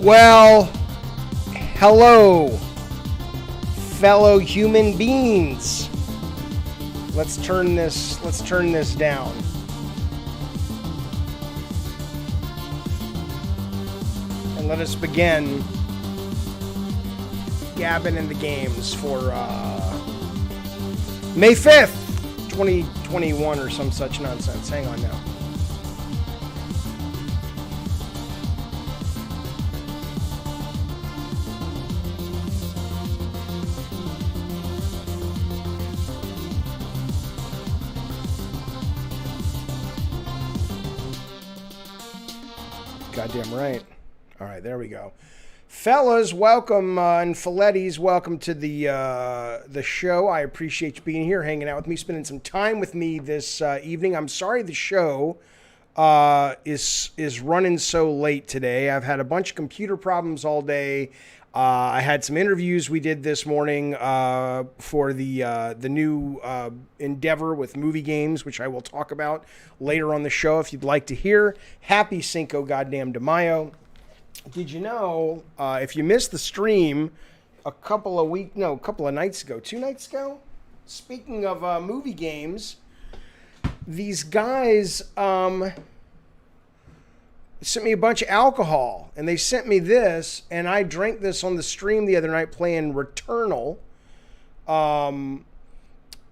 Well, hello, fellow human beings. Let's turn this down. And let us begin gabbing in the games for May 5th, 2021 or some such nonsense. Hang on now. Goddamn right. All right, there we go. Fellas, welcome, and Filettis, welcome to the show. I appreciate you being here, hanging out with me, spending some time with me this evening. I'm sorry the show is running so late today. I've had a bunch of computer problems all day. I had some interviews we did this morning for the new endeavor with movie games, which I will talk about later on the show if you'd like to hear. Happy Cinco Goddamn de Mayo. Did you know, if you missed the stream a couple of nights ago, 2 nights ago? Speaking of movie games, these guys sent me a bunch of alcohol, and they sent me this, and I drank this on the stream the other night playing Returnal. And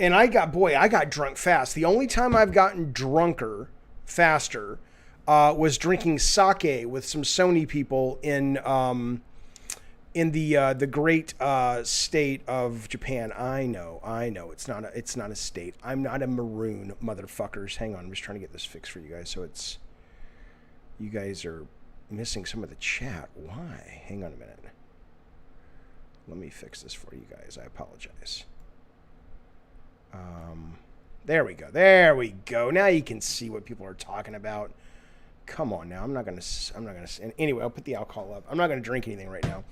I got drunk fast. The only time I've gotten drunker faster was drinking sake with some Sony people in the great state of Japan. I know. It's not a state. I'm not a maroon, motherfuckers. Hang on, I'm just trying to get this fixed for you guys. So it's, you guys are missing some of the chat. Why? Hang on a minute. Let me fix this for you guys. I apologize. There we go. There we go. Now you can see what people are talking about. Come on now. I'm not gonna. Anyway, I'll put the alcohol up. I'm not gonna drink anything right now.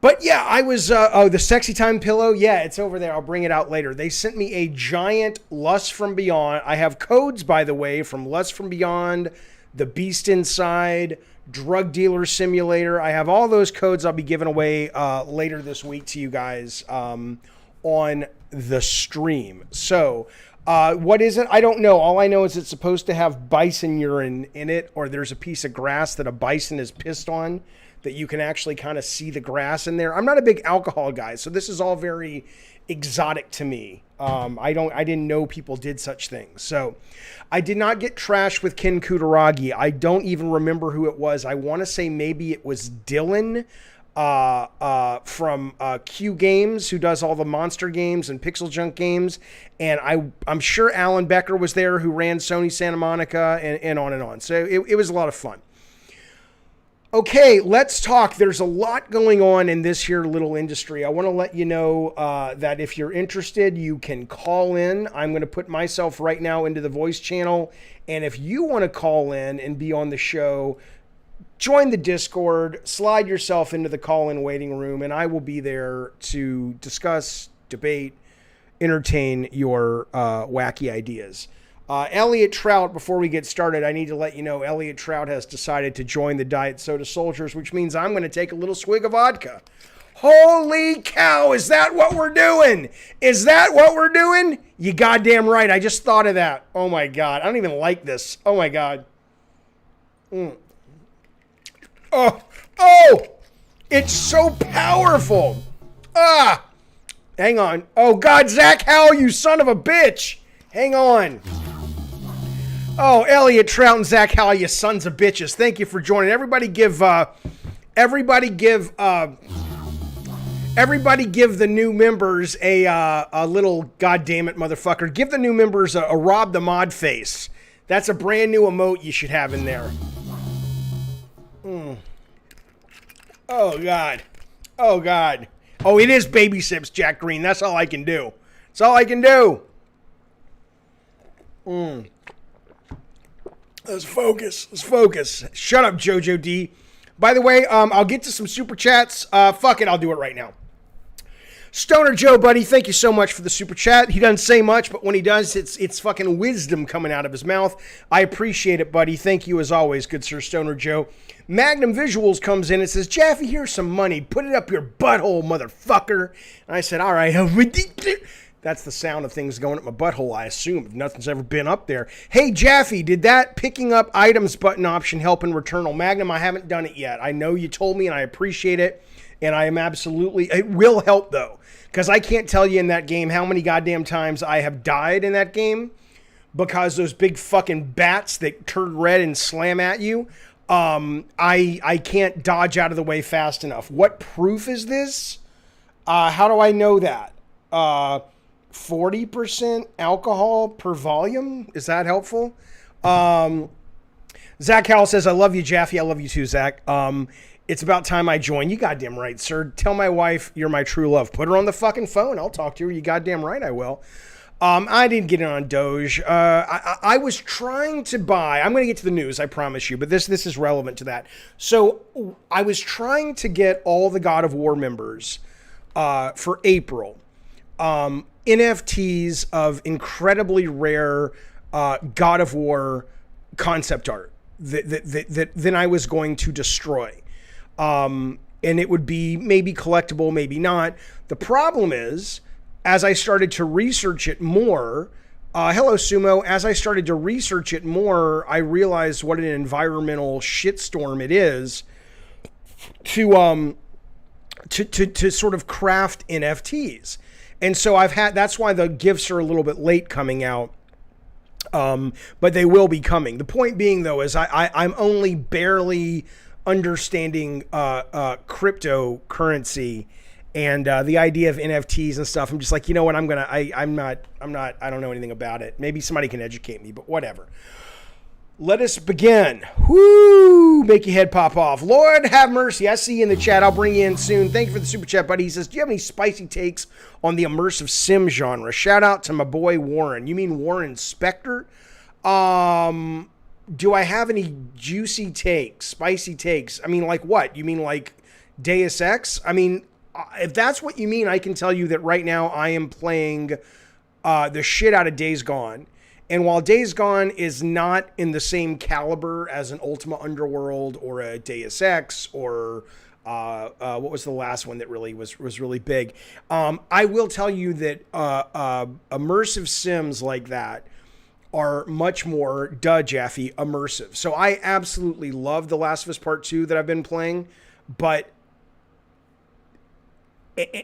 But yeah, I was. The sexy time pillow. Yeah, it's over there. I'll bring it out later. They sent me a giant Lust from Beyond. I have codes, by the way, from Lust from Beyond, The Beast Inside, Drug Dealer Simulator. I have all those codes I'll be giving away later this week to you guys on the stream. So. What is it? I don't know. All I know is it's supposed to have bison urine in it, or there's a piece of grass that a bison is pissed on that you can actually kind of see the grass in there. I'm not a big alcohol guy, so this is all very exotic to me. I didn't know people did such things. So I did not get trashed with Ken Kutaragi. I don't even remember who it was. I want to say maybe it was Dylan from Q Games, who does all the monster games and pixel junk games, and I'm sure Alan Becker was there, who ran Sony Santa Monica, and on and on. So it was a lot of fun. Okay, let's talk. There's a lot going on in this here little industry. I want to let you know that if you're interested, you can call in. I'm going to put myself right now into the voice channel, and if you want to call in and be on the show, join the Discord, slide yourself into the call-in waiting room, and I will be there to discuss, debate, entertain your wacky ideas. Elliot Trout, before we get started, I need to let you know Elliot Trout has decided to join the Diet Soda Soldiers, which means I'm going to take a little swig of vodka. Holy cow, is that what we're doing? Is that what we're doing? You goddamn right. I just thought of that. Oh, my God. I don't even like this. Oh, my God. Oh, it's so powerful. Hang on. Oh, God, Zach Howell, you son of a bitch. Hang on. Oh, Elliot Trout and Zach Howell, you sons of bitches. Thank you for joining. Everybody give the new members a little goddamn it motherfucker. Give the new members a Rob the Mod face. That's a brand new emote you should have in there. Oh, God. Oh, God. Oh, it is baby sips, Jack Green. That's all I can do. That's all I can do. Let's focus. Let's focus. Shut up, Jojo D. By the way, I'll get to some super chats. Fuck it, I'll do it right now. Stoner Joe, buddy, thank you so much for the super chat. He doesn't say much, but when he does, it's fucking wisdom coming out of his mouth. I appreciate it, buddy. Thank you as always, good sir, Stoner Joe. Magnum Visuals comes in and says, Jaffe, here's some money. Put it up your butthole, motherfucker. And I said, all right. That's the sound of things going up my butthole, I assume, if nothing's ever been up there. Hey, Jaffe, did that picking up items button option help in Returnal? Magnum, I haven't done it yet. I know you told me, and I appreciate it. And I am absolutely, it will help though, because I can't tell you in that game how many goddamn times I have died in that game because those big fucking bats that turn red and slam at you, I can't dodge out of the way fast enough. What proof is this? How do I know that? 40% alcohol per volume? Is that helpful? Zach Howell says, I love you, Jaffe. I love you too, Zach. It's about time I join. You goddamn right, sir. Tell my wife you're my true love. Put her on the fucking phone. I'll talk to her. You goddamn right I will. I didn't get it on Doge. I was trying to buy, I'm going to get to the news, I promise you, but this is relevant to that. So I was trying to get all the God of War members for April. NFTs of incredibly rare God of War concept art that then I was going to destroy. And it would be maybe collectible, maybe not. The problem is, as I started to research it more, hello Sumo, as I started to research it more, I realized what an environmental shitstorm it is to sort of craft NFTs. And so that's why the gifts are a little bit late coming out. But they will be coming. The point being though, is I'm only barely understanding cryptocurrency and the idea of NFTs and stuff. I'm just like, you know what, I don't know anything about it. Maybe somebody can educate me, but whatever. Let us begin. Whoo! Make your head pop off. Lord have mercy. I see you in the chat. I'll bring you in soon. Thank you for the super chat, buddy. He says, do you have any spicy takes on the immersive sim genre? Shout out to my boy Warren. You mean Warren Spector? Do I have any juicy takes, spicy takes? I mean, like what? You mean like Deus Ex? I mean, if that's what you mean, I can tell you that right now I am playing the shit out of Days Gone. And while Days Gone is not in the same caliber as an Ultima Underworld or a Deus Ex or what was the last one that really was really big, I will tell you that immersive sims like that are much more, Jaffe, immersive. So I absolutely love The Last of Us Part 2 that I've been playing, but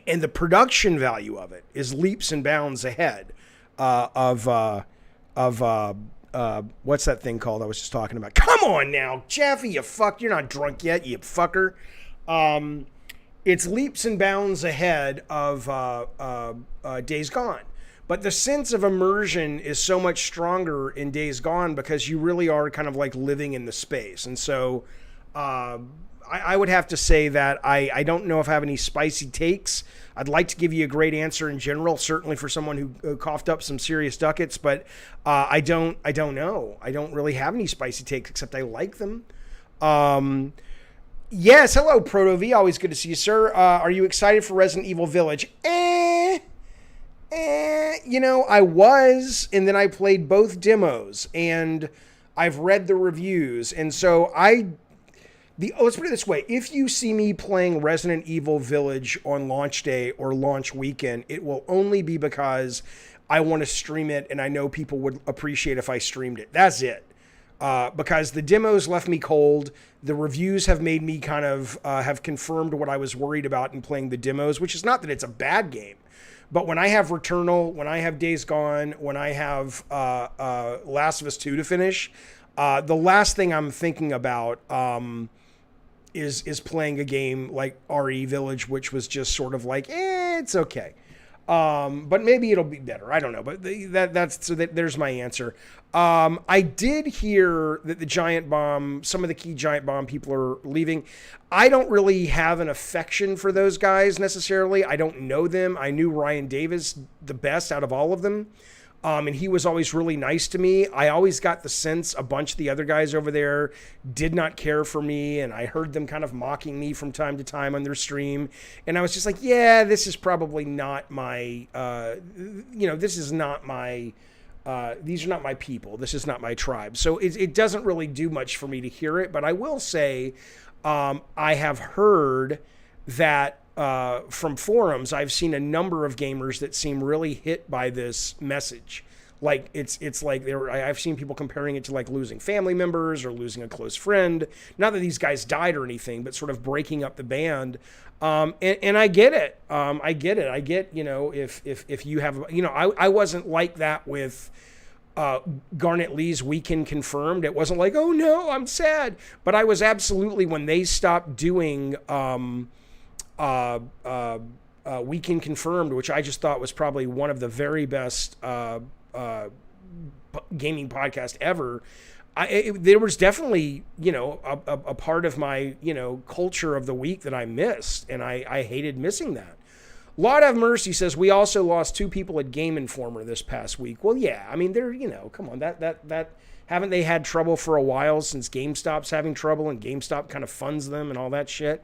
and the production value of it is leaps and bounds ahead of what's that thing called I was just talking about? Come on now, Jaffe, you fuck, you're not drunk yet, you fucker. It's leaps and bounds ahead of Days Gone. But the sense of immersion is so much stronger in Days Gone because you really are kind of like living in the space. And so I would have to say that I don't know if I have any spicy takes. I'd like to give you a great answer in general, certainly for someone who coughed up some serious ducats, but I don't know. I don't really have any spicy takes except I like them. Yes, hello, Proto V. Always good to see you, sir. Are you excited for Resident Evil Village? You know, I was, and then I played both demos, and I've read the reviews, and so let's put it this way. If you see me playing Resident Evil Village on launch day or launch weekend, it will only be because I want to stream it, and I know people would appreciate if I streamed it. That's it. Because the demos left me cold. The reviews have made me kind of have confirmed what I was worried about in playing the demos, which is not that it's a bad game. But when I have Returnal, when I have Days Gone, when I have Last of Us 2 to finish, the last thing I'm thinking about is playing a game like RE Village, which was just sort of like, it's okay. But maybe it'll be better. I don't know. But there's my answer. I did hear that the Giant Bomb, some of the key Giant Bomb people are leaving. I don't really have an affection for those guys necessarily. I don't know them. I knew Ryan Davis the best out of all of them. And he was always really nice to me. I always got the sense a bunch of the other guys over there did not care for me, and I heard them kind of mocking me from time to time on their stream. And I was just like, yeah, this is probably not my, this is not my, these are not my people. This is not my tribe. So it doesn't really do much for me to hear it. But I will say, I have heard that from forums, I've seen a number of gamers that seem really hit by this message. Like it's like I've seen people comparing it to like losing family members or losing a close friend. Not that these guys died or anything, but sort of breaking up the band. And I get it. I get, if you have, I wasn't like that with Garnet Lee's Weekend Confirmed. It wasn't like, oh no, I'm sad. But I was absolutely, when they stopped doing Weekend Confirmed, which I just thought was probably one of the very best gaming podcast ever. There was definitely, a part of my, culture of the week that I missed, and I hated missing that. Lord Have Mercy says, we also lost 2 people at Game Informer this past week. Well, yeah, I mean, they're, come on, that haven't they had trouble for a while since GameStop's having trouble and GameStop kind of funds them and all that shit.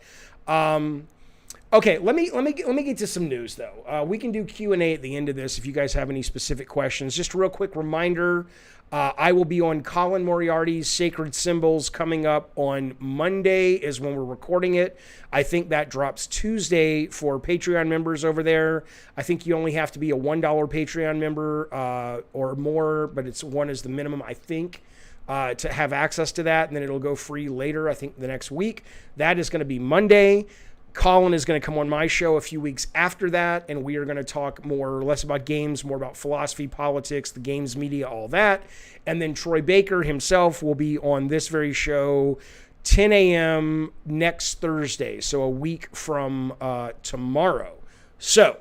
Okay, let me get to some news though. We can do Q&A at the end of this if you guys have any specific questions. Just a real quick reminder, I will be on Colin Moriarty's Sacred Symbols coming up on Monday is when we're recording it. I think that drops Tuesday for Patreon members over there. I think you only have to be a $1 Patreon member or more, but it's 1 is the minimum, I think, to have access to that. And then it'll go free later, I think the next week. That is going to be Monday. Colin is going to come on my show a few weeks after that, and we are going to talk more or less about games, more about philosophy, politics, the games media, all that. And then Troy Baker himself will be on this very show 10 a.m. next Thursday, so a week from tomorrow. So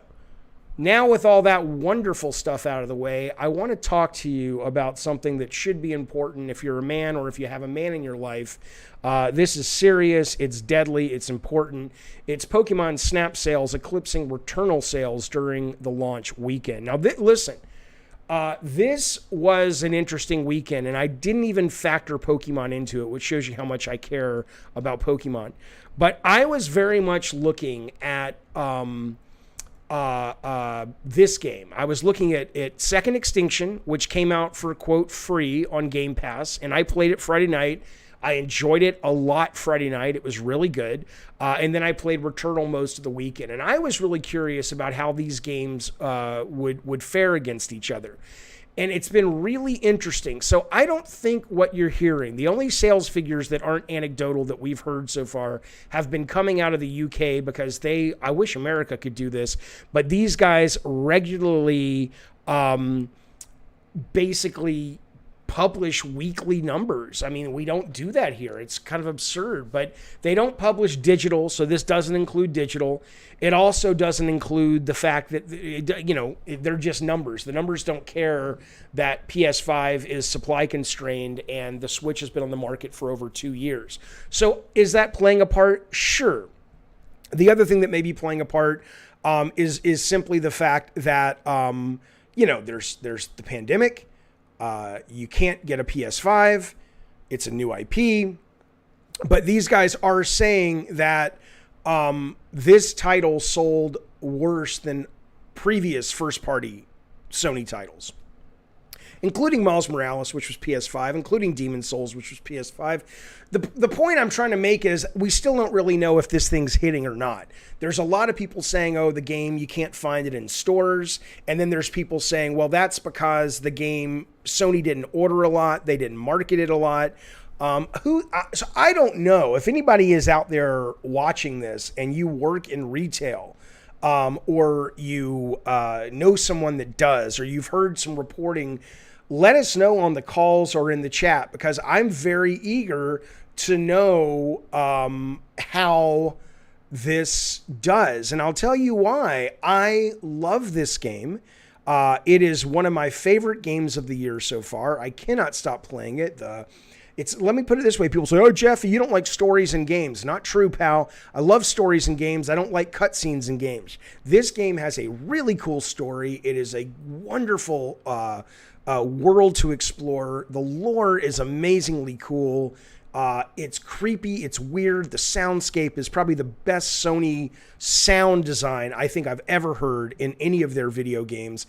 now with all that wonderful stuff out of the way, I want to talk to you about something that should be important if you're a man or if you have a man in your life. This is serious, it's deadly, it's important. It's Pokemon Snap sales eclipsing Returnal sales during the launch weekend. Now, listen, this was an interesting weekend, and I didn't even factor Pokemon into it, which shows you how much I care about Pokemon. But I was very much looking at this game. I was looking at Second Extinction, which came out for, quote, free on Game Pass, and I played it Friday night. I enjoyed it a lot Friday night. It was really good. And then I played Returnal most of the weekend. And I was really curious about how these games would fare against each other. And it's been really interesting. So I don't think what you're hearing, the only sales figures that aren't anecdotal that we've heard so far have been coming out of the UK because I wish America could do this, but these guys regularly basically publish weekly numbers. I mean, we don't do that here. It's kind of absurd, but they don't publish digital, so this doesn't include digital. It also doesn't include the fact that, they're just numbers. The numbers don't care that PS5 is supply constrained and the Switch has been on the market for over 2 years. So is that playing a part? Sure. The other thing that may be playing a part is simply the fact that, there's the pandemic. You can't get a PS5. It's a new IP. But these guys are saying that this title sold worse than previous first-party Sony titles, including Miles Morales, which was PS5, including Demon's Souls, which was PS5. The point I'm trying to make is we still don't really know if this thing's hitting or not. There's a lot of people saying, oh, the game, you can't find it in stores. And then there's people saying, well, that's because the game, Sony didn't order a lot. They didn't market it a lot. So I don't know if anybody is out there watching this and you work in retail, or you know someone that does, or you've heard some reporting, let us know on the calls or in the chat, because I'm very eager to know how this does. And I'll tell you why. I love this game. It is one of my favorite games of the year so far. I cannot stop playing it. Let me put it this way. People say, oh, Jeffy, you don't like stories in games. Not true, pal. I love stories in games. I don't like cutscenes in games. This game has a really cool story. It is a wonderful world to explore. The lore is amazingly cool. It's creepy. It's weird. The soundscape is probably the best Sony sound design I think I've ever heard in any of their video games.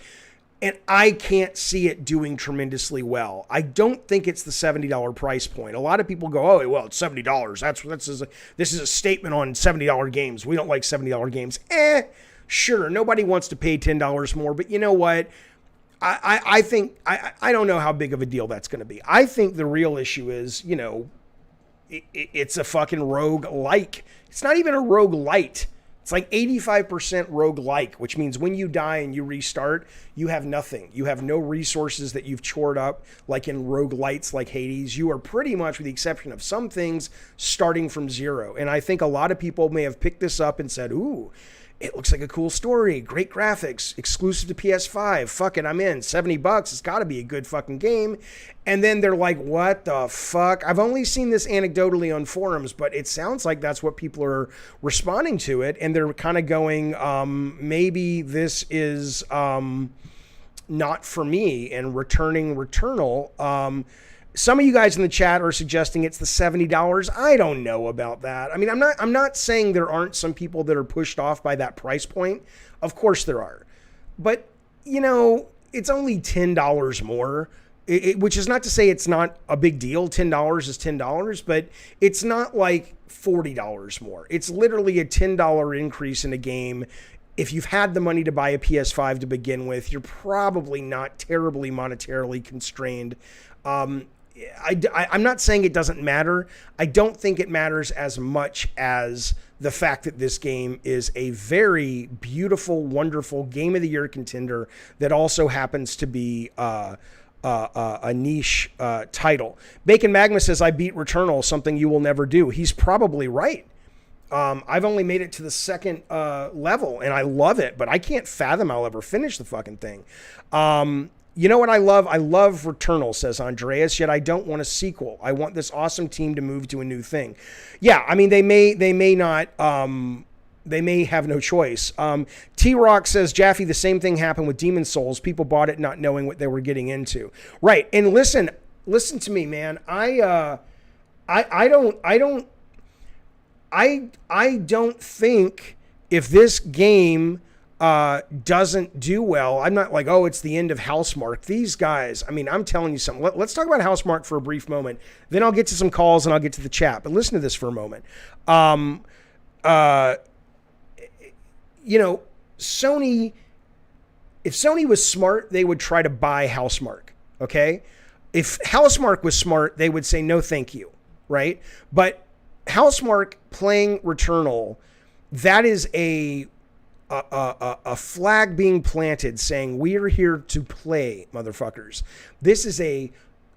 And I can't see it doing tremendously well. I don't think it's the $70 price point. A lot of people go, oh, well, it's $70. This is a statement on $70 games. We don't like $70 games. Sure. Nobody wants to pay $10 more. But you know what? I think, I don't know how big of a deal that's going to be. I think the real issue is, it's a fucking rogue-like. It's not even a rogue-lite. It's like 85% roguelike, which means when you die and you restart, you have nothing. You have no resources that you've chored up, like in roguelites like Hades. You are pretty much, with the exception of some things, starting from zero. And I think a lot of people may have picked this up and said, ooh, it looks like a cool story, great graphics, exclusive to PS5. Fuck it, I'm in. $70. It's got to be a good fucking game. And then they're like, what the fuck? I've only seen this anecdotally on forums, but it sounds like that's what people are responding to it. And they're kind of going, maybe this is not for me, and returning Returnal. Some of you guys in the chat are suggesting it's the $70. I don't know about that. I mean, I'm not saying there aren't some people that are pushed off by that price point. Of course there are. But, it's only $10 more, which is not to say it's not a big deal. $10 is $10, but it's not like $40 more. It's literally a $10 increase in a game. If you've had the money to buy a PS5 to begin with, you're probably not terribly monetarily constrained. I'm not saying it doesn't matter. I don't think it matters as much as the fact that this game is a very beautiful, wonderful Game of the Year contender that also happens to be a niche title. Bacon Magma says, I beat Returnal, something you will never do. He's probably right. I've only made it to the second level, and I love it, but I can't fathom I'll ever finish the fucking thing. You know what I love? I love Returnal, says Andreas, yet I don't want a sequel. I want this awesome team to move to a new thing. Yeah, I mean, they may not, they may have no choice. T-Rock says, Jaffe, the same thing happened with Demon Souls. People bought it not knowing what they were getting into. Right, and listen to me, man. I don't think if this game doesn't do well, I'm not like, oh, it's the end of Housemarque. These guys, I mean, I'm telling you something. Let's talk about Housemarque for a brief moment. Then I'll get to some calls and I'll get to the chat. But listen to this for a moment. Sony, if Sony was smart, they would try to buy Housemarque. Okay. If Housemarque was smart, they would say, no, thank you. Right. But Housemarque playing Returnal, that is a flag being planted saying we're here to play, motherfuckers. This is a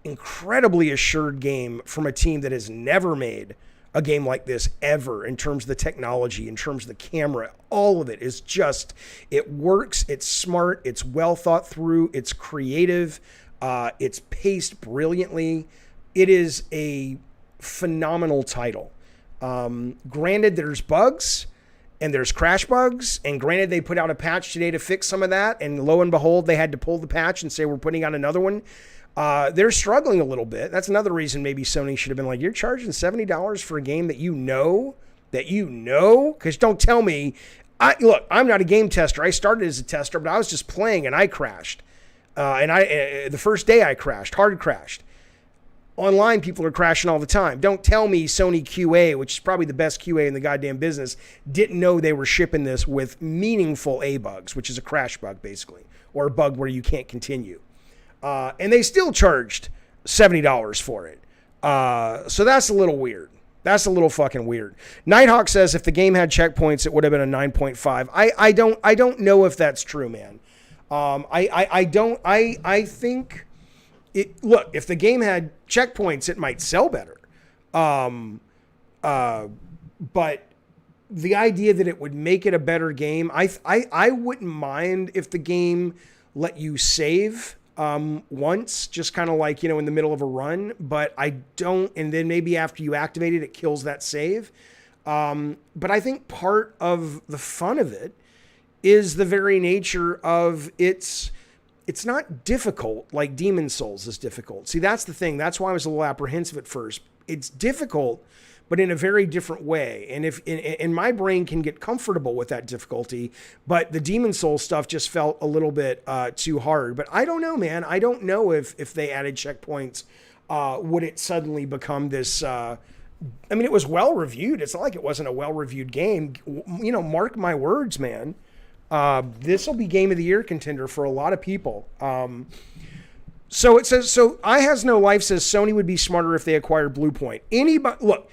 incredibly assured game from a team that has never made a game like this ever, in terms of the technology, in terms of the camera. All of it is just, it works, it's smart, it's well thought through, it's creative, it's paced brilliantly. It is a phenomenal title. Granted, there's bugs, and there's crash bugs, and granted, they put out a patch today to fix some of that, and lo and behold, they had to pull the patch and say, we're putting out another one. They're struggling a little bit. That's another reason maybe Sony should have been like, you're charging $70 for a game that you know? Because don't tell me, look, I'm not a game tester. I started as a tester, but I was just playing, and I crashed. The first day I crashed, hard crashed. Online, people are crashing all the time. Don't tell me Sony QA, which is probably the best QA in the goddamn business, didn't know they were shipping this with meaningful A bugs, which is a crash bug, basically, or a bug where you can't continue. And they still charged $70 for it. So that's a little weird. That's a little fucking weird. Nighthawk says if the game had checkpoints, it would have been a 9.5. I don't know if that's true, man. I think... Look, if the game had checkpoints, it might sell better. But the idea that it would make it a better game, I wouldn't mind if the game let you save. once, just kind of like, in the middle of a run, but I don't, and then maybe after you activate it, it kills that save. But I think part of the fun of it is the very nature of it's not difficult like Demon Souls is difficult. See, that's the thing. That's why I was a little apprehensive at first. It's difficult, but in a very different way. And and my brain can get comfortable with that difficulty, but the Demon Souls stuff just felt a little bit too hard. But I don't know, man. I don't know if they added checkpoints, would it suddenly become this... it was well reviewed. It's not like it wasn't a well reviewed game. Mark my words, man. This will be Game of the Year contender for a lot of people. So it says, I Has No Life says Sony would be smarter if they acquired Bluepoint. Look,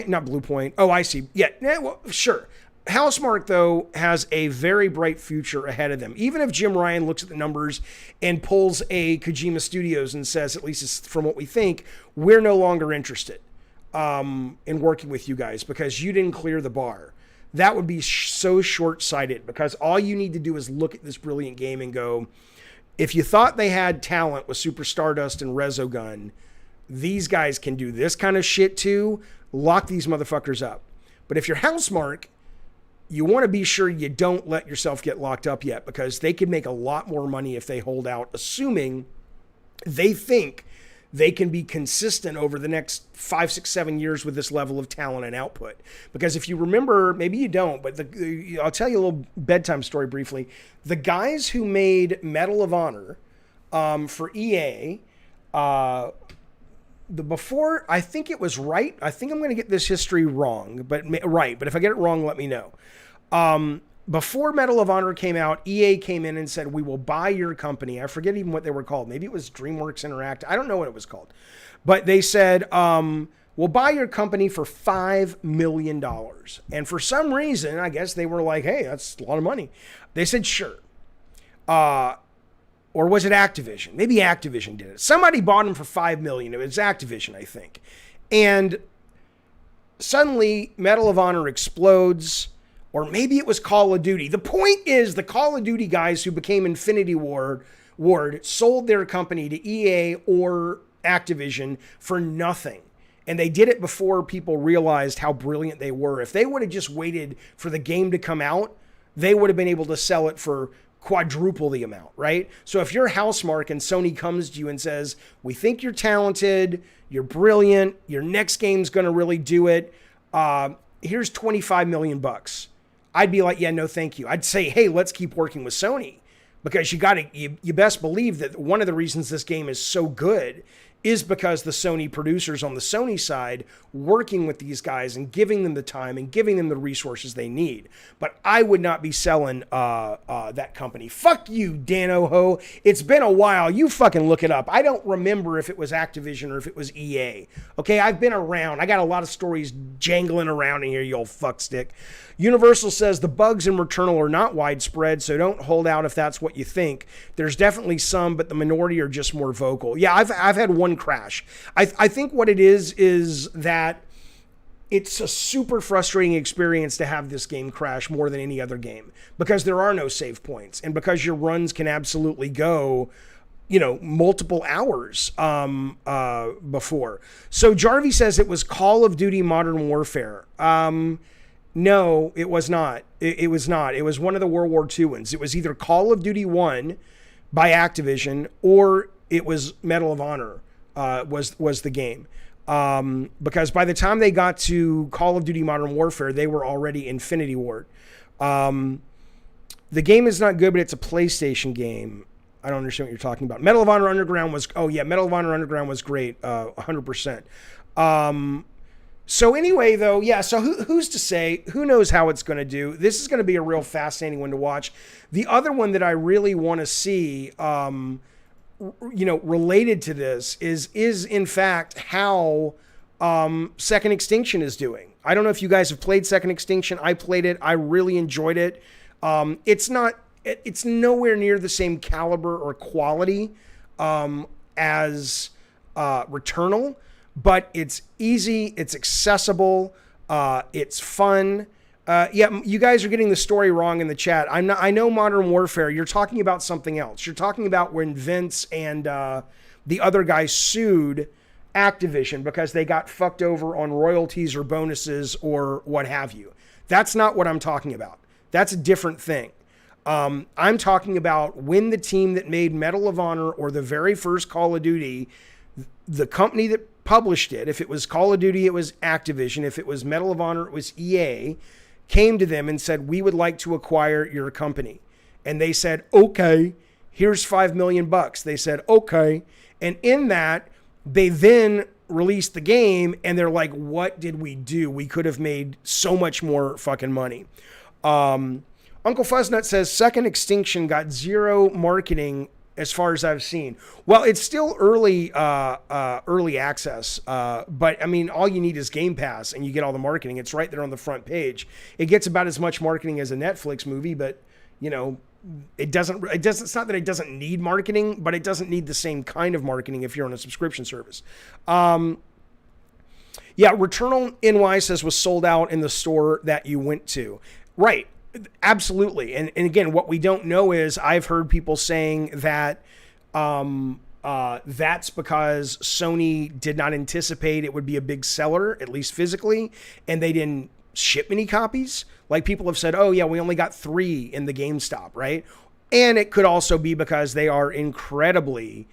not Bluepoint. Oh, I see. Yeah, well, sure. Housemarque, though, has a very bright future ahead of them. Even if Jim Ryan looks at the numbers and pulls a Kojima Studios and says, at least from what we think, we're no longer interested in working with you guys because you didn't clear the bar. That would be so short-sighted, because all you need to do is look at this brilliant game and go, if you thought they had talent with Super Stardust and Resogun, these guys can do this kind of shit too. Lock these motherfuckers up. But if you're Housemarque, you want to be sure you don't let yourself get locked up yet, because they could make a lot more money if they hold out, assuming they think they can be consistent over the next 5, 6, 7 years with this level of talent and output. Because if you remember, maybe you don't, but I'll tell you a little bedtime story briefly. The guys who made Medal of Honor for EA, I think it was Right. I think I'm going to get this history wrong, but right. But if I get it wrong, let me know. Before Medal of Honor came out, EA came in and said, we will buy your company. I forget even what they were called. Maybe it was DreamWorks Interactive. I don't know what it was called. But they said, we'll buy your company for $5 million. And for some reason, I guess they were like, hey, that's a lot of money. They said, sure. Or was it Activision? Maybe Activision did it. Somebody bought them for $5 million. It was Activision, I think. And suddenly, Medal of Honor explodes. Or maybe it was Call of Duty. The point is, the Call of Duty guys who became Infinity Ward sold their company to EA or Activision for nothing. And they did it before people realized how brilliant they were. If they would have just waited for the game to come out, they would have been able to sell it for quadruple the amount, right? So if you're Housemarque and Sony comes to you and says, we think you're talented, you're brilliant, your next game's going to really do it, here's $25 million. I'd be like, yeah, no, thank you. I'd say, hey, let's keep working with Sony, because you best believe that one of the reasons this game is so good is because the Sony producers on the Sony side working with these guys and giving them the time and giving them the resources they need. But I would not be selling that company. Fuck you, Dan Oho. It's been a while. You fucking look it up. I don't remember if it was Activision or if it was EA. Okay, I've been around. I got a lot of stories jangling around in here, you old fuckstick. Universal says the bugs in Returnal are not widespread, so don't hold out if that's what you think. There's definitely some, but the minority are just more vocal. Yeah, I've had one crash. I think what it is that it's a super frustrating experience to have this game crash more than any other game, because there are no save points, and because your runs can absolutely go, multiple hours before. So Jarvie says it was Call of Duty Modern Warfare. No, it was not. It was not. It was one of the World War II ones. It was either Call of Duty 1 by Activision, or it was Medal of Honor was the game. Because by the time they got to Call of Duty Modern Warfare, they were already Infinity Ward. The game is not good, but it's a PlayStation game. I don't understand what you're talking about. Medal of Honor Underground was... Oh, yeah, Medal of Honor Underground was great. 100%. So anyway, though, yeah, so who's to say? Who knows how it's going to do? This is going to be a real fascinating one to watch. The other one that I really want to see, related to this is in fact how Second Extinction is doing. I don't know if you guys have played Second Extinction. I played it. I really enjoyed it. It's nowhere near the same caliber or quality as Returnal. But it's easy, it's accessible, it's fun. Yeah, you guys are getting the story wrong in the chat. I know Modern Warfare. You're talking about something else. You're talking about when Vince and the other guy sued Activision because they got fucked over on royalties or bonuses or what have you. That's not what I'm talking about. That's a different thing. I'm talking about when the team that made Medal of Honor or the very first Call of Duty, the company that published it, if it was Call of Duty, it was Activision. If it was Medal of Honor, it was EA, came to them and said, we would like to acquire your company. And they said, okay, here's $5 million. They said, okay. And in that, they then released the game and they're like, what did we do? We could have made so much more fucking money. Uncle Fuzznut says second Extinction got zero marketing as far as I've seen. Well, it's still early access. But I mean, all you need is Game Pass and you get all the marketing. It's right there on the front page. It gets about as much marketing as a Netflix movie, but you know, it's not that it doesn't need marketing, but it doesn't need the same kind of marketing if you're on a subscription service. Yeah, Returnal NY says was sold out in the store that you went to. Right. Absolutely. And again, what we don't know is I've heard people saying that that's because Sony did not anticipate it would be a big seller, at least physically, and they didn't ship many copies. Like people have said, oh yeah, we only got 3 in the GameStop, right? And it could also be because they are incredibly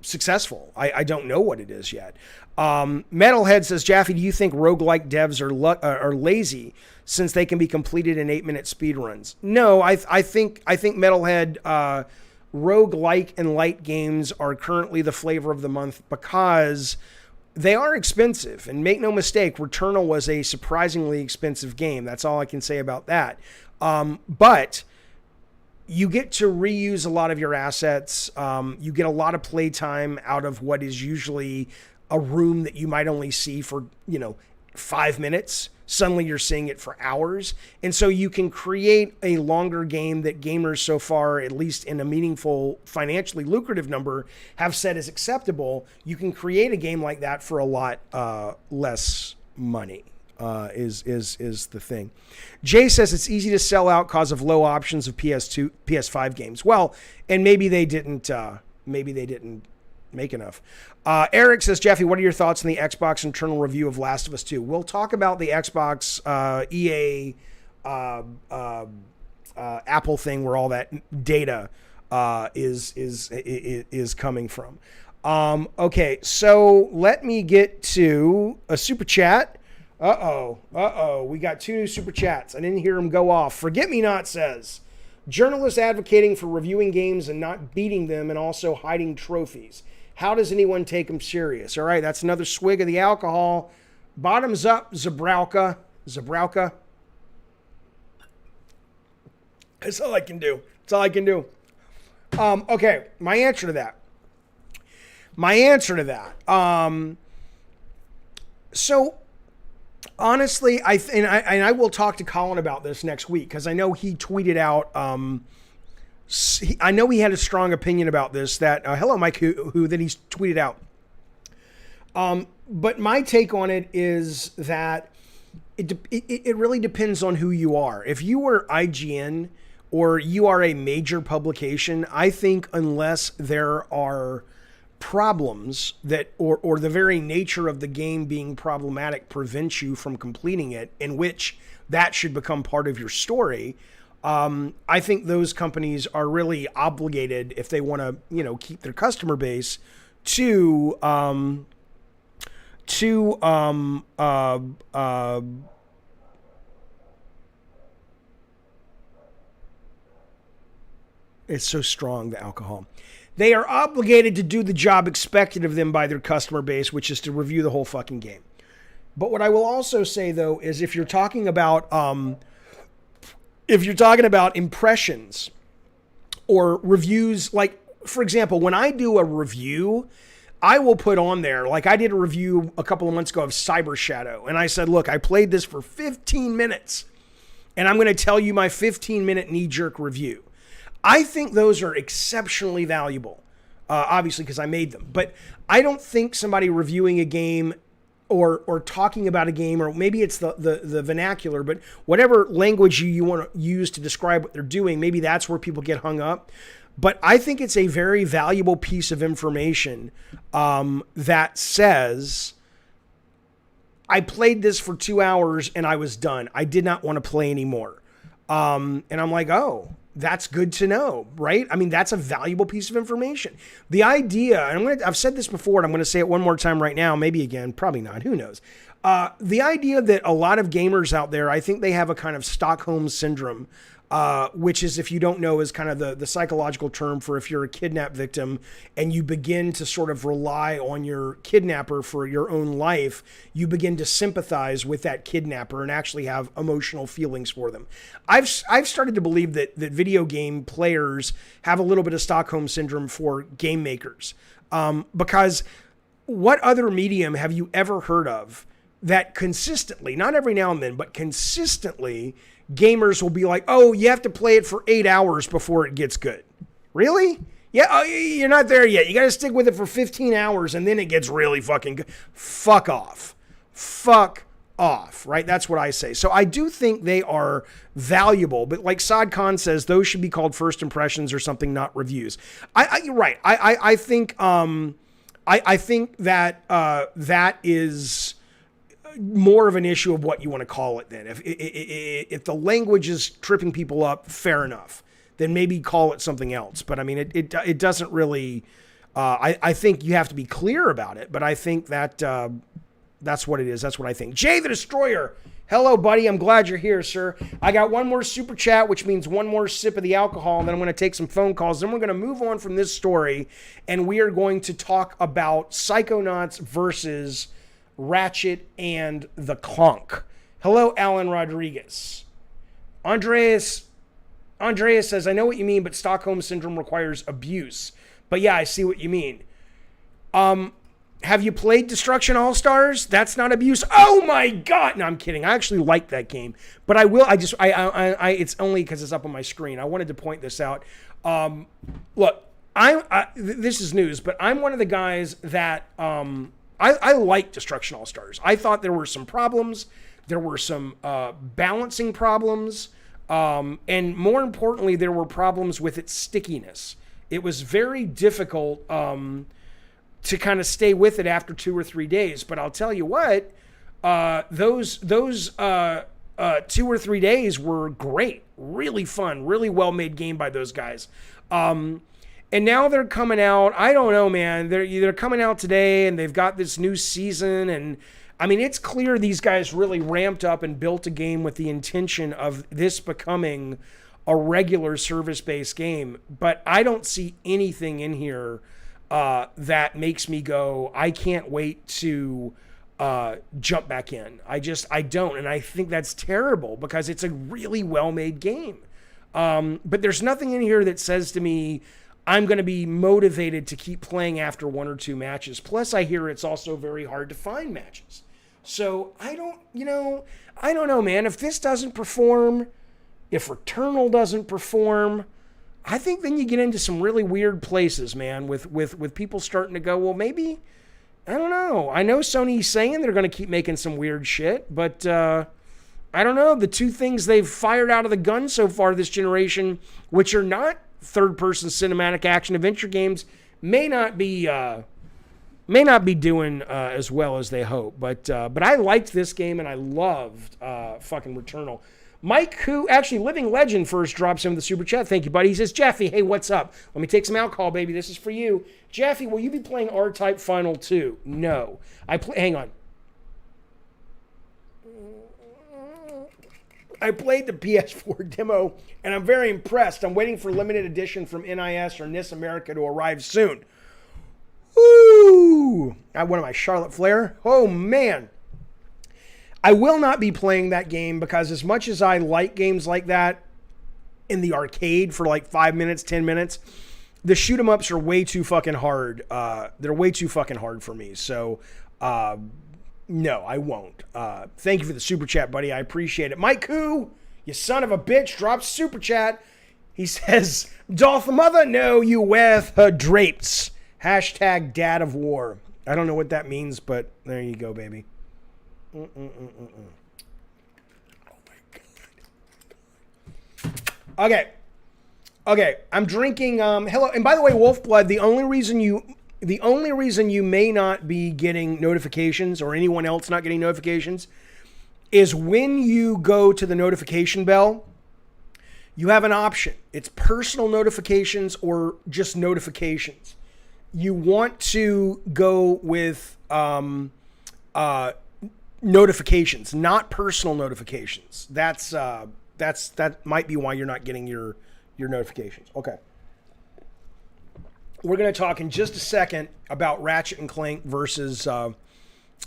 successful. I don't know what it is yet. Metalhead says, Jaffe, do you think roguelike devs are lazy since they can be completed in 8-minute speedruns? No, I think Metalhead, roguelike and light games are currently the flavor of the month because they are expensive. And make no mistake, Returnal was a surprisingly expensive game. That's all I can say about that. But you get to reuse a lot of your assets. You get a lot of playtime out of what is usually a room that you might only see for, 5 minutes. Suddenly you're seeing it for hours. And so you can create a longer game that gamers so far, at least in a meaningful, financially lucrative number, have said is acceptable. You can create a game like that for a lot less money. Is the thing. Jay says it's easy to sell out because of low options of PS2, PS5 games. Well, and maybe they didn't make enough. Eric says, Jeffy, what are your thoughts on the Xbox internal review of Last of Us 2? We'll talk about the Xbox EA Apple thing where all that data is coming from. Okay, so let me get to a super chat. We got 2 new super chats. I didn't hear them go off. Forget Me Not says, journalists advocating for reviewing games and not beating them and also hiding trophies. How does anyone take them serious? All right, that's another swig of the alcohol. Bottoms up, Zabrowka. That's all I can do. Okay, my answer to that. So honestly, I will talk to Colin about this next week because I know he tweeted out. I know he had a strong opinion about this. That hello, Mike, who that he's tweeted out. But my take on it is that it really depends on who you are. If you were IGN or you are a major publication, I think unless there are problems that or the very nature of the game being problematic prevents you from completing it, in which that should become part of your story. I think those companies are really obligated, if they want to, keep their customer base, to it's so strong, the alcohol. They are obligated to do the job expected of them by their customer base, which is to review the whole fucking game. But what I will also say, though, is if you're talking about impressions or reviews, like, for example, when I do a review, I will put on there, like I did a review a couple of months ago of Cyber Shadow, and I said, look, I played this for 15 minutes, and I'm going to tell you my 15-minute knee-jerk review. I think those are exceptionally valuable, obviously, because I made them. But I don't think somebody reviewing a game or talking about a game, or maybe it's the vernacular, but whatever language you want to use to describe what they're doing, maybe that's where people get hung up. But I think it's a very valuable piece of information that says, I played this for 2 hours and I was done. I did not want to play anymore. And I'm like, oh, that's good to know, right? I mean, that's a valuable piece of information. The idea, and I've said this before, and I'm going to say it one more time right now, maybe again, probably not, who knows? The idea that a lot of gamers out there, I think they have a kind of Stockholm syndrome, which is, if you don't know, is kind of the psychological term for if you're a kidnap victim and you begin to sort of rely on your kidnapper for your own life, you begin to sympathize with that kidnapper and actually have emotional feelings for them. I've started to believe that video game players have a little bit of Stockholm syndrome for game makers, because what other medium have you ever heard of that consistently, not every now and then, but consistently, gamers will be like, oh, you have to play it for 8 hours before it gets good. Really? Yeah, oh, you're not there yet. You got to stick with it for 15 hours and then it gets really fucking good. Fuck off. Fuck off, right? That's what I say. So I do think they are valuable, but like Saad Khan says, those should be called first impressions or something, not reviews. You're right. I think that that is more of an issue of what you want to call it then. If the language is tripping people up, fair enough. Then maybe call it something else. But I mean, it doesn't really, I think you have to be clear about it, but I think that that's what it is. That's what I think. Jay the Destroyer. Hello, buddy. I'm glad you're here, sir. I got one more super chat, which means one more sip of the alcohol, and then I'm going to take some phone calls. Then we're going to move on from this story, and we are going to talk about Psychonauts versus Ratchet and the Clunk. Hello, Alan Rodriguez. Andreas says, I know what you mean, but Stockholm Syndrome requires abuse. But yeah, I see what you mean. Have you played Destruction All-Stars? That's not abuse. Oh my God. No, I'm kidding. I actually like that game, but it's only because it's up on my screen. I wanted to point this out. Look, this is news, but I'm one of the guys that, I like Destruction All-Stars. I thought there were some problems. There were some balancing problems. And more importantly, there were problems with its stickiness. It was very difficult to kind of stay with it after 2 or 3 days. But I'll tell you what, those 2 or 3 days were great. Really fun. Really well-made game by those guys. And now they're coming out. I don't know, man. They're coming out today, and they've got this new season. And I mean, it's clear these guys really ramped up and built a game with the intention of this becoming a regular service-based game. But I don't see anything in here that makes me go, I can't wait to jump back in. I don't. And I think that's terrible because it's a really well-made game. But there's nothing in here that says to me, I'm going to be motivated to keep playing after 1 or 2 matches. Plus, I hear it's also very hard to find matches. So I don't know, man. If this doesn't perform, if Returnal doesn't perform, I think then you get into some really weird places, man, with people starting to go, well, maybe, I don't know. I know Sony's saying they're going to keep making some weird shit, but I don't know. The 2 things they've fired out of the gun so far this generation, which are not third-person cinematic action adventure games, may not be doing as well as they hope. But I liked this game, and I loved fucking Returnal. Mike, who actually Living Legend first drops in with the super chat. Thank you, buddy. He says, Jeffy, hey, what's up? Let me take some alcohol, baby. This is for you. Jeffy, will you be playing R-Type Final 2? No. Hang on. I played the PS4 demo, and I'm very impressed. I'm waiting for limited edition from NIS or NIS America to arrive soon. Woo! What am I, Charlotte Flair? Oh, man. I will not be playing that game because as much as I like games like that in the arcade for like 5 minutes, 10 minutes, the shoot 'em ups are way too fucking hard. They're way too fucking hard for me. So, no, I won't. Thank you for the super chat, buddy. I appreciate it. Mike Koo, you son of a bitch, drops super chat. He says, Dolph Mother, no, you wear her drapes. Hashtag Dad of War. I don't know what that means, but there you go, baby. Oh my God. Okay. I'm drinking. Hello. And by the way, Wolfblood, the only reason you may not be getting notifications, or anyone else not getting notifications, is when you go to the notification bell, you have an option. It's personal notifications or just notifications. You want to go with notifications, not personal notifications. That might be why you're not getting your notifications. Okay. We're going to talk in just a second about Ratchet and Clank versus the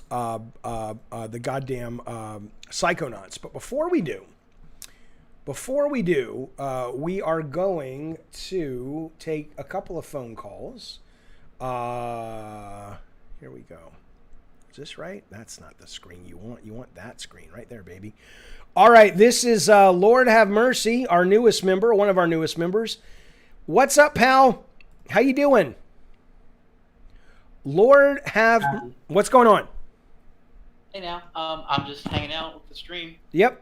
goddamn Psychonauts. But before we do, we are going to take a couple of phone calls. Here we go. Is this right? That's not the screen you want. You want that screen right there, baby. All right. This is Lord Have Mercy, our newest member, one of our newest members. What's up, pal? How you doing? Lord have... What's going on? Hey now, I'm just hanging out with the stream. Yep.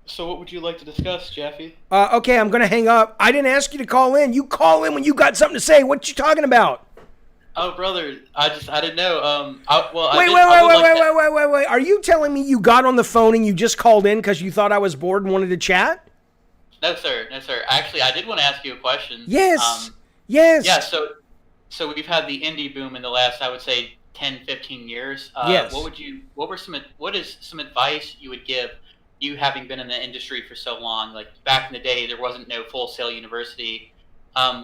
So what would you like to discuss, Jeffy? Okay, I'm going to hang up. I didn't ask you to call in. You call in when you got something to say. What you talking about? Oh, brother, I didn't know. Wait. Are you telling me you got on the phone and you just called in because you thought I was bored and wanted to chat? No, sir. Actually, I did want to ask you a question. Yes. Yes. Yeah, so we've had the indie boom in the last, I would say, 10, 15 years. Yes. What is some advice you would give, you having been in the industry for so long? Like back in the day, there wasn't no Full Sail University.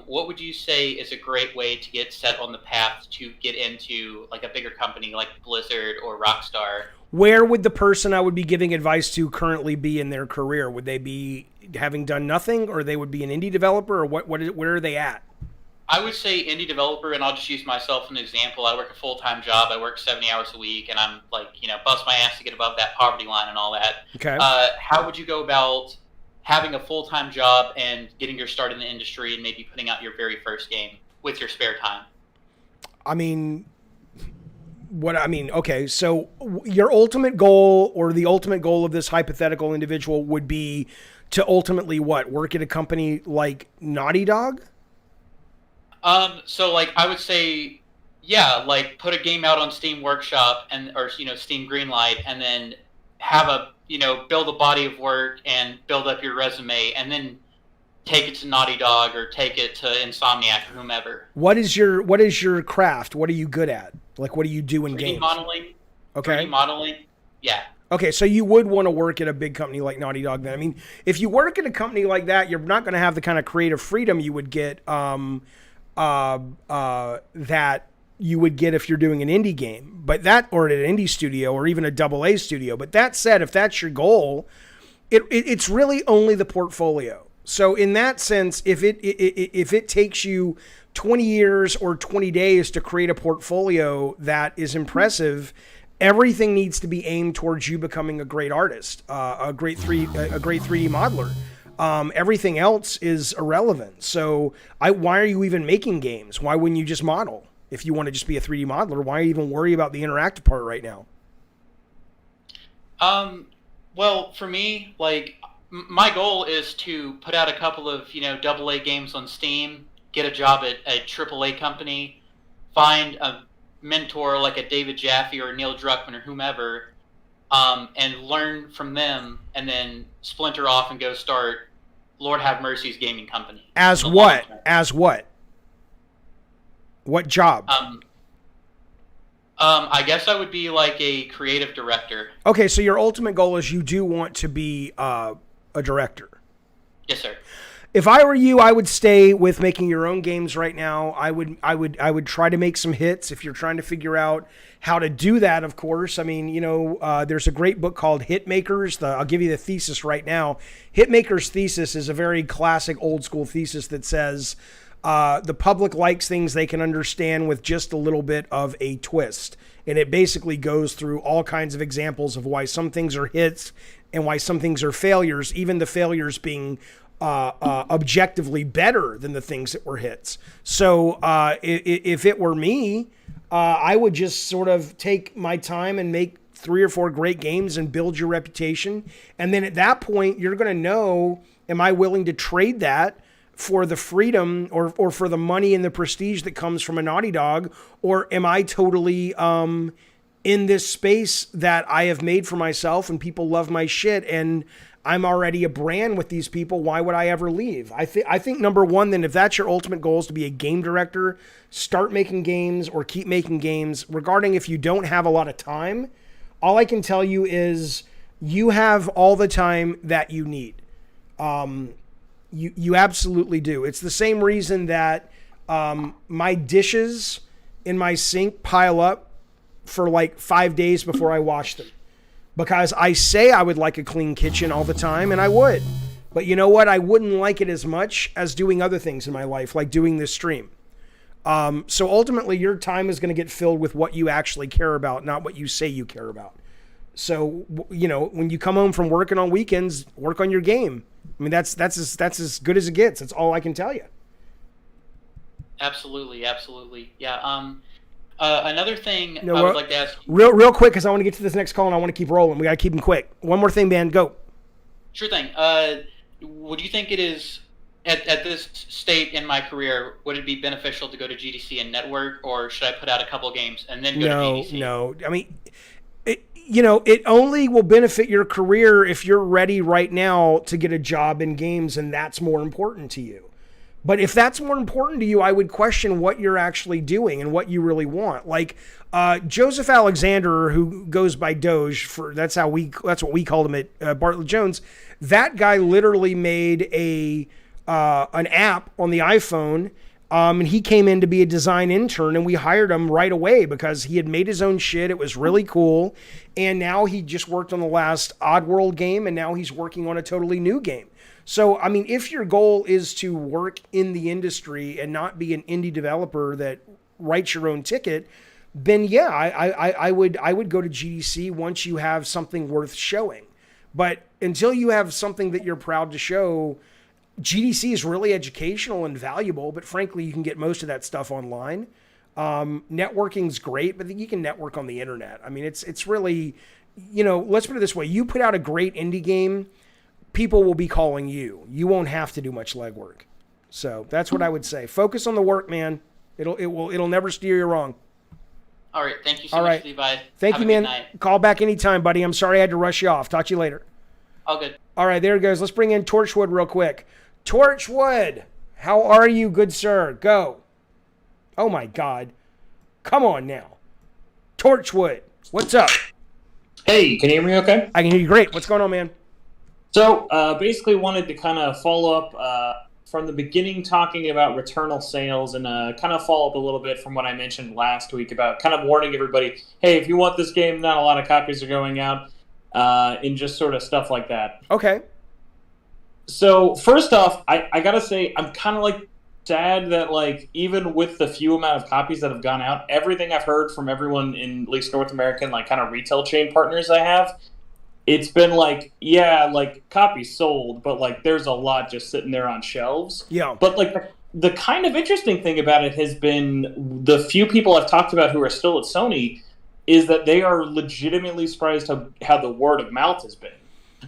What would you say is a great way to get set on the path to get into like a bigger company like Blizzard or Rockstar? Where would the person I would be giving advice to currently be in their career? Would they be having done nothing, or they would be an indie developer, or where are they at? I would say indie developer, and I'll just use myself as an example. I work a full-time job. I work 70 hours a week, and I'm like, bust my ass to get above that poverty line and all that. Okay. How would you go about having a full-time job and getting your start in the industry and maybe putting out your very first game with your spare time? Okay, so your ultimate goal, or the ultimate goal of this hypothetical individual, would be to ultimately what? Work at a company like Naughty Dog? So like I would say, yeah, like put a game out on Steam Workshop or Steam Greenlight, and then have build a body of work and build up your resume, and then take it to Naughty Dog or take it to Insomniac or whomever. What is your craft? What are you good at? Like, what do you do in 3D games? modeling. Okay. 3D modeling. Yeah. Okay, so you would want to work at a big company like Naughty Dog then. I mean, if you work at a company like that, you're not going to have the kind of creative freedom you would get that you would get if you're doing an indie game, or at an indie studio, or even a AA studio. But that said, if that's your goal, it's really only the portfolio. So in that sense, if it takes you 20 years or 20 days to create a portfolio that is impressive, everything needs to be aimed towards you becoming a great artist, a great 3D modeler. Everything else is irrelevant. So why are you even making games? Why wouldn't you just model? If you want to just be a 3D modeler, why even worry about the interactive part right now? Well, for me, like my goal is to put out a couple of, AA games on Steam, get a job at a AAA company, find a mentor like a David Jaffe or Neil Druckmann or whomever, and learn from them, and then splinter off and go start Lord Have Mercy's gaming company. As what? What job? I guess I would be like a creative director. Okay, so your ultimate goal is you do want to be a director. Yes, sir. If I were you, I would stay with making your own games right now. I would try to make some hits. If you're trying to figure out how to do that, of course. I mean, there's a great book called Hitmakers. I'll give you the thesis right now. Hitmakers' thesis is a very classic old school thesis that says the public likes things they can understand with just a little bit of a twist. And it basically goes through all kinds of examples of why some things are hits and why some things are failures, even the failures being objectively better than the things that were hits. So if it were me, I would just sort of take my time and make 3 or 4 great games and build your reputation. And then at that point, you're going to know, am I willing to trade that for the freedom or for the money and the prestige that comes from a Naughty Dog? Or am I totally in this space that I have made for myself and people love my shit and I'm already a brand with these people. Why would I ever leave? I think number one, then, if that's your ultimate goal is to be a game director, start making games or keep making games. Regarding if you don't have a lot of time, all I can tell you is you have all the time that you need. You absolutely do. It's the same reason that my dishes in my sink pile up for like 5 days before I wash them. Because I say I would like a clean kitchen all the time, and I would. But you know what? I wouldn't like it as much as doing other things in my life, like doing this stream. So ultimately, your time is going to get filled with what you actually care about, not what you say you care about. So, you know, when you come home from working on weekends, work on your game. I mean, that's as good as it gets. That's all I can tell you. Absolutely. Yeah. Another thing I would like to ask you. Real quick, because I want to get to this next call and I want to keep rolling. We got to keep them quick. One more thing, man. Go. Sure thing. Would you think it is, at this state in my career, would it be beneficial to go to GDC and network, or should I put out a couple games and then go to GDC? No. I mean, it only will benefit your career if you're ready right now to get a job in games, and that's more important to you. But if that's more important to you, I would question what you're actually doing and what you really want. Like Joseph Alexander, who goes by Doge, that's what we called him at Bartlett Jones. That guy literally made an app on the iPhone, and he came in to be a design intern, and we hired him right away because he had made his own shit. It was really cool, and now he just worked on the last Oddworld game, and now he's working on a totally new game. So, I mean, if your goal is to work in the industry and not be an indie developer that writes your own ticket, then yeah, I would go to GDC once you have something worth showing. But until you have something that you're proud to show, GDC is really educational and valuable, but frankly, you can get most of that stuff online. Networking's great, but you can network on the internet. I mean, it's really, you know, let's put it this way. You put out a great indie game, people will be calling you. You won't have to do much legwork. So that's what I would say. Focus on the work, man. It'll never steer you wrong. All right. Thank you so much, Levi. Thank you, man. Call back anytime, buddy. I'm sorry I had to rush you off. Talk to you later. All good. All right, there it goes. Let's bring in Torchwood real quick. Torchwood, how are you, good sir? Go. Oh, my God. Come on now. Torchwood, what's up? Hey, can you hear me okay? I can hear you great. What's going on, man? So, basically wanted to kind of follow up from the beginning talking about Returnal sales and kind of follow up a little bit from what I mentioned last week about kind of warning everybody, hey, if you want this game, not a lot of copies are going out, and just sort of stuff like that. Okay. So, first off, I gotta say, I'm kind of like sad that like even with the few amount of copies that have gone out, everything I've heard from everyone in at least North American like kind of retail chain partners I have, it's been like, yeah, like copies sold, but like there's a lot just sitting there on shelves. Yeah. But like the kind of interesting thing about it has been the few people I've talked about who are still at Sony is that they are legitimately surprised how the word of mouth has been.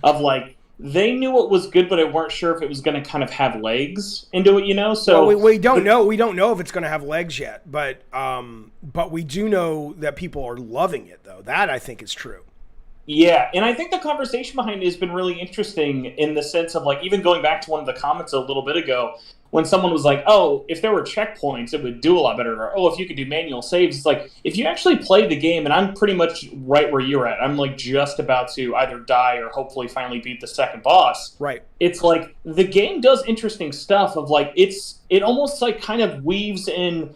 Of like, they knew it was good, but they weren't sure if it was going to kind of have legs into it, you know? So well, we don't know. We don't know if it's going to have legs yet, but we do know that people are loving it, though. That I think is true. Yeah, and I think the conversation behind it has been really interesting in the sense of, like, even going back to one of the comments a little bit ago, when someone was like, oh, if there were checkpoints, it would do a lot better, or, oh, if you could do manual saves. It's like, if you actually play the game, and I'm pretty much right where you're at, I'm, like, just about to either die or hopefully finally beat the second boss. Right. It's like, the game does interesting stuff of, like, it almost, like, kind of weaves in,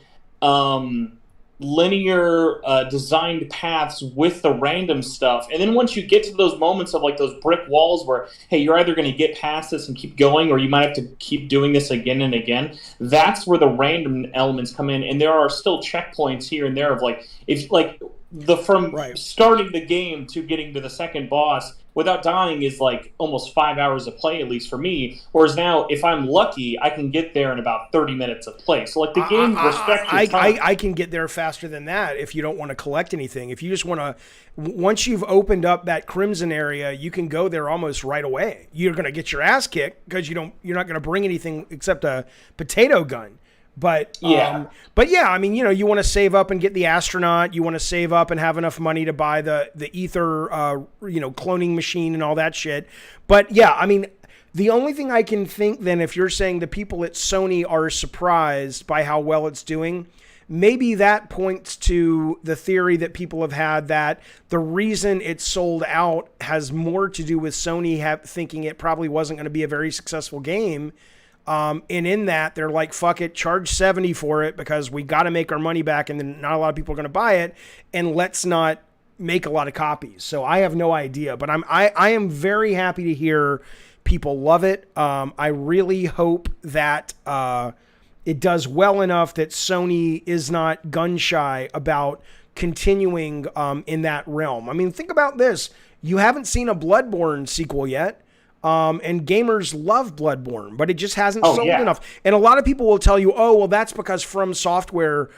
linear designed paths with the random stuff, and then once you get to those moments of like those brick walls where, hey, you're either going to get past this and keep going, or you might have to keep doing this again and again, that's where the random elements come in. And there are still checkpoints here and there of like, if like the from right. starting the game to getting to the second boss, without dying is like almost 5 hours of play, at least for me. Whereas now, if I'm lucky, I can get there in about 30 minutes of play. So like the game respects your time. I can get there faster than that if you don't want to collect anything. If you just want to, once you've opened up that Crimson area, you can go there almost right away. You're going to get your ass kicked because you're not going to bring anything except a potato gun. But yeah, I mean, you want to save up and get the astronaut. You want to save up and have enough money to buy the ether, cloning machine and all that shit. But yeah, I mean, the only thing I can think then, if you're saying the people at Sony are surprised by how well it's doing, maybe that points to the theory that people have had that the reason it sold out has more to do with Sony thinking it probably wasn't going to be a very successful game. And in that, they're like, fuck it, charge $70 for it because we got to make our money back and then not a lot of people are going to buy it, and let's not make a lot of copies. So I have no idea, but I am very happy to hear people love it. I really hope that it does well enough that Sony is not gun shy about continuing in that realm. I mean, think about this. You haven't seen a Bloodborne sequel yet. And gamers love Bloodborne, but it just hasn't sold enough. And a lot of people will tell you, oh, well, that's because From Software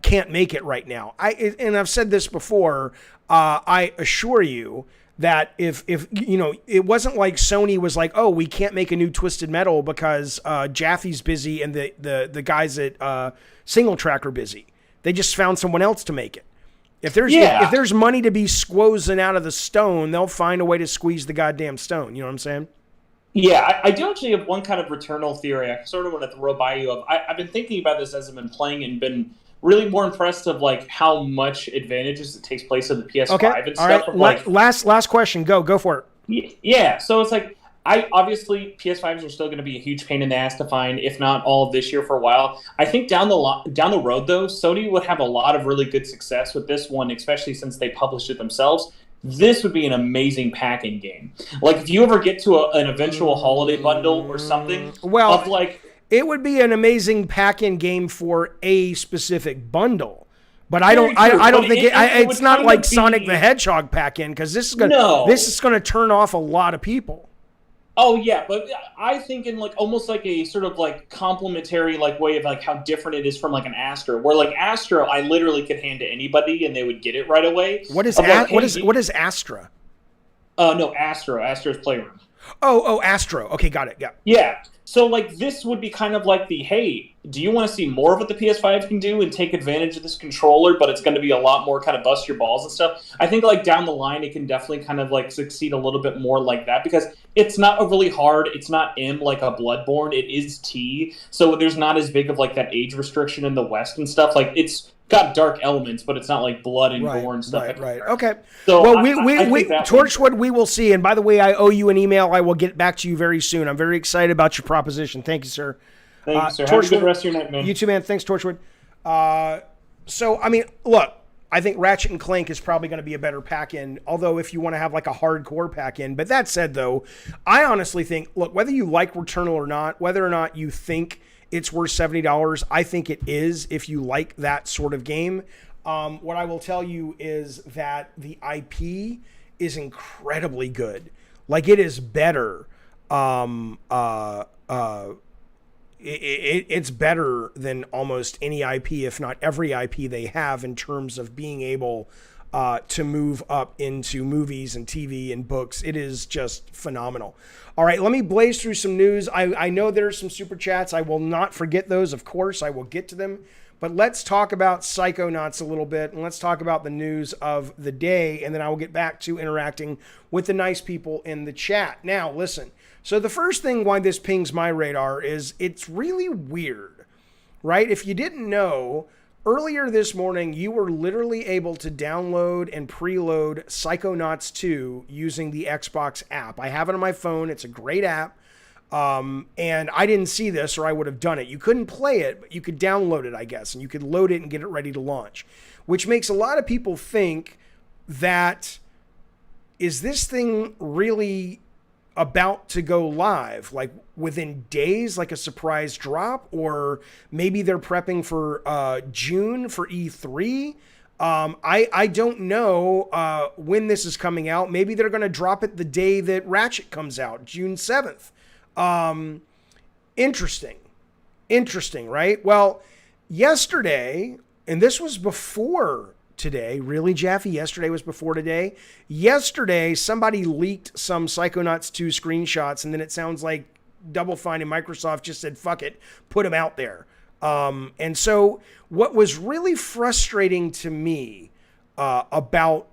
can't make it right now. And I've said this before. I assure you that if it wasn't like Sony was like, oh, we can't make a new Twisted Metal because Jaffe's busy and the guys at Single Track are busy. They just found someone else to make it. If there's money to be squozen out of the stone, they'll find a way to squeeze the goddamn stone. You know what I'm saying? Yeah, I do actually have one kind of Returnal theory I sort of want to throw by you. I've been thinking about this as I've been playing and been really more impressed of like how much advantages it takes place of the PS5 and stuff. All right, last question. Go for it. Yeah, so it's like, obviously PS5s are still going to be a huge pain in the ass to find, if not all of this year for a while. I think down the road though, Sony would have a lot of really good success with this one, especially since they published it themselves. This would be an amazing pack-in game. Like if you ever get to an eventual holiday bundle or something, it would be an amazing pack-in game for a specific bundle. But I don't think it's not like Sonic the Hedgehog pack-in, because this is gonna turn off a lot of people. Oh yeah, but I think in like almost like a sort of like complementary like way of like how different it is from like an Astro, where like Astro I literally could hand to anybody and they would get it right away. What is Astra? No, Astro's Playroom. Oh, Astro. Okay, got it. Yeah. Yeah. So like this would be kind of like the, hey, do you want to see more of what the PS5 can do and take advantage of this controller, but it's going to be a lot more kind of bust your balls and stuff? I think like down the line it can definitely kind of like succeed a little bit more like that, because it's not overly hard. It's not M like a Bloodborne. It is T. So there's not as big of like that age restriction in the West and stuff. Like it's got dark elements, but it's not like blood and gore and stuff. Right. Okay. So well, we Torchwood, we will see. And by the way, I owe you an email. I will get back to you very soon. I'm very excited about your proposition. Thank you, sir. Thank you, sir. Have a good rest of your night, man. You too, man. Thanks, Torchwood. So, I mean, look, I think Ratchet and Clank is probably going to be a better pack-in, although if you want to have like a hardcore pack-in. But that said, though, I honestly think, look, whether you like Returnal or not, whether or not you think it's worth $70, I think it is if you like that sort of game. What I will tell you is that the IP is incredibly good. Like, it is better. It's better than almost any IP, if not every IP they have, in terms of being able to move up into movies and TV and books. It is just phenomenal. All right, let me blaze through some news. I know there's some super chats. I will not forget those. Of course, I will get to them. But let's talk about Psychonauts a little bit, and let's talk about the news of the day, and then I will get back to interacting with the nice people in the chat. Now, listen. So the first thing why this pings my radar is it's really weird, right? If you didn't know, earlier this morning, you were literally able to download and preload Psychonauts 2 using the Xbox app. I have it on my phone. It's a great app. And I didn't see this, or I would have done it. You couldn't play it, but you could download it, I guess, and you could load it and get it ready to launch, which makes a lot of people think that, is this thing really about to go live, like within days, like a surprise drop, or maybe they're prepping for June for E3. I don't know when this is coming out. Maybe they're going to drop it the day that Ratchet comes out, June 7th. Interesting, right? Well, yesterday, and this was before today, really, Jaffe? Yesterday was before today? Yesterday, somebody leaked some Psychonauts 2 screenshots, and then it sounds like Double Fine and Microsoft just said, fuck it, put them out there. And so what was really frustrating to me about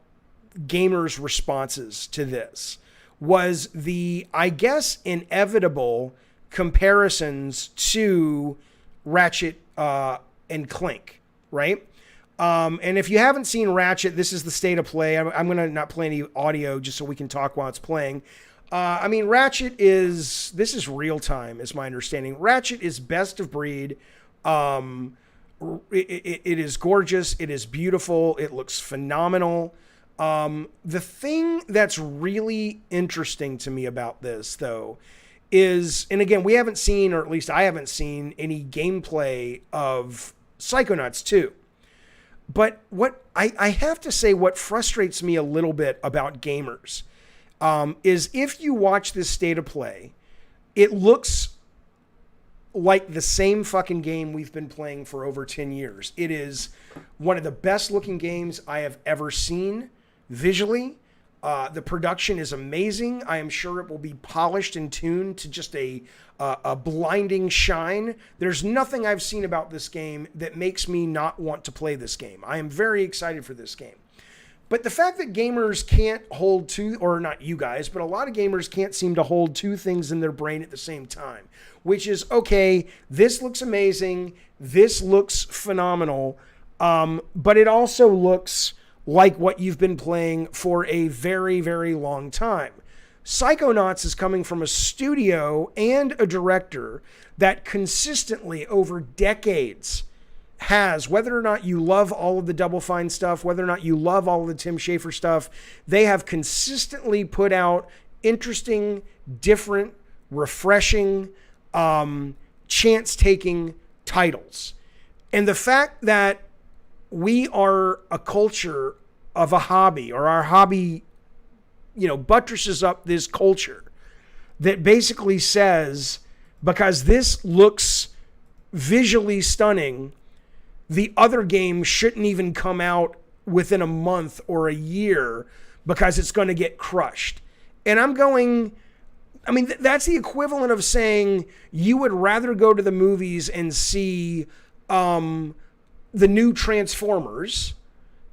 gamers' responses to this was the, I guess, inevitable comparisons to Ratchet and Clank, right? And if you haven't seen Ratchet, this is the state of play. I'm going to not play any audio just so we can talk while it's playing. I mean, Ratchet is, this is real time, is my understanding. Ratchet is best of breed. It is gorgeous. It is beautiful. It looks phenomenal. The thing that's really interesting to me about this, though, is, and again, we haven't seen, or at least I haven't seen, any gameplay of Psychonauts 2. But what I have to say, what frustrates me a little bit about gamers is if you watch this state of play, it looks like the same fucking game we've been playing for over 10 years. It is one of the best looking games I have ever seen visually. The production is amazing. I am sure it will be polished and tuned to just a blinding shine. There's nothing I've seen about this game that makes me not want to play this game. I am very excited for this game. But the fact that gamers can't hold two, or not you guys, but a lot of gamers can't seem to hold two things in their brain at the same time, which is, okay, this looks amazing, this looks phenomenal, but it also looks like what you've been playing for a very, very long time. Psychonauts is coming from a studio and a director that consistently over decades has, whether or not you love all of the Double Fine stuff, whether or not you love all of the Tim Schafer stuff, they have consistently put out interesting, different, refreshing, chance-taking titles. And the fact that we are a culture of a hobby, or our hobby, buttresses up this culture that basically says, because this looks visually stunning, the other game shouldn't even come out within a month or a year because it's going to get crushed. And I'm going, that's the equivalent of saying you would rather go to the movies and see the new Transformers,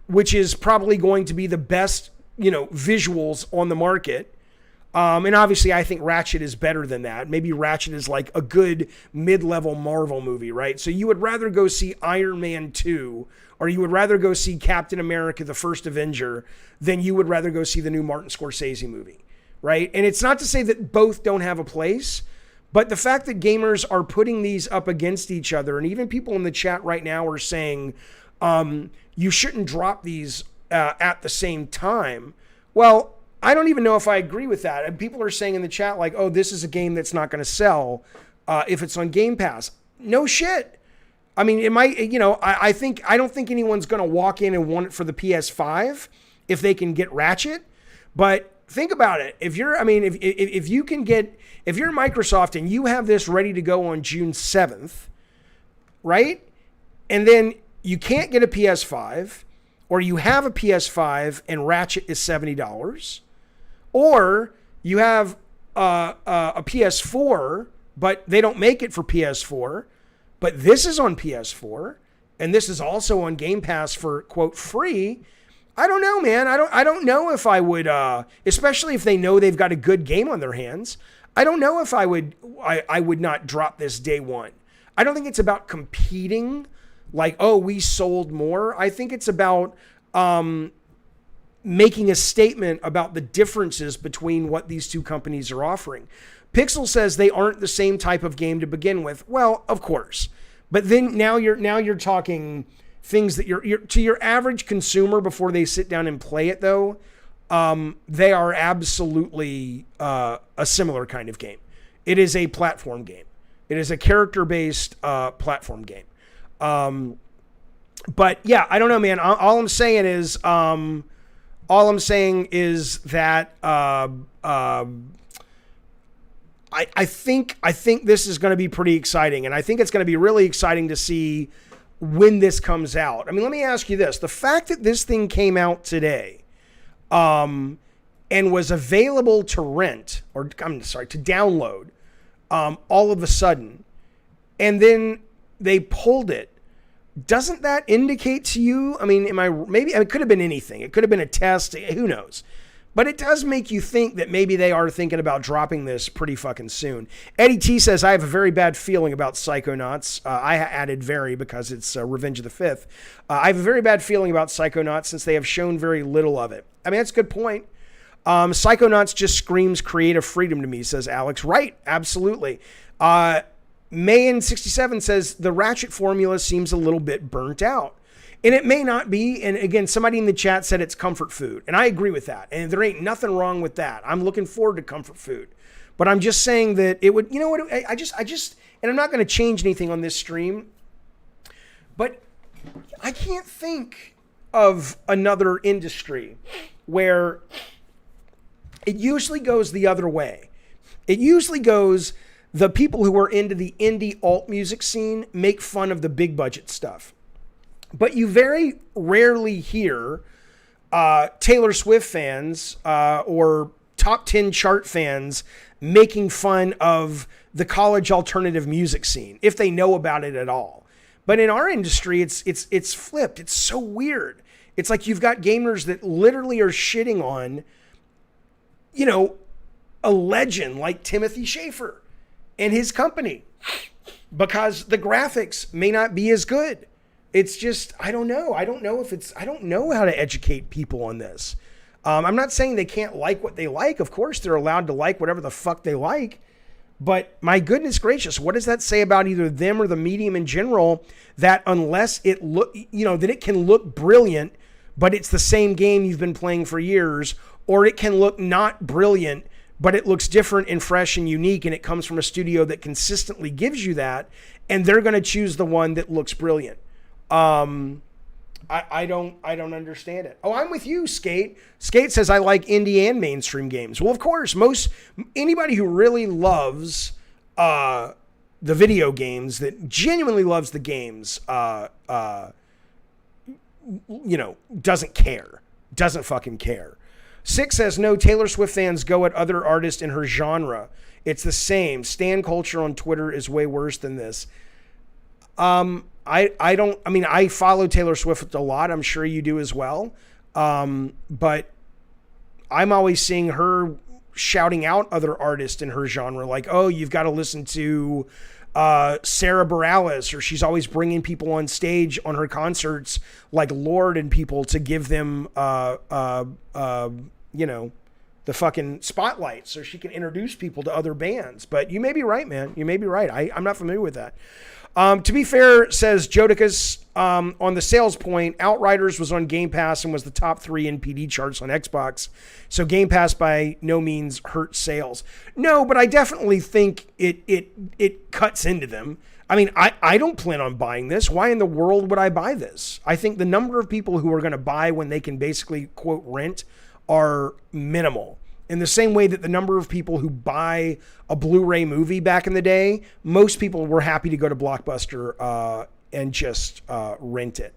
which is probably going to be the best, visuals on the market. And obviously I think Ratchet is better than that. Maybe Ratchet is like a good mid-level Marvel movie, right? So you would rather go see Iron Man 2, or you would rather go see Captain America, the First Avenger, than you would rather go see the new Martin Scorsese movie, right? And it's not to say that both don't have a place, but the fact that gamers are putting these up against each other, and even people in the chat right now are saying, you shouldn't drop these at the same time. Well, I don't even know if I agree with that. And people are saying in the chat like, oh, this is a game that's not going to sell if it's on Game Pass. No shit. I mean, it might, I don't think anyone's going to walk in and want it for the PS5 if they can get Ratchet. But think about it. If you're Microsoft and you have this ready to go on June 7th, right? And then you can't get a PS5, or you have a PS5 and Ratchet is $70, or you have a PS4, but they don't make it for PS4, but this is on PS4, and this is also on Game Pass for, quote, free. I don't know, man. I don't know if I would, especially if they know they've got a good game on their hands. I don't know if I would not drop this day one. I don't think it's about competing like, oh, we sold more. I think it's about making a statement about the differences between what these two companies are offering. Pixel says they aren't the same type of game to begin with. Well, of course. But then now you're talking things that you're to your average consumer before they sit down and play it, though. They are absolutely a similar kind of game. It is a platform game. It is a character-based platform game. But yeah, I don't know, man. All I'm saying is that I think this is going to be pretty exciting, and I think it's going to be really exciting to see when this comes out. I mean, let me ask you this: the fact that this thing came out today, and was available to rent, or I'm sorry, to download, all of a sudden, and then they pulled it. Doesn't that indicate to you? I mean, it could have been anything. It could have been a test. Who knows? But it does make you think that maybe they are thinking about dropping this pretty fucking soon. Eddie T says, I have a very bad feeling about Psychonauts. I added very because it's Revenge of the Fifth. I have a very bad feeling about Psychonauts since they have shown very little of it. I mean, that's a good point. Psychonauts just screams creative freedom to me, says Alex. Right, absolutely. Mayan67 says, the Ratchet formula seems a little bit burnt out. And it may not be. And again, somebody in the chat said it's comfort food. And I agree with that. And there ain't nothing wrong with that. I'm looking forward to comfort food. But I'm just saying that it would, you know what, I just, and I'm not going to change anything on this stream. But I can't think of another industry where it usually goes the other way. It usually goes, the people who are into the indie alt music scene make fun of the big budget stuff. But you very rarely hear Taylor Swift fans or top 10 chart fans making fun of the college alternative music scene, if they know about it at all. But in our industry, it's flipped. It's so weird. It's like you've got gamers that literally are shitting on, you know, a legend like Timothy Schafer and his company because the graphics may not be as good. It's just, I don't know. I don't know how to educate people on this. I'm not saying they can't like what they like. Of course, they're allowed to like whatever the fuck they like. But my goodness gracious, what does that say about either them or the medium in general? That unless it that it can look brilliant, but it's the same game you've been playing for years, or it can look not brilliant, but it looks different and fresh and unique, and it comes from a studio that consistently gives you that, and they're going to choose the one that looks brilliant. I don't understand it. Oh, I'm with you, Skate. Skate says I like indie and mainstream games. Well, of course, anybody who really loves the video games, that genuinely loves the games, doesn't care. Doesn't fucking care. Six says, no, Taylor Swift fans go at other artists in her genre. It's the same. Stan culture on Twitter is way worse than this. I follow Taylor Swift a lot. I'm sure you do as well. But I'm always seeing her shouting out other artists in her genre. Like, oh, you've got to listen to Sarah Bareilles, or she's always bringing people on stage on her concerts like Lorde and people to give them, the fucking spotlight so she can introduce people to other bands. But you may be right, man. You may be right. I'm not familiar with that. To be fair, says Jodicus, on the sales point, Outriders was on Game Pass and was the top 3 NPD charts on Xbox. So Game Pass by no means hurt sales. No, but I definitely think it cuts into them. I mean, I don't plan on buying this. Why in the world would I buy this? I think the number of people who are going to buy when they can basically, quote, rent are minimal. In the same way that the number of people who buy a Blu-ray movie back in the day, most people were happy to go to Blockbuster and just rent it.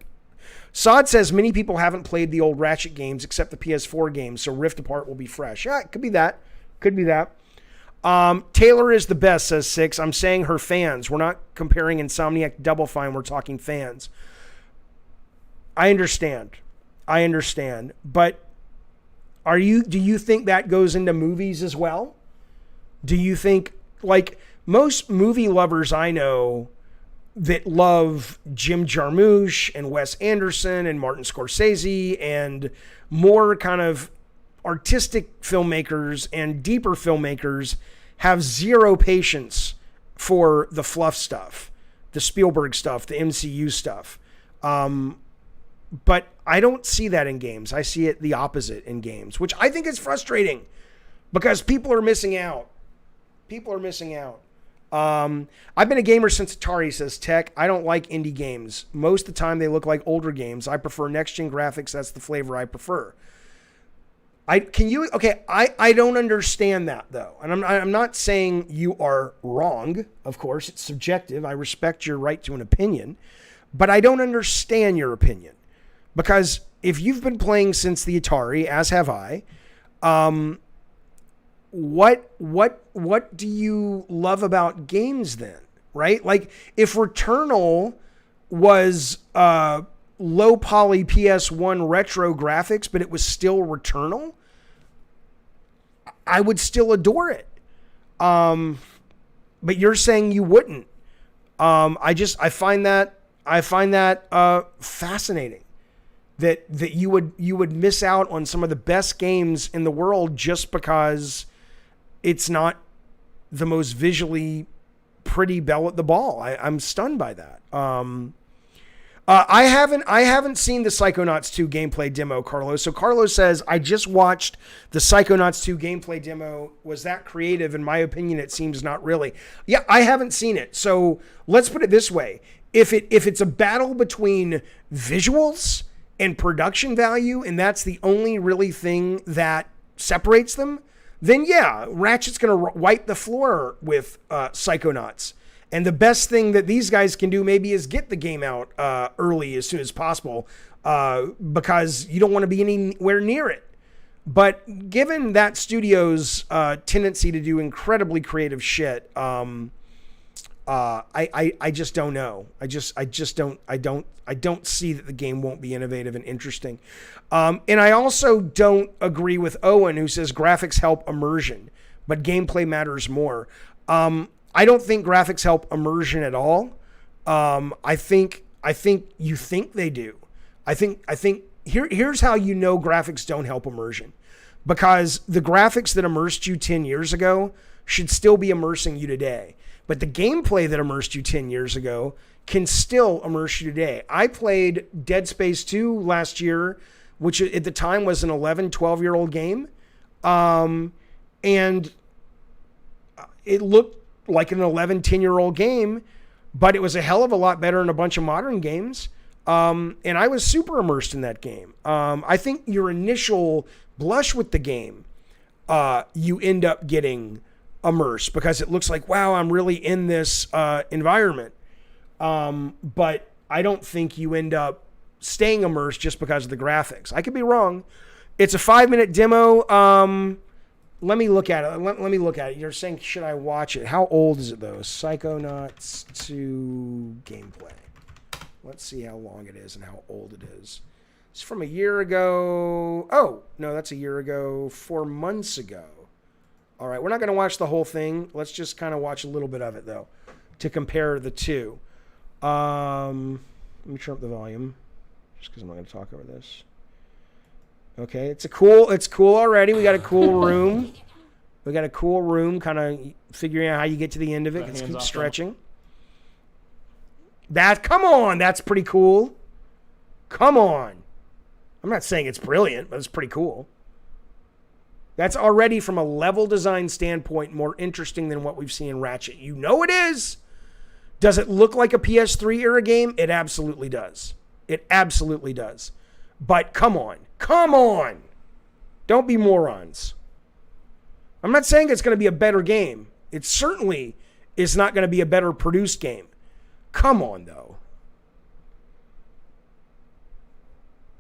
Sod says many people haven't played the old Ratchet games except the PS4 games, so Rift Apart will be fresh. Yeah, it could be that. Could be that. Taylor is the best, says Six. I'm saying her fans. We're not comparing Insomniac to Double Fine. We're talking fans. I understand. But do you think that goes into movies as well? Do you think, like, most movie lovers I know that love Jim Jarmusch and Wes Anderson and Martin Scorsese and more kind of artistic filmmakers and deeper filmmakers have zero patience for the fluff stuff, the Spielberg stuff, the MCU stuff. But I don't see that in games. I see it the opposite in games, which I think is frustrating because people are missing out. I've been a gamer since Atari, says Tech. I don't like indie games. Most of the time they look like older games. I prefer next-gen graphics. That's the flavor I prefer. I don't understand that, though. And I'm not saying you are wrong. Of course, it's subjective. I respect your right to an opinion. But I don't understand your opinion. Because if you've been playing since the Atari, as have I, what do you love about games then, right? Like if Returnal was low poly PS1 retro graphics, but it was still Returnal, I would still adore it. But you're saying you wouldn't. I find that fascinating. That you would miss out on some of the best games in the world just because it's not the most visually pretty bell at the ball. I'm stunned by that. I haven't seen the Psychonauts 2 gameplay demo, Carlos. So Carlos says, I just watched the Psychonauts 2 gameplay demo. Was that creative? In my opinion, it seems not really. Yeah, I haven't seen it. So let's put it this way. If it's a battle between visuals and production value, and that's the only really thing that separates them, then yeah, Ratchet's going to wipe the floor with Psychonauts. And the best thing that these guys can do maybe is get the game out early as soon as possible because you don't want to be anywhere near it. But given that studio's tendency to do incredibly creative shit, I just don't know. I don't see that the game won't be innovative and interesting. And I also don't agree with Owen, who says graphics help immersion, but gameplay matters more. I don't think graphics help immersion at all. I think you think they do. I think here's how you know graphics don't help immersion. Because the graphics that immersed you 10 years ago should still be immersing you today. But the gameplay that immersed you 10 years ago can still immerse you today. I played Dead Space 2 last year, which at the time was an 11, 12-year-old game. And it looked like an 11, 10-year-old game, but it was a hell of a lot better than a bunch of modern games. And I was super immersed in that game. I think your initial blush with the game, you end up getting immersed because it looks like, wow, I'm really in this environment. But I don't think you end up staying immersed just because of the graphics. I could be wrong. It's a 5-minute demo. Let me look at it. Let me look at it. You're saying, should I watch it? How old is it, though? Psychonauts 2 gameplay. Let's see how long it is and how old it is. It's from a year ago. Oh, no, that's a year ago. 4 months ago. All right, we're not going to watch the whole thing. Let's just kind of watch a little bit of it, though, to compare the two. Let me turn up the volume, just because I'm not going to talk over this. Okay, it's cool already. We got a cool room. We got a cool room, kind of figuring out how you get to the end of it. Let's keep stretching. Come on, that's pretty cool. Come on. I'm not saying it's brilliant, but it's pretty cool. That's already, from a level design standpoint, more interesting than what we've seen in Ratchet. You know it is. Does it look like a PS3 era game? It absolutely does. It absolutely does. But come on. Come on. Don't be morons. I'm not saying it's going to be a better game. It certainly is not going to be a better produced game. Come on, though.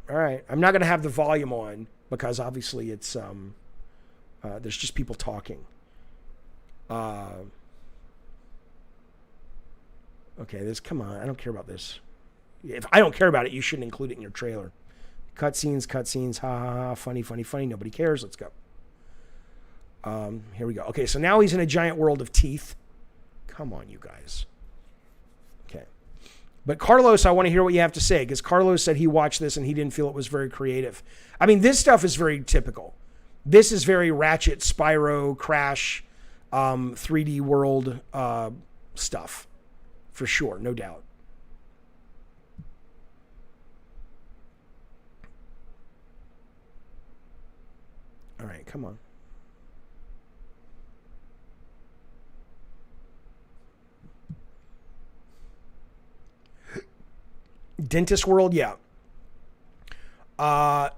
All right. I'm not going to have the volume on because obviously it's there's just people talking. Okay, come on. I don't care about this. If I don't care about it, you shouldn't include it in your trailer. Cutscenes, ha ha ha, funny. Nobody cares. Let's go. Here we go. Okay, so now he's in a giant world of teeth. Come on, you guys. Okay. But Carlos, I want to hear what you have to say, because Carlos said he watched this and he didn't feel it was very creative. I mean, this stuff is very typical. This is very Ratchet, Spyro, Crash, 3D world stuff. For sure, no doubt. All right, come on. Dentist World, yeah. I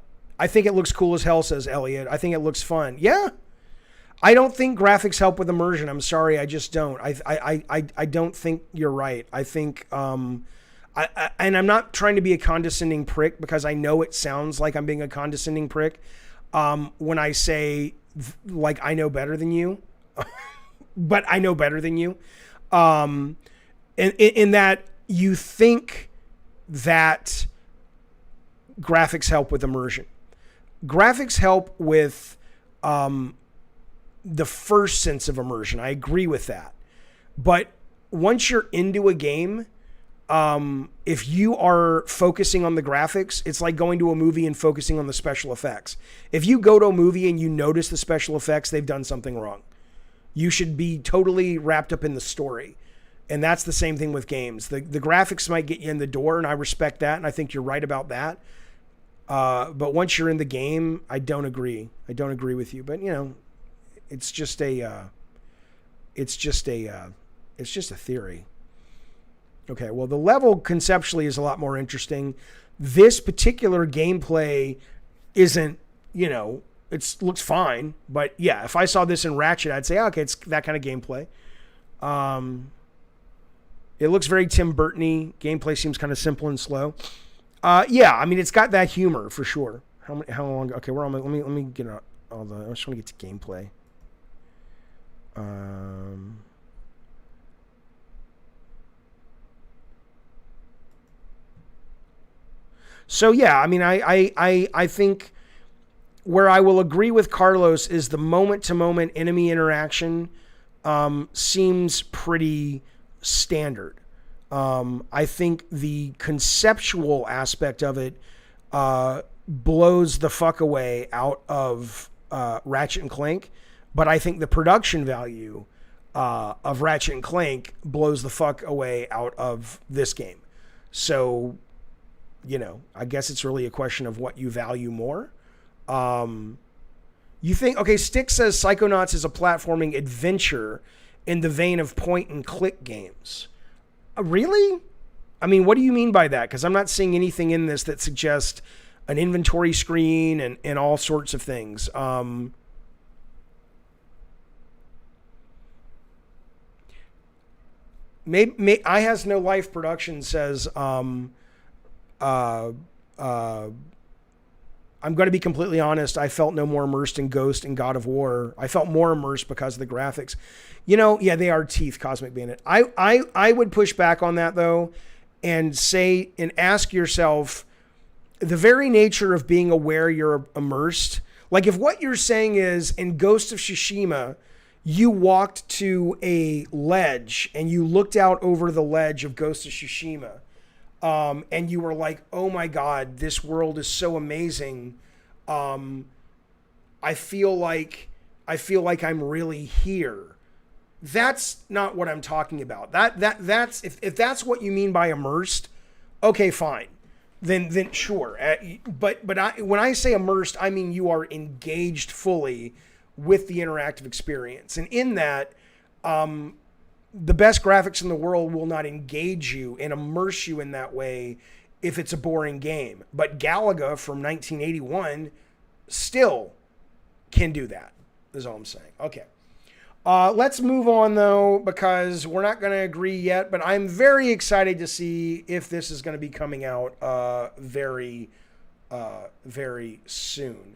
think it looks cool as hell, says Elliot. I think it looks fun. Yeah. I don't think graphics help with immersion. I'm sorry, I just don't. I don't think you're right. I think, and I'm not trying to be a condescending prick because I know it sounds like I'm being a condescending prick when I say, like, I know better than you. But I know better than you. In that you think that graphics help with immersion. Graphics help with the first sense of immersion. I agree with that. But once you're into a game, if you are focusing on the graphics, it's like going to a movie and focusing on the special effects. If you go to a movie and you notice the special effects, they've done something wrong. You should be totally wrapped up in the story. And that's the same thing with games. The graphics might get you in the door, and I respect that, and I think you're right about that. But once you're in the game, I don't agree. I don't agree with you. But, you know, it's just a theory. Okay, well, the level conceptually is a lot more interesting. This particular gameplay isn't, you know, it looks fine. But yeah, if I saw this in Ratchet, I'd say, okay, it's that kind of gameplay. It looks very Tim Burton-y. Gameplay seems kind of simple and slow. Yeah, I mean, it's got that humor for sure. How long? Okay, we're on. Let me get all the. I just want to get to gameplay. So yeah, I mean, I think where I will agree with Carlos is the moment-to-moment enemy interaction seems pretty standard. I think the conceptual aspect of it blows the fuck away out of Ratchet and Clank, but I think the production value of Ratchet and Clank blows the fuck away out of this game. So, you know, I guess it's really a question of what you value more. You think, okay, Stick says Psychonauts is a platforming adventure in the vein of point and click games. Really? I mean, what do you mean by that? Because I'm not seeing anything in this that suggests an inventory screen and all sorts of things. Maybe I Has No Life Production says, I'm going to be completely honest. I felt no more immersed in Ghost and God of War. I felt more immersed because of the graphics. You know, yeah, they are teeth, Cosmic Bandit. I would push back on that, though, and say and ask yourself, the very nature of being aware you're immersed. Like, if what you're saying is, in Ghost of Tsushima, you walked to a ledge and you looked out over the ledge of Ghost of Tsushima, and you were like, oh my God, this world is so amazing. I feel like I'm really here. That's not what I'm talking about. That's if that's what you mean by immersed, okay, fine. Then sure. But when I say immersed, I mean you are engaged fully with the interactive experience. And in that, the best graphics in the world will not engage you and immerse you in that way if it's a boring game. But Galaga from 1981 still can do that, is all I'm saying. Okay. Let's move on, though, because we're not going to agree yet, but I'm very excited to see if this is going to be coming out very soon.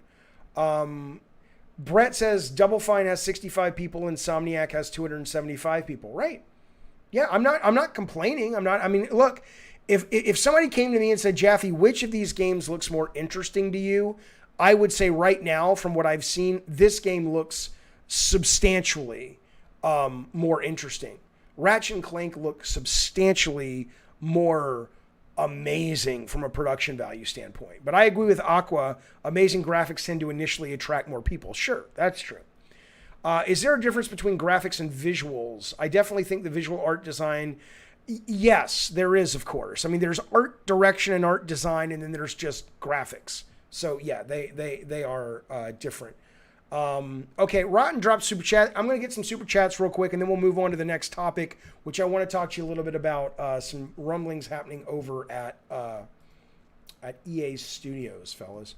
Brett says Double Fine has 65 people, Insomniac has 275 people. Right. Yeah, I'm not complaining. I mean, look, if somebody came to me and said, Jaffe, which of these games looks more interesting to you? I would say right now, from what I've seen, this game looks substantially more interesting. Ratchet and Clank look substantially more amazing from a production value standpoint. But I agree with Aqua. Amazing graphics tend to initially attract more people. Sure, that's true. Is there a difference between graphics and visuals? I definitely think the visual art design, yes, there is, of course. I mean, there's art direction and art design, and then there's just graphics. So yeah, they are different. Okay, Rotten dropped super chat. I'm going to get some super chats real quick, and then we'll move on to the next topic, which I want to talk to you a little bit about some rumblings happening over at EA Studios, fellas.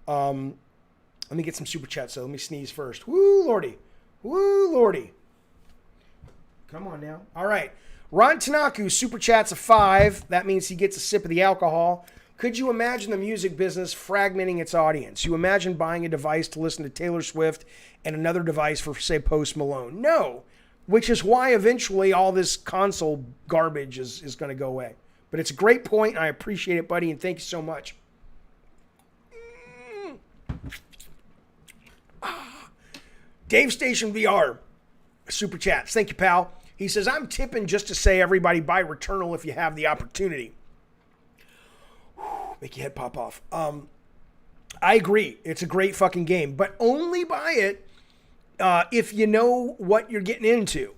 Let me get some super chats, so let me sneeze first. Woo, lordy. Woo, lordy. Come on now. All right. Ron Tanaku, super chats a 5. That means he gets a sip of the alcohol. Could you imagine the music business fragmenting its audience? You imagine buying a device to listen to Taylor Swift and another device for, say, Post Malone? No, which is why eventually all this console garbage is going to go away. But it's a great point. I appreciate it, buddy, and thank you so much. Dave Station VR, super chats. Thank you, pal. He says, I'm tipping just to say everybody buy Returnal if you have the opportunity. Make your head pop off. I agree. It's a great fucking game, but only buy it if you know what you're getting into.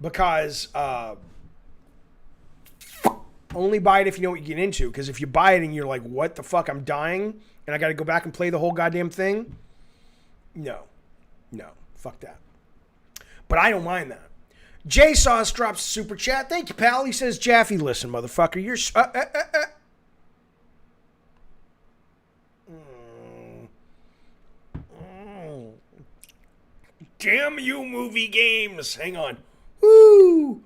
Because only buy it if you know what you're getting into. Because if you buy it and you're like, what the fuck, I'm dying, and I got to go back and play the whole goddamn thing. No, fuck that. But I don't mind that. J Sauce drops a super chat. Thank you, pal. He says, Jaffe, listen, motherfucker. You're... Damn you, movie games. Hang on. Woo!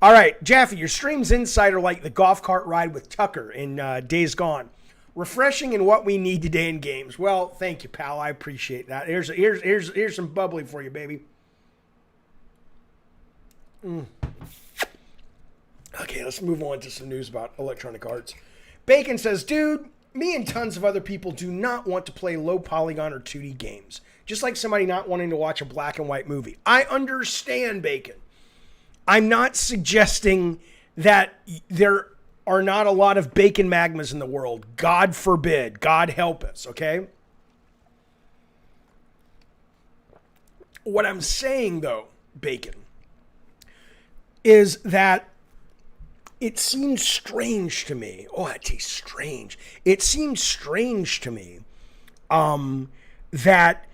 All right, Jaffe, your stream's insight are like the golf cart ride with Tucker in Days Gone. Refreshing in what we need today in games. Well, thank you, pal. I appreciate that. Here's some bubbly for you, baby. Okay, let's move on to some news about Electronic Arts. Bacon says, dude, me and tons of other people do not want to play low polygon or 2D games. Just like somebody not wanting to watch a black and white movie. I understand, Bacon. I'm not suggesting that there are not a lot of bacon magmas in the world. God forbid. God help us, okay? What I'm saying, though, Bacon, is that it seems strange to me. Oh, that tastes strange. It seems strange to me that,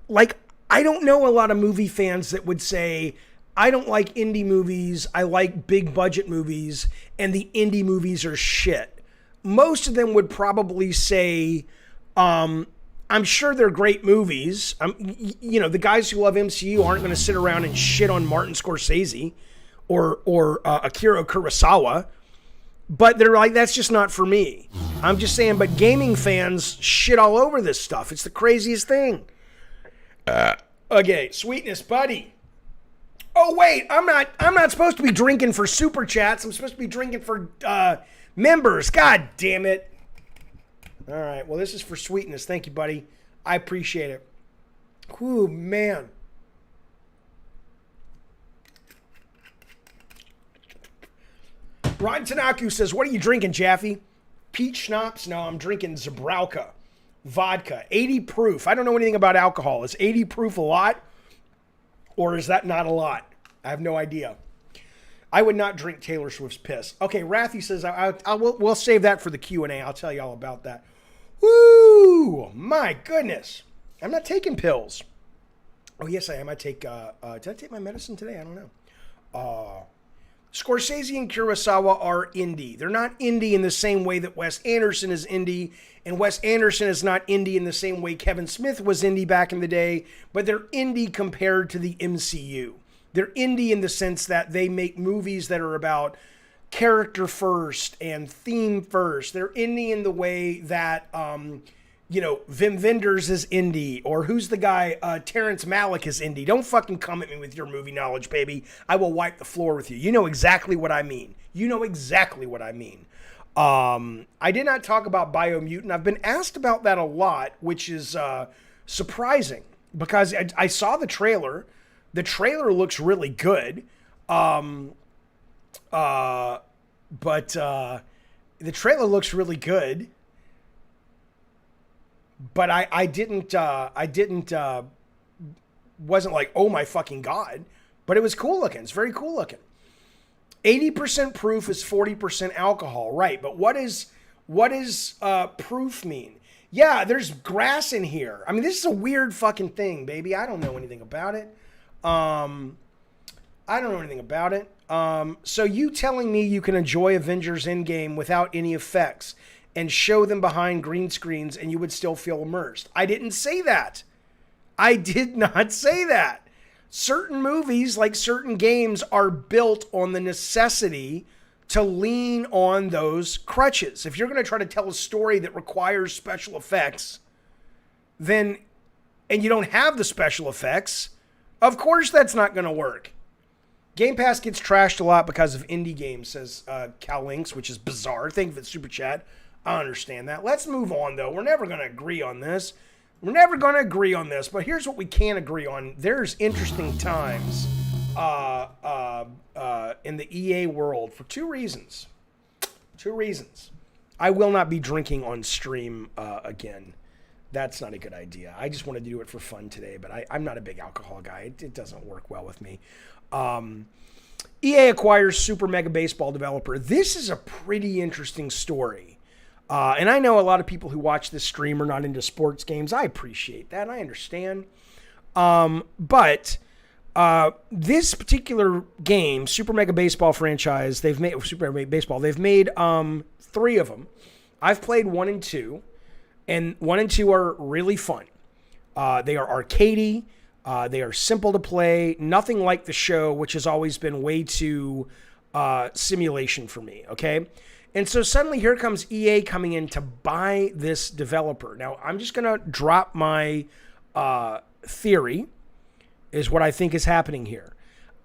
like, I don't know a lot of movie fans that would say, I don't like indie movies, I like big budget movies, and the indie movies are shit. Most of them would probably say, I'm sure they're great movies. You know, the guys who love MCU aren't going to sit around and shit on Martin Scorsese or Akira Kurosawa. But they're like, that's just not for me. I'm just saying, but gaming fans shit all over this stuff. It's the craziest thing. Okay, sweetness, buddy. Oh, wait, I'm not supposed to be drinking for super chats. I'm supposed to be drinking for members. God damn it. All right, well, this is for sweetness. Thank you, buddy. I appreciate it. Whew, man. Ron Tanaku says, what are you drinking, Jaffe? Peach schnapps? No, I'm drinking Zabrowka. Vodka. 80 proof. I don't know anything about alcohol. Is 80 proof a lot? Or is that not a lot? I have no idea. I would not drink Taylor Swift's piss. Okay, Rathy says, we'll save that for the Q&A. I'll tell you all about that. Woo! My goodness. I'm not taking pills. Oh, yes, I am. I take, did I take my medicine today? I don't know. Scorsese and Kurosawa are indie. They're not indie in the same way that Wes Anderson is indie, and Wes Anderson is not indie in the same way Kevin Smith was indie back in the day, but they're indie compared to the MCU. They're indie in the sense that they make movies that are about character first and theme first. They're indie in the way that, Wim Wenders is indie, or who's the guy, Terrence Malick is indie. Don't fucking come at me with your movie knowledge, baby. I will wipe the floor with you. You know exactly what I mean. I did not talk about Biomutant. I've been asked about that a lot, which is surprising because I saw the trailer. The trailer looks really good. The trailer looks really good. But I wasn't like, oh my fucking God. But it was cool looking. It's very cool looking. 80% proof is 40% alcohol, right? But what does proof mean? Yeah, there's grass in here. I mean, this is a weird fucking thing, baby. I don't know anything about it. So you telling me you can enjoy Avengers Endgame without any effects and show them behind green screens and you would still feel immersed? I didn't say that. I did not say that. Certain movies, like certain games, are built on the necessity to lean on those crutches. If you're going to try to tell a story that requires special effects, then, and you don't have the special effects, of course that's not going to work. Game Pass gets trashed a lot because of indie games, says Cal Links, which is bizarre. Thank you for the super chat. I understand that. Let's move on, though. We're never going to agree on this. But here's what we can agree on. There's interesting times in the EA world for two reasons. I will not be drinking on stream again. That's not a good idea. I just wanted to do it for fun today, but I'm not a big alcohol guy. It doesn't work well with me. EA acquires Super Mega Baseball developer. This is a pretty interesting story. And I know a lot of people who watch this stream are not into sports games. I appreciate that. I understand. But this particular game, Super Mega Baseball franchise, they've made 3 of them. I've played 1 and 2, and 1 and 2 are really fun. They are arcadey. They are simple to play. Nothing like the show, which has always been way too simulation for me. Okay. And so suddenly here comes EA coming in to buy this developer. Now, I'm just going to drop my theory, is what I think is happening here.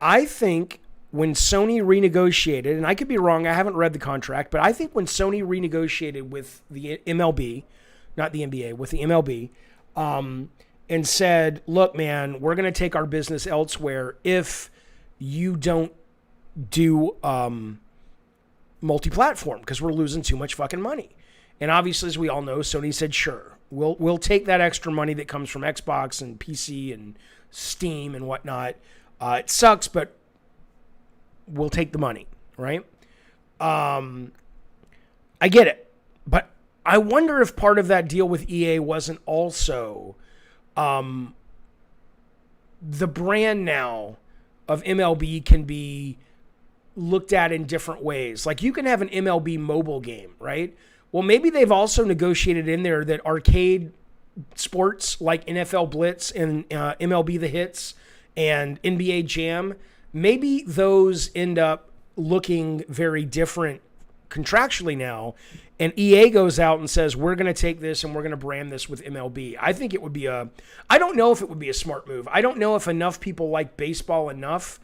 I think when Sony renegotiated, and I could be wrong, I haven't read the contract, but I think when Sony renegotiated with the MLB, not the NBA, with the MLB, and said, look, man, we're going to take our business elsewhere if you don't do multi-platform because we're losing too much fucking money. And obviously, as we all know, Sony said, sure, we'll take that extra money that comes from Xbox and PC and Steam and whatnot. It sucks, but we'll take the money, right? I get it. But I wonder if part of that deal with EA wasn't also the brand now of MLB can be looked at in different ways. Like you can have an MLB mobile game, right? Well, maybe they've also negotiated in there that arcade sports like NFL Blitz and MLB The Hits and NBA Jam, maybe those end up looking very different contractually now. And EA goes out and says, we're going to take this and we're going to brand this with MLB. I think it would be I don't know if it would be a smart move. I don't know if enough people like baseball enough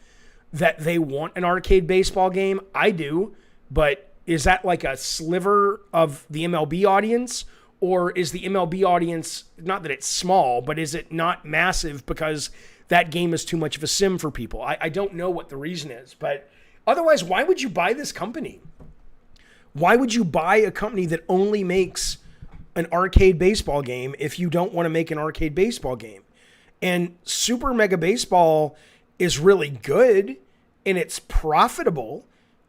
that they want an arcade baseball game. I do, but is that like a sliver of the MLB audience? Or is the MLB audience, not that it's small, but is it not massive because that game is too much of a sim for people? I don't know what the reason is, but otherwise, why would you buy this company? Why would you buy a company that only makes an arcade baseball game if you don't want to make an arcade baseball game? And Super Mega Baseball is really good and it's profitable,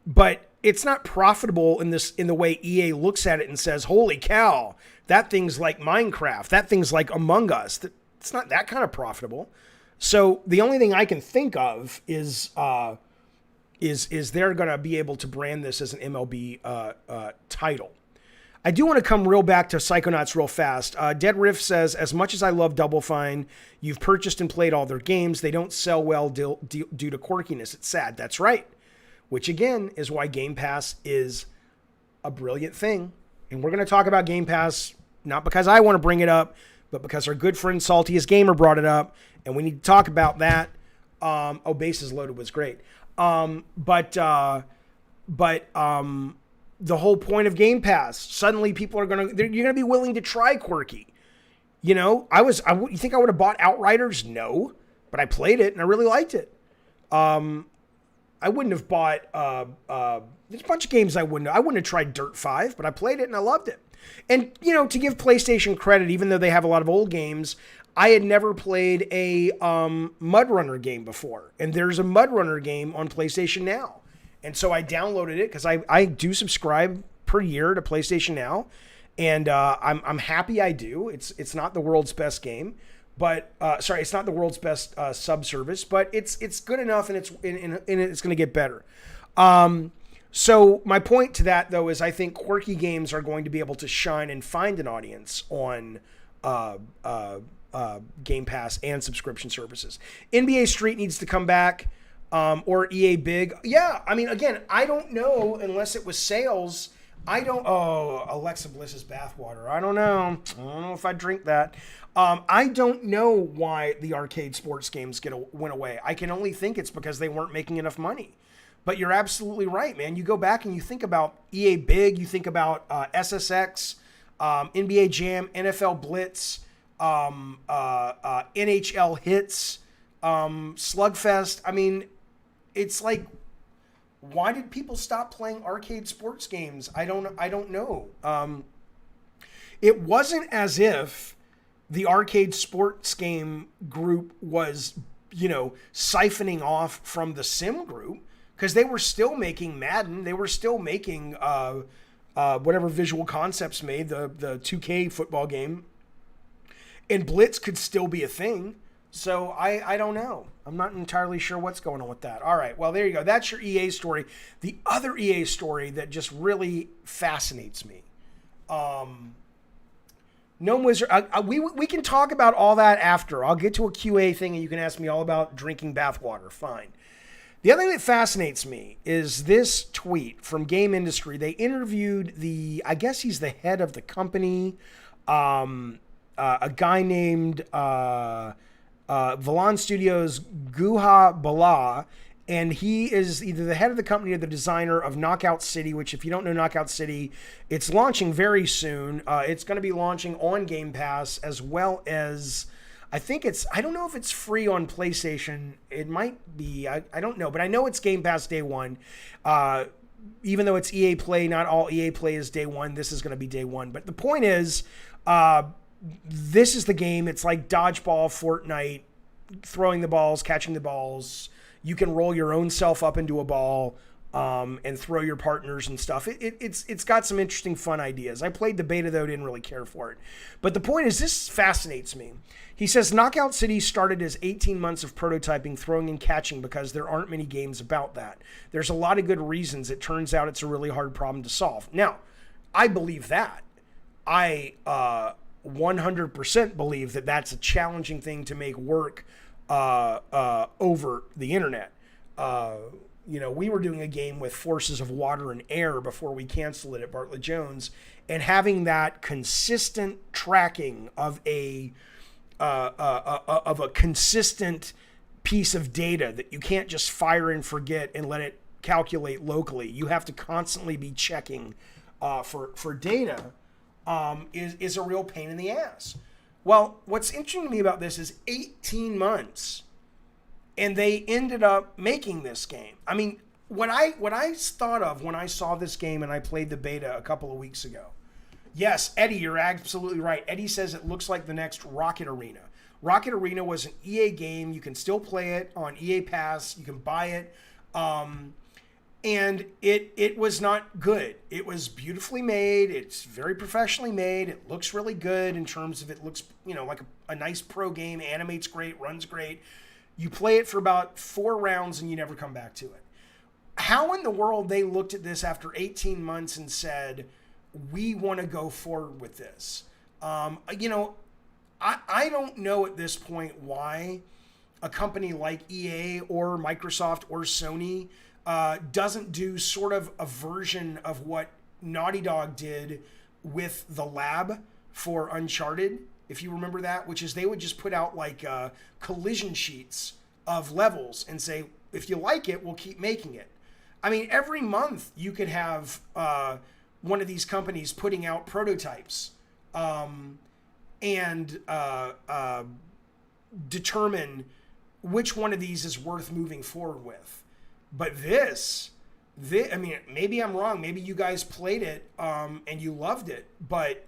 but it's not profitable in the way EA looks at it and says, holy cow, that thing's like Minecraft, that thing's like Among Us. It's not that kind of profitable. So the only thing I can think of is they're going to be able to brand this as an MLB title. I do want to come real back to Psychonauts real fast. Dead Riff says, as much as I love Double Fine, you've purchased and played all their games. They don't sell well due to quirkiness. It's sad. That's right. Which, again, is why Game Pass is a brilliant thing. And we're going to talk about Game Pass, not because I want to bring it up, but because our good friend Saltiest Gamer brought it up. And we need to talk about that. Bases Loaded was great. The whole point of Game Pass, suddenly people are you're going to be willing to try quirky. You know, you think I would have bought Outriders? No, but I played it and I really liked it. I wouldn't have bought, there's a bunch of games I wouldn't have tried Dirt 5, but I played it and I loved it. And, you know, to give PlayStation credit, even though they have a lot of old games, I had never played a Mud Runner game before. And there's a Mud Runner game on PlayStation Now. And so I downloaded it because I do subscribe per year to PlayStation Now. and I'm happy I do. It's not the world's best game, but it's not the world's best subservice, but it's good enough, and it's going to get better. So my point to that, though, is I think quirky games are going to be able to shine and find an audience on Game Pass and subscription services. NBA Street needs to come back, or EA Big. Yeah, I mean, again, I don't know unless it was sales. Alexa Bliss's bathwater. I don't know if I drink that. I don't know why the arcade sports games went away. I can only think it's because they weren't making enough money. But you're absolutely right, man. You go back and you think about EA Big, you think about SSX, NBA Jam, NFL Blitz, NHL Hits, Slugfest. I mean, it's like, why did people stop playing arcade sports games? I don't know. It wasn't as if the arcade sports game group was, siphoning off from the sim group, because they were still making Madden. They were still making whatever Visual Concepts made, the 2K football game. And Blitz could still be a thing. So I don't know. I'm not entirely sure what's going on with that. All right, well, there you go. That's your EA story. The other EA story that just really fascinates me. Gnome Wizard, we can talk about all that after. I'll get to a QA thing, and you can ask me all about drinking bathwater. Fine. The other thing that fascinates me is this tweet from Game Industry. They interviewed I guess he's the head of the company, a guy named Valon Studios, Guha Bala, and he is either the head of the company or the designer of Knockout City, which, if you don't know Knockout City, it's launching very soon. It's going to be launching on Game Pass, as well as, I don't know if it's free on PlayStation. It might be. I don't know. But I know it's Game Pass day one. Even though it's EA Play, not all EA Play is day one. This is going to be day one. But the point is, this is the game. It's like dodgeball, Fortnite, throwing the balls, catching the balls. You can roll your own self up into a ball and throw your partners and stuff. It's got some interesting, fun ideas. I played the beta, though, didn't really care for it. But the point is, this fascinates me. He says, Knockout City started as 18 months of prototyping, throwing and catching, because there aren't many games about that. There's a lot of good reasons. It turns out it's a really hard problem to solve. Now, I believe that. I 100% believe that that's a challenging thing to make work over the internet. We were doing a game with Forces of Water and Air before we canceled it at Bartlett Jones, and having that consistent tracking of a consistent piece of data that you can't just fire and forget and let it calculate locally. You have to constantly be checking for data. Is a real pain in the ass. Well, what's interesting to me about this is 18 months, and they ended up making this game. I mean, what I thought of when I saw this game and I played the beta a couple of weeks ago. Yes, Eddie, you're absolutely right. Eddie says it looks like the next Rocket Arena. Rocket Arena was an EA game. You can still play it on EA Pass. You can buy it. And it was not good. It was beautifully made. It's very professionally made. It looks really good in terms of, it looks, like a nice pro game, animates great, runs great. You play it for about 4 rounds and you never come back to it. How in the world they looked at this after 18 months and said, we want to go forward with this? I don't know at this point why a company like EA or Microsoft or Sony doesn't do sort of a version of what Naughty Dog did with the lab for Uncharted, if you remember that, which is they would just put out like collision sheets of levels and say, if you like it, we'll keep making it. I mean, every month you could have one of these companies putting out prototypes and determine which one of these is worth moving forward with. But this, I mean, maybe I'm wrong. Maybe you guys played it and you loved it. But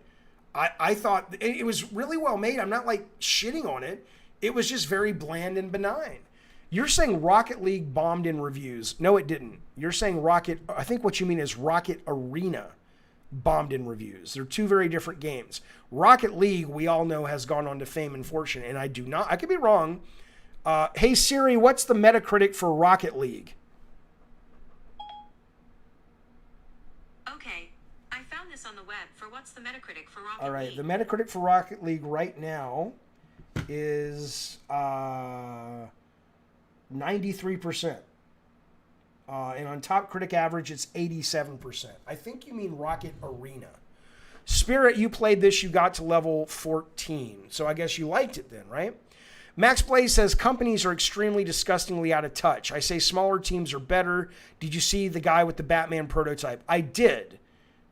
I thought it was really well made. I'm not like shitting on it. It was just very bland and benign. You're saying Rocket League bombed in reviews. No, it didn't. You're saying I think what you mean is Rocket Arena bombed in reviews. They're two very different games. Rocket League, we all know, has gone on to fame and fortune, and I could be wrong. Hey Siri, what's the Metacritic for Rocket League? Okay, I found this on the web for what's the Metacritic for Rocket League. All right, the Metacritic for Rocket League right now is 93%. And on Top Critic average, it's 87%. I think you mean Rocket Arena. Spirit, you played this, you got to level 14. So I guess you liked it then, right? Max Blaze says, companies are extremely disgustingly out of touch. I say smaller teams are better. Did you see the guy with the Batman prototype? I did.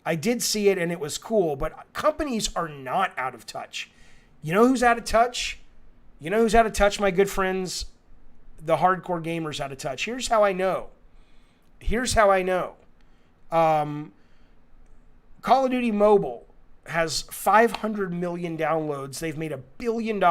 I did see it, and it was cool, but companies are not out of touch. You know who's out of touch? You know who's out of touch, my good friends? The hardcore gamers out of touch. Here's how I know. Call of Duty Mobile has 500 million downloads. They've made $1 billion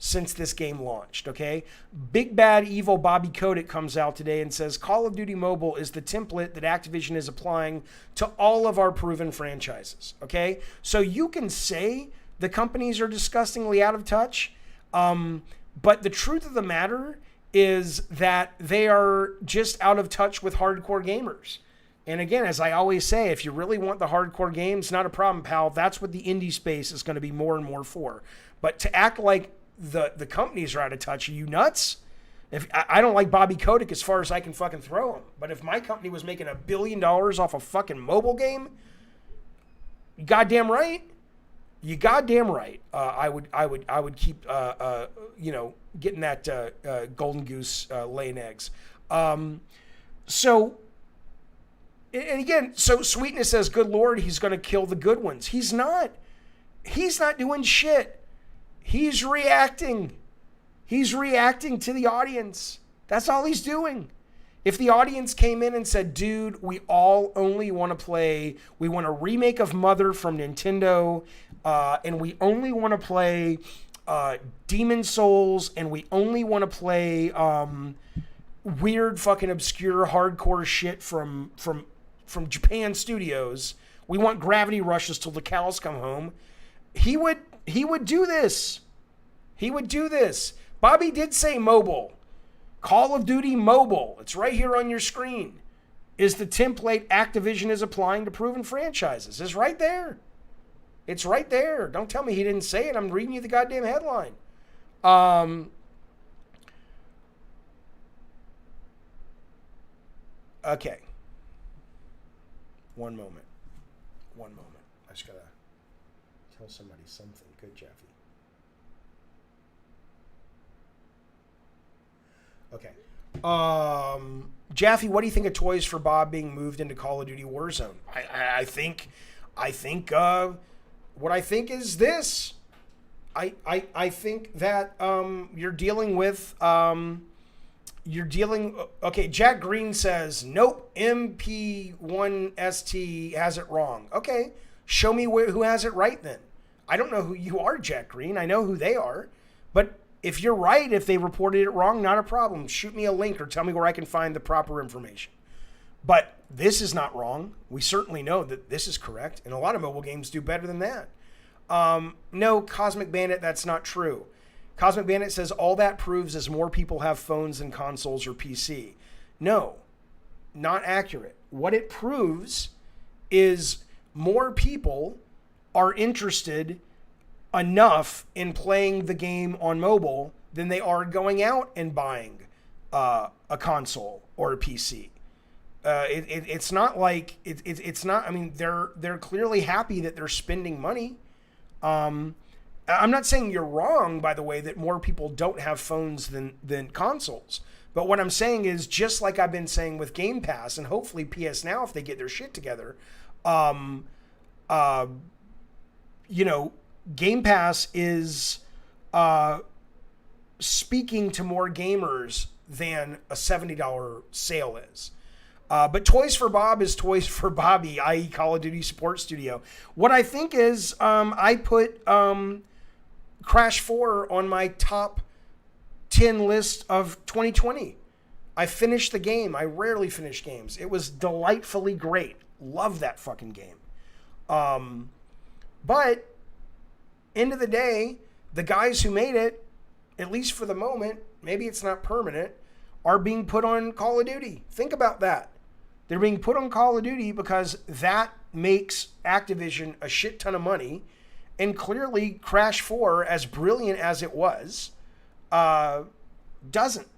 since this game launched, okay? Big Bad Evil Bobby Kotick comes out today and says, Call of Duty Mobile is the template that Activision is applying to all of our proven franchises, okay? So you can say the companies are disgustingly out of touch, but the truth of the matter is that they are just out of touch with hardcore gamers. And again, as I always say, if you really want the hardcore games, not a problem, pal. That's what the indie space is going to be more and more for. But to act like the companies are out of touch, are you nuts? If I don't like Bobby Kotick as far as I can fucking throw him. But if my company was making $1 billion off a fucking mobile game, you goddamn right. You goddamn right. I would keep getting that golden goose laying eggs. So Sweetness says, good Lord, he's going to kill the good ones. He's not. He's not doing shit. He's reacting. He's reacting to the audience. That's all he's doing. If the audience came in and said, dude, we all only want to play, we want a remake of Mother from Nintendo, and we only want to play Demon Souls, and we only want to play weird fucking obscure hardcore shit from Japan studios. We want Gravity Rushes till the cows come home. He would do this. He would do this. Bobby did say mobile. Call of Duty Mobile, it's right here on your screen, is the template Activision is applying to proven franchises. It's right there. It's right there. Don't tell me he didn't say it. I'm reading you the goddamn headline. Okay. One moment. I just gotta tell somebody something. Good, Jeffy. Okay. Jaffe, what do you think of Toys for Bob being moved into Call of Duty Warzone? I think what I think is this. I think that you're dealing with okay, Jack Green says, nope, MP1ST has it wrong. Okay, show me who has it right then. I don't know who you are, Jack Green. I know who they are. But if you're right, if they reported it wrong, not a problem. Shoot me a link or tell me where I can find the proper information. But this is not wrong. We certainly know that this is correct. And a lot of mobile games do better than that. No, Cosmic Bandit, that's not true. Cosmic Bandit says all that proves is more people have phones than consoles or PC. No, not accurate. What it proves is more people are interested enough in playing the game on mobile than they are going out and buying a console or a PC. It's not like it's not. I mean, they're clearly happy that they're spending money. I'm not saying you're wrong, by the way, that more people don't have phones than consoles. But what I'm saying is, just like I've been saying with Game Pass and hopefully PS Now, if they get their shit together, Game Pass is speaking to more gamers than a $70 sale is. But Toys for Bob is Toys for Bobby, i.e. Call of Duty Support Studio. What I think is I put Crash 4 on my top 10 list of 2020. I finished the game. I rarely finish games. It was delightfully great. Love that fucking game. But end of the day, the guys who made it, at least for the moment, maybe it's not permanent, are being put on Call of Duty. Think about that. They're being put on Call of Duty because that makes Activision a shit ton of money. And clearly Crash 4, as brilliant as it was, doesn't.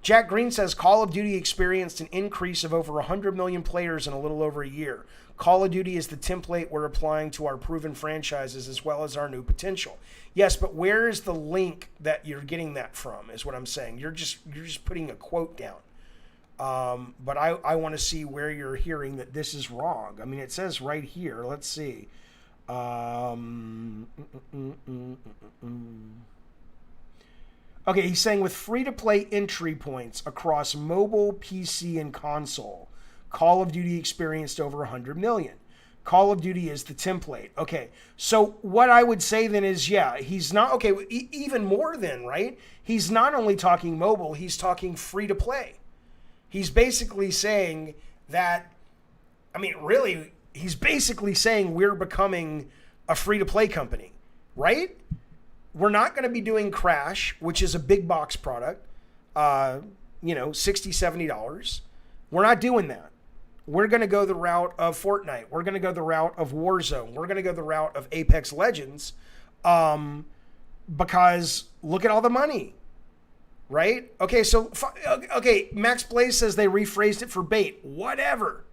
Jack Green says Call of Duty experienced an increase of over 100 million players in a little over a year. Call of Duty is the template we're applying to our proven franchises as well as our new potential. Yes, but where is the link that you're getting that from is what I'm saying. You're just putting a quote down. But I want to see where you're hearing that this is wrong. I mean, it says right here. Let's see. Okay, he's saying with free-to-play entry points across mobile, PC, and console, Call of Duty experienced over 100 million. Call of Duty is the template. Okay, so what I would say then is, yeah, he's not, okay, even more then, right? He's not only talking mobile, he's talking free-to-play. He's basically saying that, I mean, really, he's basically saying we're becoming a free-to-play company, right? We're not going to be doing Crash, which is a big box product, $60, $70. We're not doing that. We're going to go the route of Fortnite. We're going to go the route of Warzone. We're going to go the route of Apex Legends because look at all the money, right? Okay, Max Blaze says they rephrased it for bait. Whatever.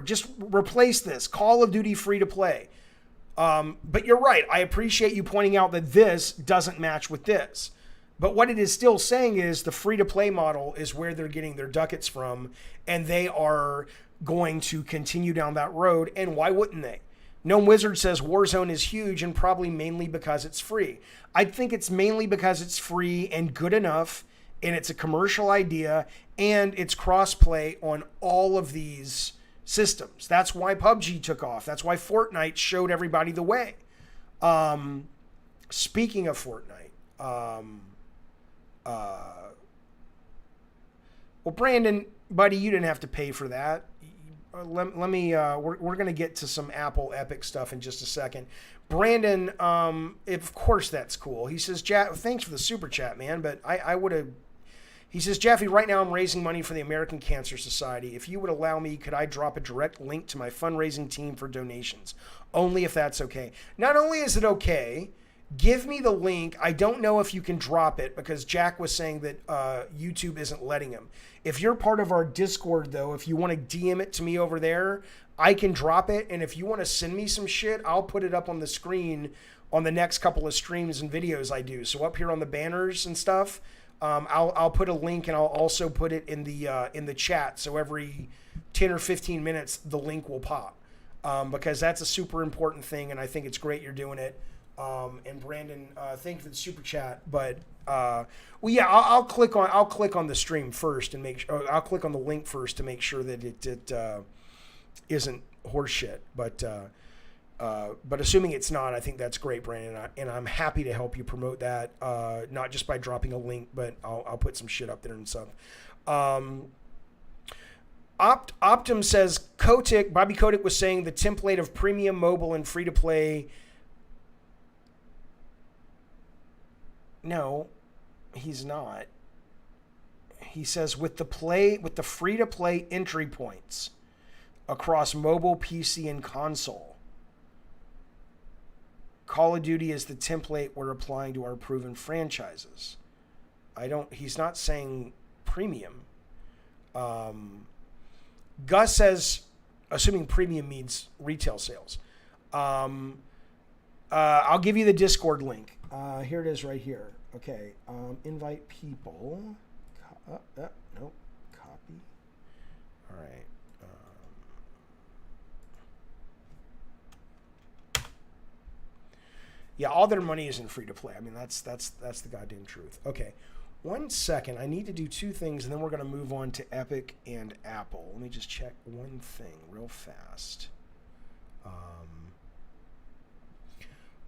Just replace this. Call of Duty free to play. But you're right. I appreciate you pointing out that this doesn't match with this. But what it is still saying is the free-to-play model is where they're getting their ducats from, and they are going to continue down that road, and why wouldn't they? Gnome Wizard says Warzone is huge and probably mainly because it's free. I think it's mainly because it's free and good enough, and it's a commercial idea, and it's cross-play on all of these systems. That's why PUBG took off. That's why Fortnite showed everybody the way. Speaking of Fortnite, well, Brandon, buddy, you didn't have to pay for that. Let me. We're going to get to some Apple Epic stuff in just a second. Brandon, of course that's cool. He says, thanks for the super chat, man. But I would have. He says, Jaffe, right now I'm raising money for the American Cancer Society. If you would allow me, could I drop a direct link to my fundraising team for donations? Only if that's okay. Not only is it okay, give me the link. I don't know if you can drop it because Jack was saying that YouTube isn't letting him. If you're part of our Discord, though, if you want to DM it to me over there, I can drop it. And if you want to send me some shit, I'll put it up on the screen on the next couple of streams and videos I do. So up here on the banners and stuff, I'll put a link, and I'll also put it in the chat. So every 10 or 15 minutes, the link will pop because that's a super important thing, and I think it's great you're doing it. And Brandon, thank you for the super chat. But well, yeah, I'll click on the stream first and make sure. I'll click on the link first to make sure that it isn't horseshit. But assuming it's not, I think that's great, Brandon, and I'm happy to help you promote that. Not just by dropping a link, but I'll put some shit up there and stuff. Optum says Bobby Kotick was saying the template of premium mobile and free to play. No, he's not. He says with the free to play entry points across mobile, PC, and console, Call of Duty is the template we're applying to our proven franchises. He's not saying premium. Gus says, assuming premium means retail sales. I'll give you the Discord link. Here it is right here. Okay. Invite people. Nope. Copy. All right. Yeah, all their money isn't free to play. I mean, that's the goddamn truth. Okay. 1 second. I need to do two things, and then we're going to move on to Epic and Apple. Let me just check one thing real fast.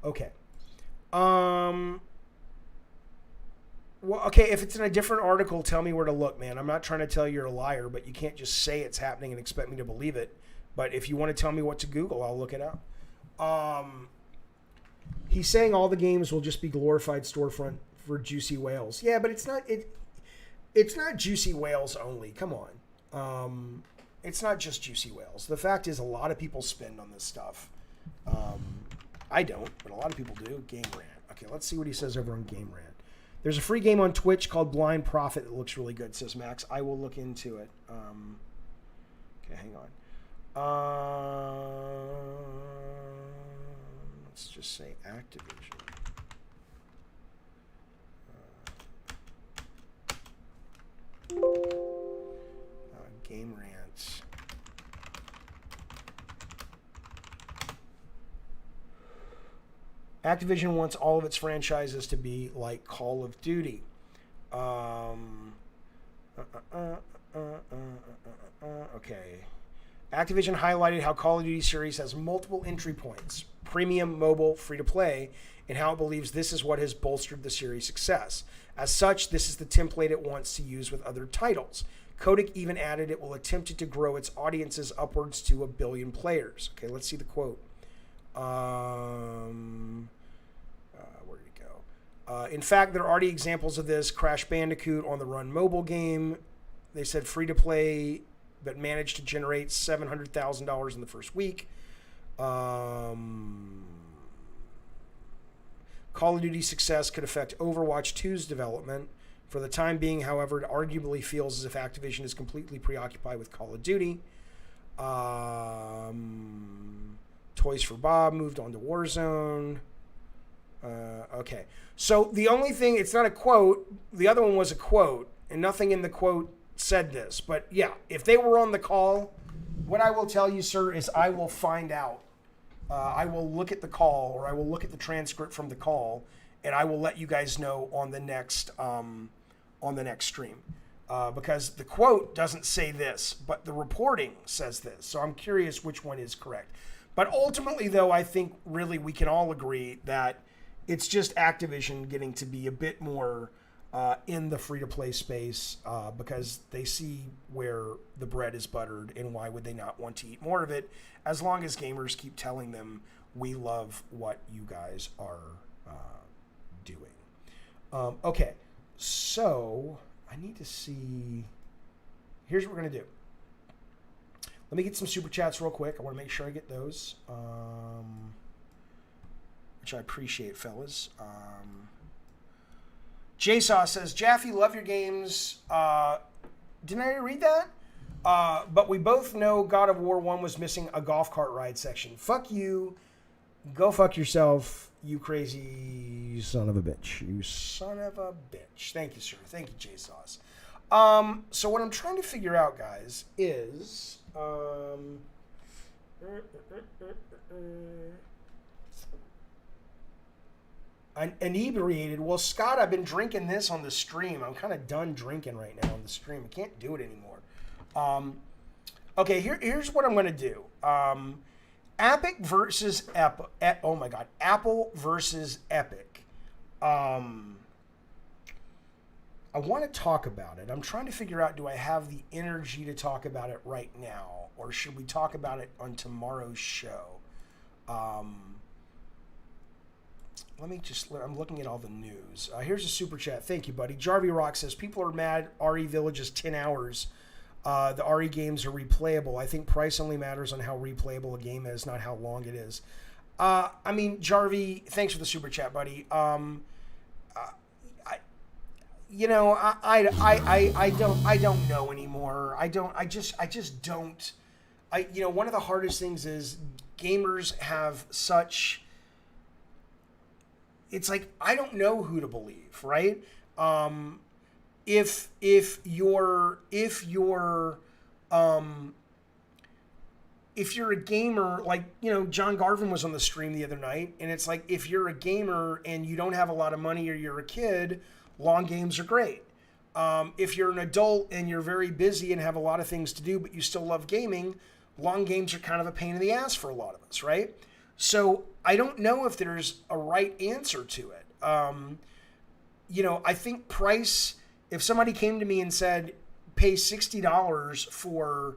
Okay. Well, okay, if it's in a different article, tell me where to look, man. I'm not trying to tell you you're a liar, but you can't just say it's happening and expect me to believe it. But if you want to tell me what to Google, I'll look it up. He's saying all the games will just be glorified storefront for juicy whales. Yeah, but it's not. It's not juicy whales only. Come on. It's not just juicy whales. The fact is, a lot of people spend on this stuff. I don't, but a lot of people do. Game Rant. Okay, let's see what he says over on Game Rant. There's a free game on Twitch called Blind Prophet that looks really good, says Max. I will look into it. Okay, hang on. Let's just say Activision. Game Rant. Activision wants all of its franchises to be like Call of Duty. Okay. Activision highlighted how Call of Duty series has multiple entry points, premium, mobile, free-to-play, and how it believes this is what has bolstered the series' success. As such, this is the template it wants to use with other titles. Kotick even added it will attempt to grow its audiences upwards to 1 billion players. Okay, let's see the quote. Where did it go? In fact, there are already examples of this. Crash Bandicoot on the Run mobile game. They said free-to-play, but managed to generate $700,000 in the first week. Call of Duty's success could affect Overwatch 2's development. For the time being, however, it arguably feels as if Activision is completely preoccupied with Call of Duty. Toys for Bob moved on to Warzone. Okay. So the only thing, it's not a quote. The other one was a quote, and nothing in the quote said this. But yeah, if they were on the call, what I will tell you, sir, is I will find out. I will look at the call, or I will look at the transcript from the call, and I will let you guys know on the next stream. Because the quote doesn't say this, but the reporting says this. So I'm curious which one is correct. But ultimately, though, I think really we can all agree that it's just Activision getting to be a bit more in the free-to-play space because they see where the bread is buttered, and why would they not want to eat more of it as long as gamers keep telling them, we love what you guys are doing. Okay, so I need to see. Here's what we're going to do. Let me get some super chats real quick. I want to make sure I get those, which I appreciate, fellas. JSaw says, Jaffe, love your games. Didn't I read that? But we both know God of War 1 was missing a golf cart ride section. Fuck you. Go fuck yourself, you crazy son of a bitch. You son of a bitch. Thank you, sir. Thank you, JSauce. So what I'm trying to figure out, guys, is... inebriated. Well, Scott, I've been drinking this on the stream. I'm kind of done drinking right now on the stream. I can't do it anymore. Okay, here's what I'm going to do. Epic versus Apple. Oh my God, Apple versus Epic. I want to talk about it. I'm trying to figure out, do I have the energy to talk about it right now, or should we talk about it on tomorrow's show? I'm looking at all the news. Here's a super chat. Thank you, buddy. Jarvie Rock says, people are mad RE Village is 10 hours. The RE games are replayable. I think price only matters on how replayable a game is, not how long it is. I mean, Jarvie, thanks for the super chat, buddy. I don't know anymore. I just don't. One of the hardest things is gamers have such. It's like, I don't know who to believe, right? If you're a gamer, like, John Garvin was on the stream the other night, and it's like, if you're a gamer and you don't have a lot of money or you're a kid, long games are great. If you're an adult and you're very busy and have a lot of things to do, but you still love gaming, long games are kind of a pain in the ass for a lot of us, right? So I don't know if there's a right answer to it. I think price, if somebody came to me and said, pay $60 for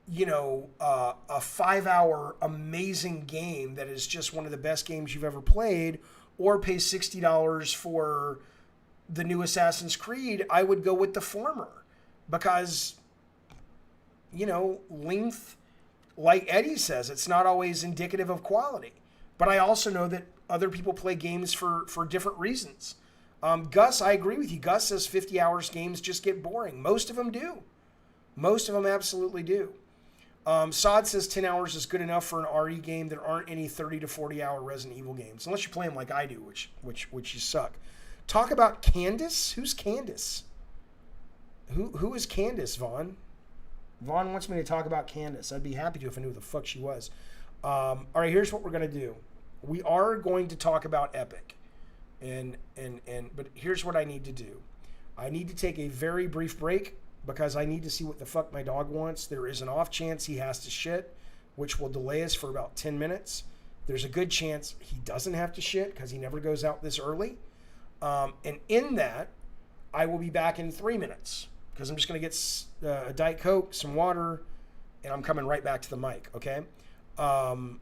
a 5-hour amazing game that is just one of the best games you've ever played, or pay $60 for the new Assassin's Creed, I would go with the former because, length, like Eddie says, it's not always indicative of quality. But I also know that other people play games for different reasons. Gus, I agree with you. Gus says 50 hours games just get boring. Most of them do. Most of them absolutely do. Sod says 10 hours is good enough for an RE game. There aren't any 30 to 40 hour Resident Evil games, unless you play them like I do, which you suck. Talk about Candace. Who's Candace? Who is Candace, Vaughn? Vaughn wants me to talk about Candace. I'd be happy to if I knew who the fuck she was. All right, here's what we're gonna do. We are going to talk about Epic, but here's what I need to do. I need to take a very brief break because I need to see what the fuck my dog wants. There is an off chance he has to shit, which will delay us for about 10 minutes. There's a good chance he doesn't have to shit because he never goes out this early. And in that, I will be back in 3 minutes because I'm just going to get a Diet Coke, some water, and I'm coming right back to the mic, okay?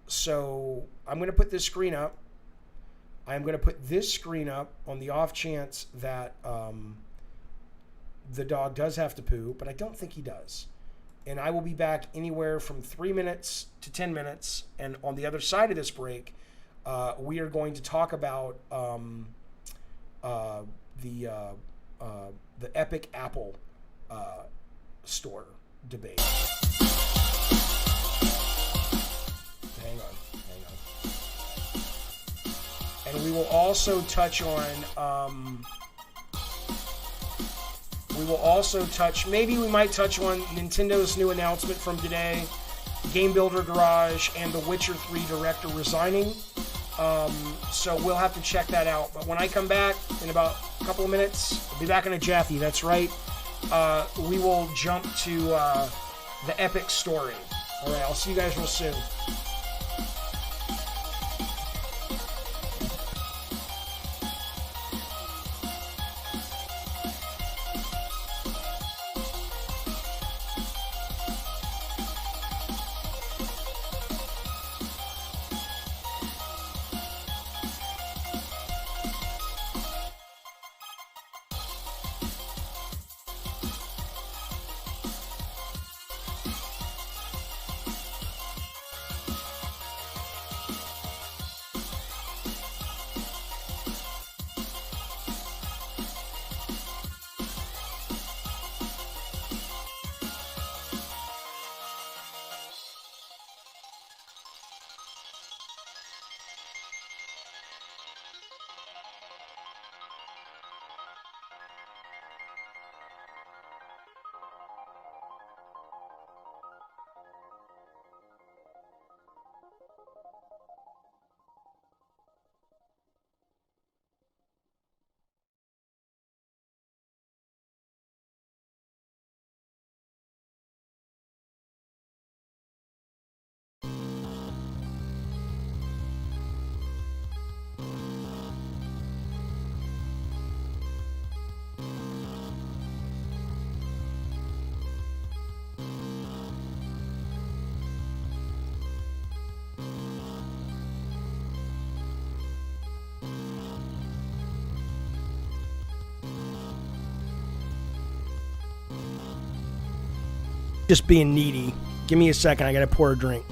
So I'm going to put this screen up. I'm going to put this screen up on the off chance that the dog does have to poo, but I don't think he does. And I will be back anywhere from 3 minutes to 10 minutes. And on the other side of this break, we are going to talk about the Epic Apple Store debate. Hang on. And we will also touch on, maybe we might touch on Nintendo's new announcement from today, Game Builder Garage, and The Witcher 3 director resigning. So we'll have to check that out. But when I come back in about a couple of minutes, I'll be back in a Jaffe, that's right. We will jump to the Epic story. All right, I'll see you guys real soon. Just being needy. Give me a second. I gotta pour a drink.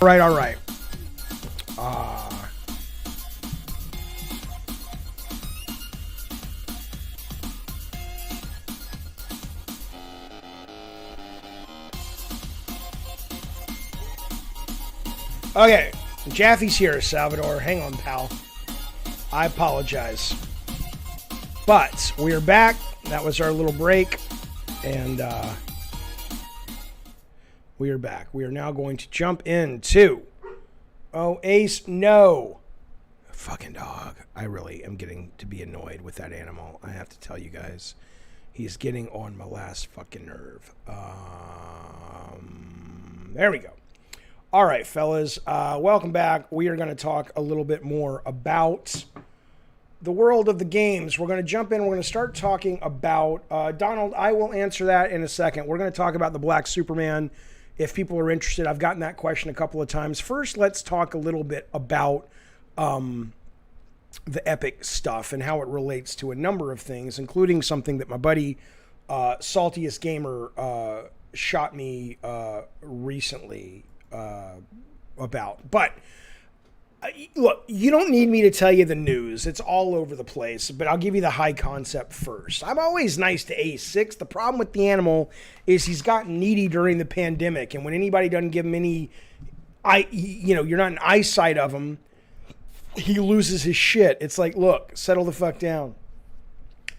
All right. Okay, Jaffe's here, Salvador. Hang on, pal. I apologize. But we're back. That was our little break. And we are back. We are now going to jump into... Oh, Ace, no. Fucking dog. I really am getting to be annoyed with that animal. I have to tell you guys. He's getting on my last fucking nerve. There we go. All right, fellas, welcome back. We are going to talk a little bit more about the world of the games. We're going to jump in. We're going to start talking about, Donald, I will answer that in a second. We're going to talk about the Black Superman if people are interested. I've gotten that question a couple of times. First, let's talk a little bit about the Epic stuff and how it relates to a number of things, including something that my buddy, Saltiest Gamer, shot me recently about. But look, you don't need me to tell you the news. It's all over the place, but I'll give you the high concept first. I'm always nice to A6. The problem with the animal is he's gotten needy during the pandemic, and when anybody doesn't give him any you're not an eyesight of him, he loses his shit. It's like, look, settle the fuck down.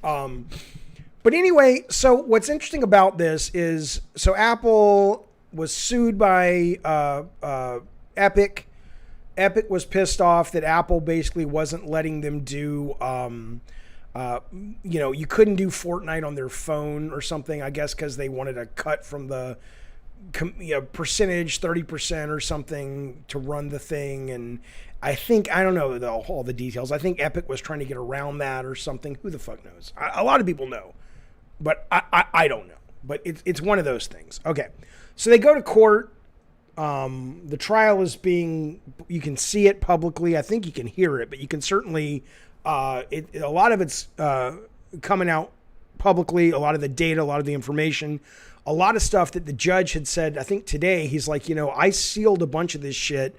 But anyway, so what's interesting about this is, so Apple was sued by Epic. Epic was pissed off that Apple basically wasn't letting them do, you couldn't do Fortnite on their phone or something, I guess, because they wanted a cut from the percentage, 30% or something to run the thing. And I think, I don't know all the details. I think Epic was trying to get around that or something. Who the fuck knows? A lot of people know, but I don't know. But it's one of those things. Okay. So they go to court. The trial is you can see it publicly. I think you can hear it, but you can certainly, a lot of it's coming out publicly, a lot of the data, a lot of the information, a lot of stuff that the judge had said, I think today, he's like, I sealed a bunch of this shit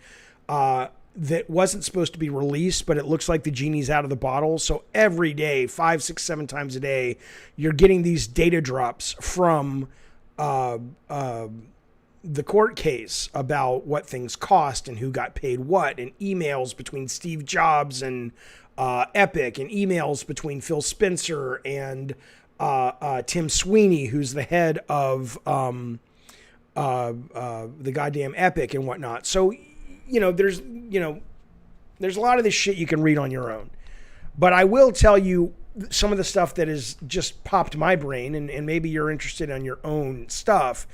that wasn't supposed to be released, but it looks like the genie's out of the bottle. So every day, 5, 6, 7 times a day, you're getting these data drops from the court case about what things cost and who got paid what, and emails between Steve Jobs and Epic, and emails between Phil Spencer and Tim Sweeney, who's the head of the goddamn Epic and whatnot. So, there's a lot of this shit you can read on your own. But I will tell you some of the stuff that has just popped my brain, and maybe you're interested in your own stuff.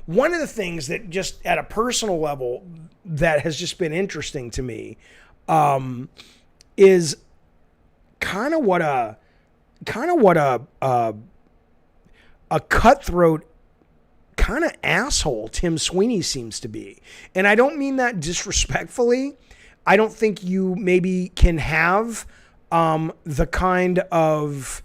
One of the things that just at a personal level that has just been interesting to me is kind of what a cutthroat kind of asshole Tim Sweeney seems to be. And I don't mean that disrespectfully. I don't think you maybe can have the kind of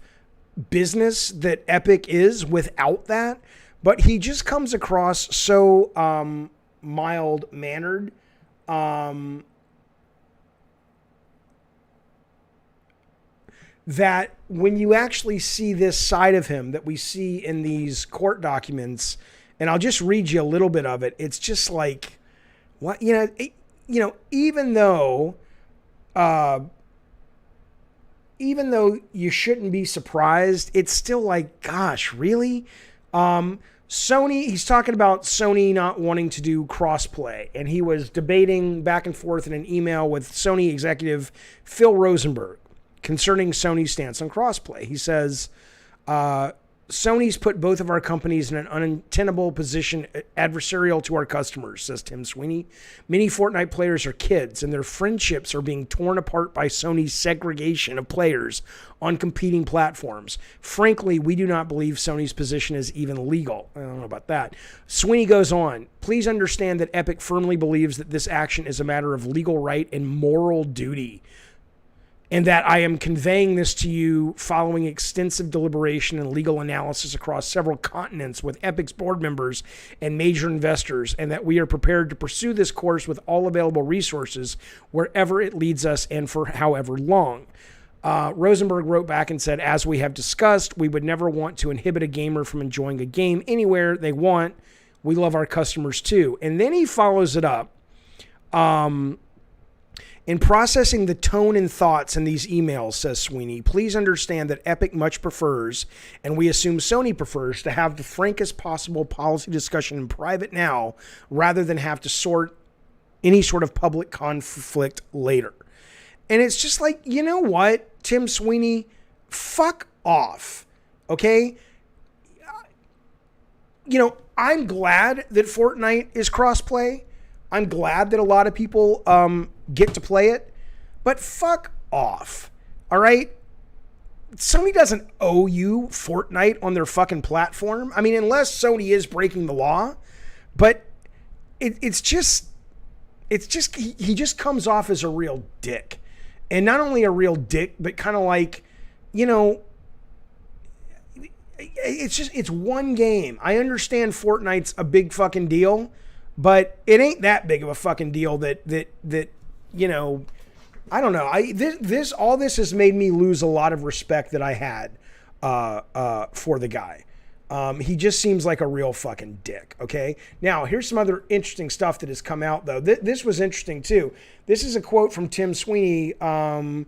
business that Epic is without that. But he just comes across so mild-mannered. That when you actually see this side of him that we see in these court documents, and I'll just read you a little bit of it, it's just like, what, even though you shouldn't be surprised, it's still like, gosh, really? Sony, he's talking about Sony not wanting to do crossplay, and he was debating back and forth in an email with Sony executive Phil Rosenberg concerning Sony's stance on crossplay. He says, Sony's put both of our companies in an untenable position, adversarial to our customers, says Tim Sweeney. Many Fortnite players are kids, and their friendships are being torn apart by Sony's segregation of players on competing platforms. Frankly, we do not believe Sony's position is even legal. I don't know about that. Sweeney goes on, please understand that Epic firmly believes that this action is a matter of legal right and moral duty. and that I am conveying this to you following extensive deliberation and legal analysis across several continents with Epic's board members and major investors, and that we are prepared to pursue this course with all available resources wherever it leads us and for however long. Rosenberg wrote back and said, as we have discussed, we would never want to inhibit a gamer from enjoying a game anywhere they want. We love our customers too. And then he follows it up. In processing the tone and thoughts in these emails, says Sweeney, please understand that Epic much prefers, and we assume Sony prefers, to have the frankest possible policy discussion in private now rather than have to sort any sort of public conflict later. And it's just like, you know what, Tim Sweeney, fuck off, okay? You know, I'm glad that Fortnite is crossplay. I'm glad that a lot of people get to play it, but fuck off, all right? Sony doesn't owe you Fortnite on their fucking platform. I mean, unless Sony is breaking the law, but it's just he just comes off as a real dick. And not only a real dick, but kind of like, you know, it's one game. I understand Fortnite's a big fucking deal, but it ain't that big of a fucking deal that you know, I don't know. All this has made me lose a lot of respect that I had for the guy. He just seems like a real fucking dick. Okay. Now here's some other interesting stuff that has come out though. This was interesting too. This is a quote from Tim Sweeney. I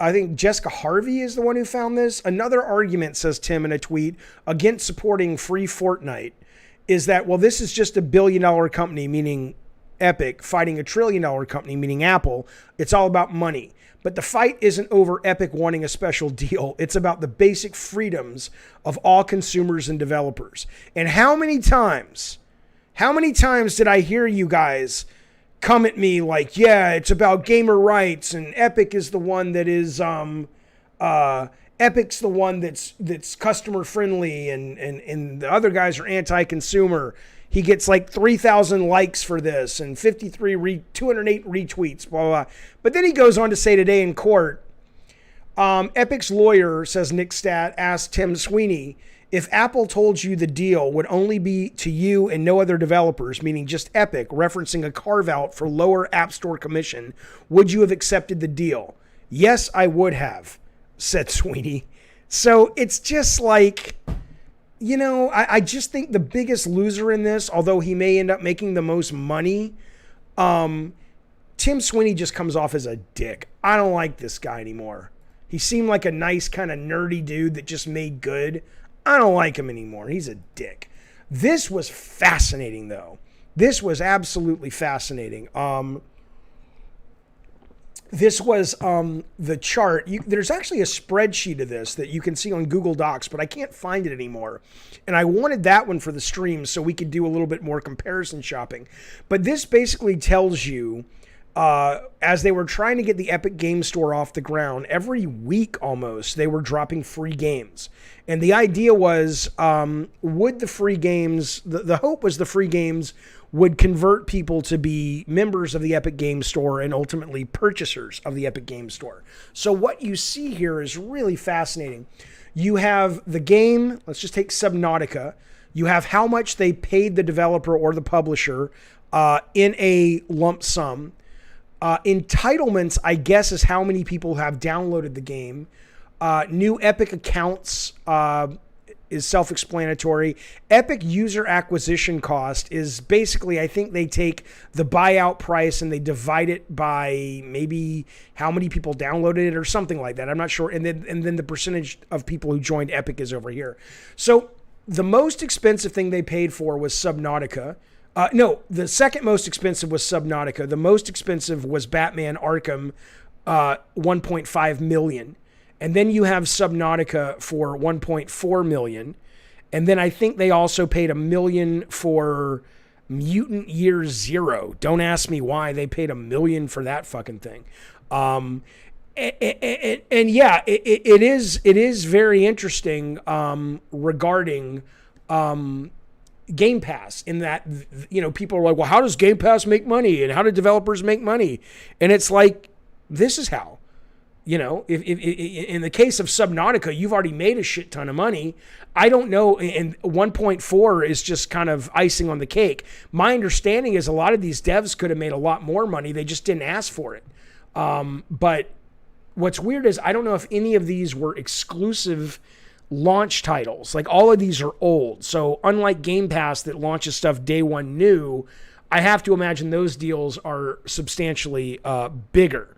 think Jessica Harvey is the one who found this. Another argument, says Tim in a tweet, against supporting free Fortnite is that, well, this is just $1 billion company, meaning Epic, fighting $1 trillion company, meaning Apple. It's all about money. But the fight isn't over Epic wanting a special deal. It's about the basic freedoms of all consumers and developers. And how many times did I hear you guys come at me like, yeah, it's about gamer rights and Epic is the one that is, Epic's the one that's customer friendly and the other guys are anti-consumer. He gets like 3,000 likes for this and 208 retweets, blah, blah, blah. But then he goes on to say today in court, Epic's lawyer, says Nick Stat, asked Tim Sweeney, if Apple told you the deal would only be to you and no other developers, meaning just Epic, referencing a carve-out for lower App Store commission, would you have accepted the deal? Yes, I would have, said Sweeney. So it's just like, you know, I just think the biggest loser in this, although he may end up making the most money, Tim Sweeney just comes off as a dick. I don't like this guy anymore. He seemed like a nice kind of nerdy dude that just made good. I don't like him anymore. He's a dick. This was fascinating, though. This was absolutely fascinating. This was the chart. There's actually a spreadsheet of this that you can see on Google Docs, but I can't find it anymore. And I wanted that one for the stream so we could do a little bit more comparison shopping. But this basically tells you, as they were trying to get the Epic Game Store off the ground, every week almost, they were dropping free games. And the idea was, would the free games, the hope was the free games would convert people to be members of the Epic Game Store and ultimately purchasers of the Epic Game Store. So what you see here is really fascinating. You have the game, let's just take Subnautica. You have how much they paid the developer or the publisher in a lump sum. Entitlements, I guess, is how many people have downloaded the game. New Epic accounts is self-explanatory. Epic user acquisition cost is basically, I think they take the buyout price and they divide it by maybe how many people downloaded it or something like that. I'm not sure. And then the percentage of people who joined Epic is over here. So the most expensive thing they paid for was Subnautica. No, the second most expensive was Subnautica. The most expensive was Batman Arkham, 1.5 million. And then you have Subnautica for 1.4 million. And then I think they also paid $1 million for Mutant Year Zero. Don't ask me why they paid $1 million for that fucking thing. And yeah, it is very interesting regarding Game Pass, in that, you know, people are like, well, how does Game Pass make money and how do developers make money? And it's like, this is how. You know, if in the case of Subnautica, you've already made a shit ton of money. I don't know, and 1.4 is just kind of icing on the cake. My understanding is a lot of these devs could have made a lot more money. They just didn't ask for it. But what's weird is I don't know if any of these were exclusive launch titles. Like, all of these are old. So unlike Game Pass that launches stuff day one new, I have to imagine those deals are substantially bigger.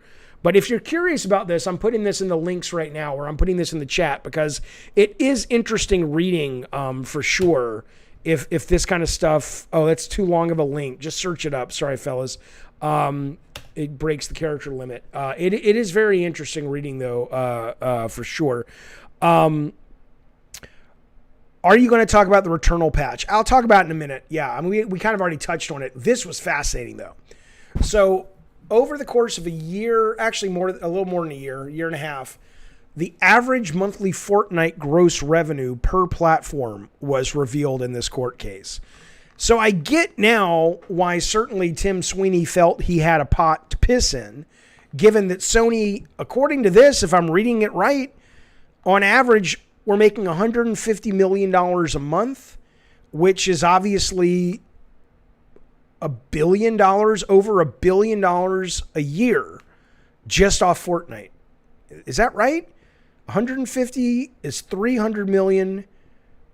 But if you're curious about this, I'm putting this in the links right now, or I'm putting this in the chat, because it is interesting reading for sure. If this kind of stuff, oh, that's too long of a link. Just search it up. Sorry, fellas. It breaks the character limit. It is very interesting reading, though, for sure. Are you going to talk about the Returnal patch? I'll talk about it in a minute. Yeah, I mean, we kind of already touched on it. This was fascinating, though. So, over the course of a year, actually a little more than a year and a half, the average monthly Fortnite gross revenue per platform was revealed in this court case. So I get now why certainly Tim Sweeney felt he had a pot to piss in, given that Sony, according to this, if I'm reading it right, on average, we're making $150 million a month, which is obviously $1 billion, over $1 billion a year just off Fortnite. Is that right? 150 is 300 million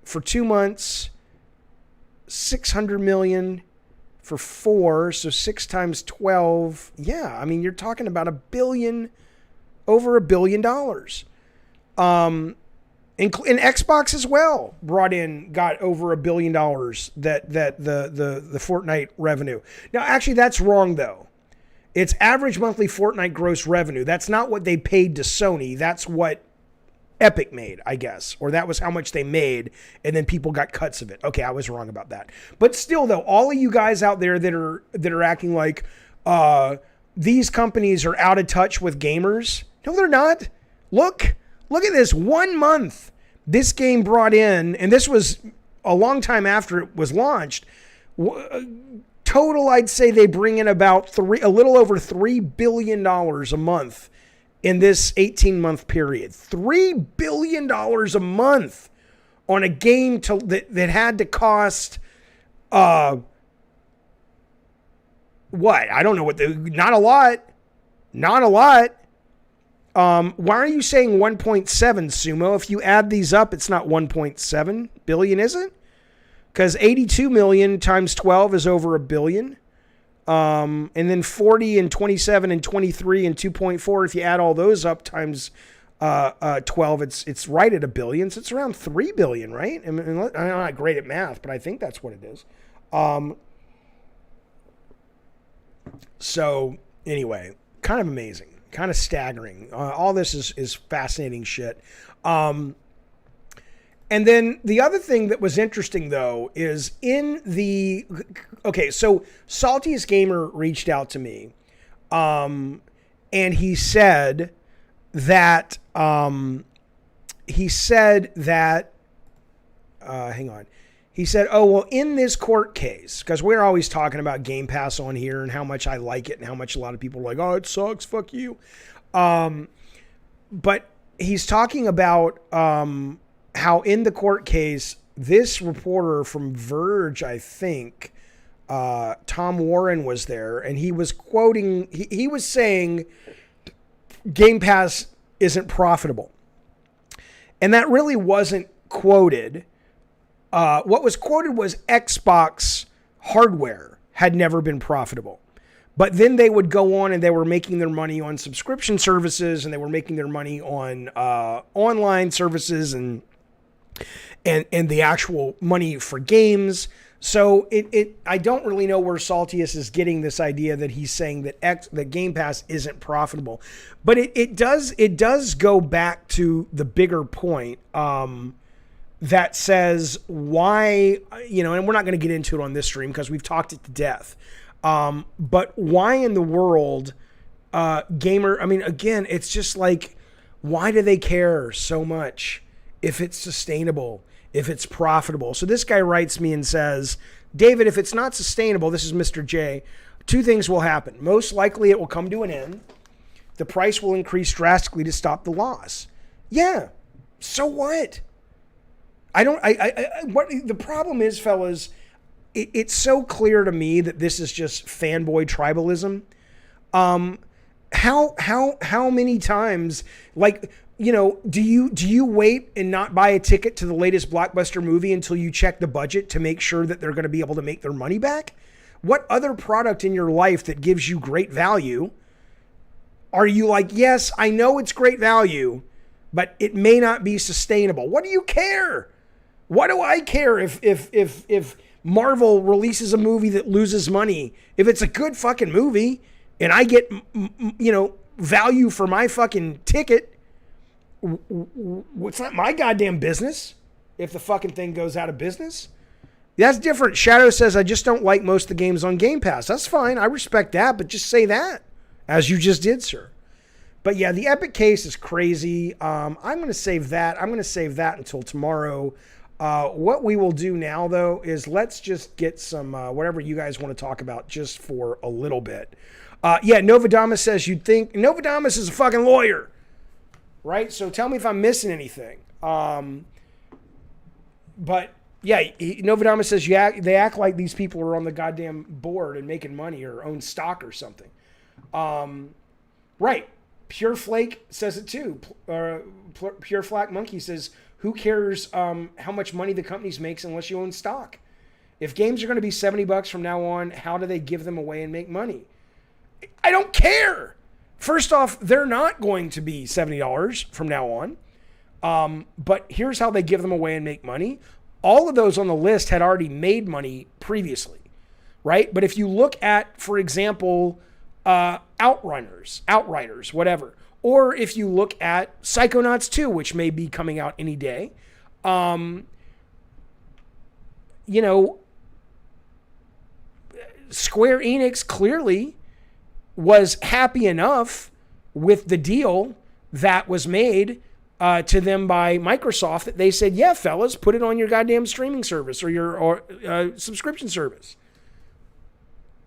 for 2 months, 600 million for 4, so 6 times 12. Yeah, I mean, you're talking about over $1 billion. And Xbox as well got over $1 billion that the Fortnite revenue. Now, actually, that's wrong, though. It's average monthly Fortnite gross revenue. That's not what they paid to Sony. That's what Epic made, I guess. Or that was how much they made, and then people got cuts of it. Okay, I was wrong about that. But still, though, all of you guys out there that are acting like these companies are out of touch with gamers, no, they're not. Look at this. 1 month this game brought in, and this was a long time after it was launched. Total, I'd say they bring in about a little over $3 billion a month in this 18-month period. $3 billion a month on a game that had to cost, what? I don't know not a lot. Not a lot. Why are you saying 1.7, Sumo? If you add these up, it's not 1.7 billion, is it? Because 82 million times 12 is over $1 billion. And then 40 and 27 and 23 and 2.4, if you add all those up times 12, it's right at $1 billion. So it's around 3 billion, right? I'm not great at math, but I think that's what it is. So anyway, kind of amazing. Kind of staggering. All this is fascinating shit. And then the other thing that was interesting, though, is so Saltiest Gamer reached out to me, and he said that, hang on. He said, oh, well, in this court case, because we're always talking about Game Pass on here and how much I like it and how much a lot of people are like, oh, it sucks, fuck you. But he's talking about how in the court case, this reporter from Verge, I think, Tom Warren was there, and he was quoting, he was saying Game Pass isn't profitable. And that really wasn't quoted. What was quoted was Xbox hardware had never been profitable. But then they would go on and they were making their money on subscription services, and they were making their money on online services and the actual money for games. So I don't really know where Saltiest is getting this idea that he's saying that Game Pass isn't profitable. But it does go back to the bigger point. That says why, and we're not going to get into it on this stream because we've talked it to death. But why in the world, again, it's just like, why do they care so much if it's sustainable, if it's profitable? So this guy writes me and says, David, if it's not sustainable, this is Mr. J, 2 things will happen. Most likely it will come to an end. The price will increase drastically to stop the loss. Yeah. So what? What the problem is, fellas, it's so clear to me that this is just fanboy tribalism. How many times, like, you know, do you wait and not buy a ticket to the latest blockbuster movie until you check the budget to make sure that they're going to be able to make their money back? What other product in your life that gives you great value are you like, yes, I know it's great value, but it may not be sustainable? What do you care? What do I care if Marvel releases a movie that loses money? If it's a good fucking movie and I get, you know, value for my fucking ticket, it's not my goddamn business if the fucking thing goes out of business. That's different. Shadow says, I just don't like most of the games on Game Pass. That's fine. I respect that, but just say that, as you just did, sir. But yeah, the Epic case is crazy. I'm going to save that. I'm going to save that until tomorrow. What we will do now, though, is let's just get some whatever you guys want to talk about just for a little bit. Yeah, Novodamus says you'd think Novodamus is a fucking lawyer, right? So tell me if I'm missing anything. But yeah, Novodamus says they act like these people are on the goddamn board and making money or own stock or something. Right. Pure Flake says it too. Pure Flak Monkey says, who cares how much money the companies makes unless you own stock? If games are going to be $70 from now on, how do they give them away and make money? I don't care. First off, they're not going to be $70 from now on. But here's how they give them away and make money. All of those on the list had already made money previously, right? But if you look at, for example, Outriders, whatever. Or if you look at Psychonauts 2, which may be coming out any day, you know, Square Enix clearly was happy enough with the deal that was made to them by Microsoft that they said, yeah, fellas, put it on your goddamn streaming service or your subscription service.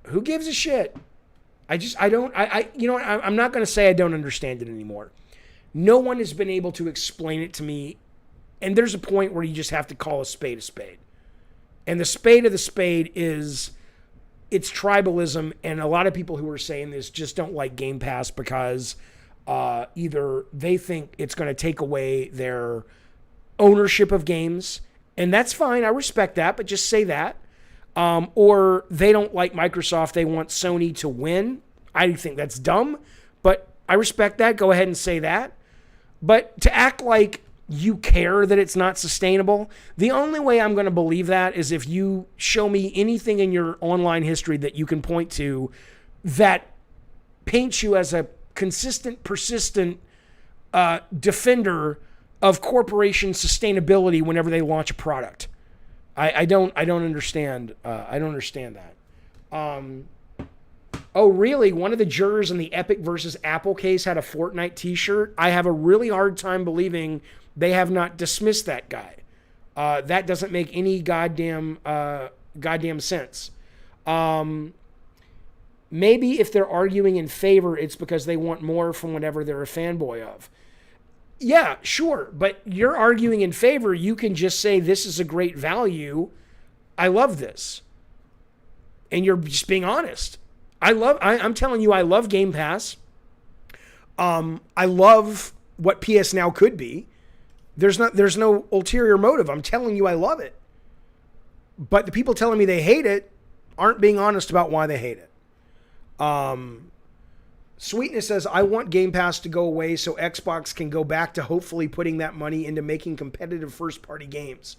Who gives a shit? I'm not going to say I don't understand it anymore. No one has been able to explain it to me. And there's a point where you just have to call a spade a spade. And the spade of the spade is, it's tribalism. And a lot of people who are saying this just don't like Game Pass because either they think it's going to take away their ownership of games. And that's fine. I respect that, but just say that. Or they don't like Microsoft. They want Sony to win. I think that's dumb, but I respect that. Go ahead and say that. But to act like you care that it's not sustainable, the only way I'm going to believe that is if you show me anything in your online history that you can point to that paints you as a consistent, persistent defender of corporation sustainability whenever they launch a product. I don't understand. I don't understand that. Oh, really? One of the jurors in the Epic versus Apple case had a Fortnite t-shirt. I have a really hard time believing they have not dismissed that guy. That doesn't make any goddamn sense. Maybe if they're arguing in favor, it's because they want more from whatever they're a fanboy of. Yeah, sure. But you're arguing in favor. You can just say, this is a great value. I love this. And you're just being honest. I'm telling you, I love Game Pass. I love what PS Now could be. There's no ulterior motive. I'm telling you, I love it. But the people telling me they hate it aren't being honest about why they hate it. Sweetness says, I want Game Pass to go away so Xbox can go back to hopefully putting that money into making competitive first-party games.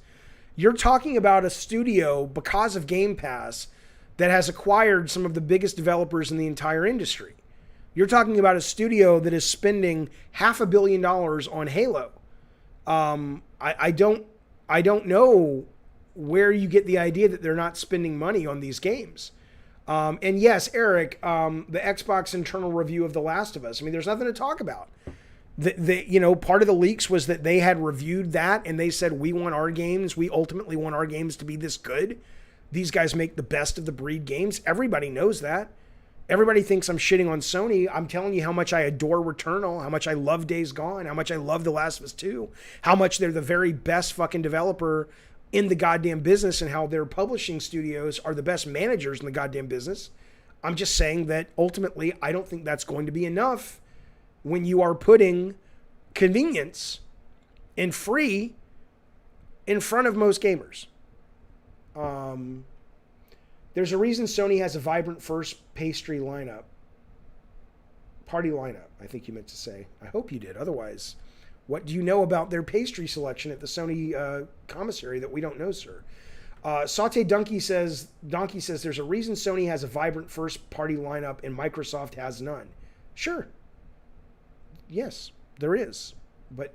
You're talking about a studio, because of Game Pass, that has acquired some of the biggest developers in the entire industry. You're talking about a studio that is spending $500 million on Halo. I don't know where you get the idea that they're not spending money on these games. And yes, Eric, the Xbox internal review of The Last of Us. I mean, there's nothing to talk about. Part of the leaks was that they had reviewed that and they said, we ultimately want our games to be this good. These guys make the best of the breed games. Everybody knows that. Everybody thinks I'm shitting on Sony. I'm telling you how much I adore Returnal, how much I love Days Gone, how much I love The Last of Us 2, how much they're the very best fucking developer in the goddamn business, and how their publishing studios are the best managers in the goddamn business. I'm just saying that ultimately I don't think that's going to be enough when you are putting convenience and free in front of most gamers. There's a reason Sony has a vibrant first party lineup, I think you meant to say. I hope you did. Otherwise, what do you know about their pastry selection at the Sony commissary that we don't know, sir? Saute Donkey says there's a reason Sony has a vibrant first party lineup and Microsoft has none. Sure. Yes, there is. But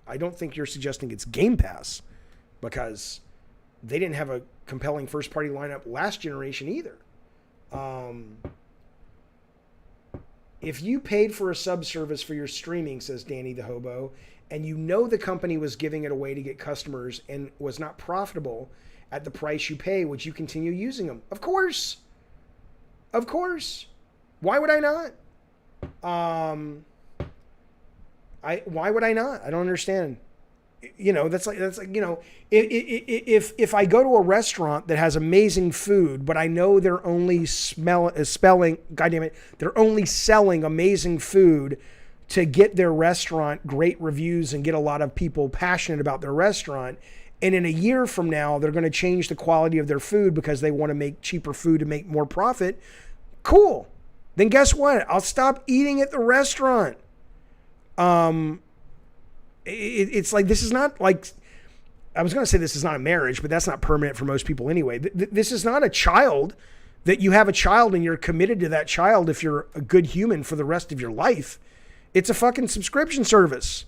I don't think you're suggesting it's Game Pass, because they didn't have a compelling first party lineup last generation either. If you paid for a subservice for your streaming, says Danny the Hobo, and you know the company was giving it away to get customers and was not profitable at the price you pay, would you continue using them? Of course. Of course. Why would I not? Why would I not? I don't understand. You know, that's like you know, if I go to a restaurant that has amazing food, but I know they're only they're only selling amazing food to get their restaurant great reviews and get a lot of people passionate about their restaurant, and in a year from now they're going to change the quality of their food because they want to make cheaper food to make more profit. Cool. Then guess what? I'll stop eating at the restaurant. It's like, this is not like, I was going to say this is not a marriage, but that's not permanent for most people anyway. This is not a child that you have a child and you're committed to that child if you're a good human for the rest of your life. It's a fucking subscription service.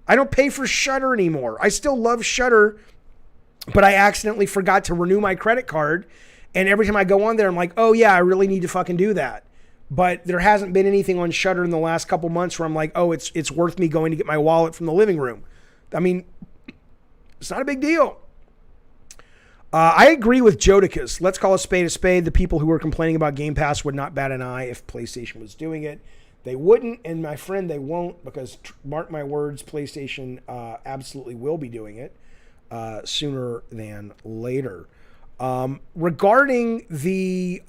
I don't pay for Shudder anymore. I still love Shudder, but I accidentally forgot to renew my credit card. And every time I go on there, I'm like, oh yeah, I really need to fucking do that. But there hasn't been anything on Shudder in the last couple months where I'm like, oh, it's worth me going to get my wallet from the living room. I mean, it's not a big deal. I agree with Jodicus. Let's call a spade a spade. The people who were complaining about Game Pass would not bat an eye if PlayStation was doing it. They wouldn't, and my friend, they won't, because mark my words, PlayStation absolutely will be doing it sooner than later. Regarding the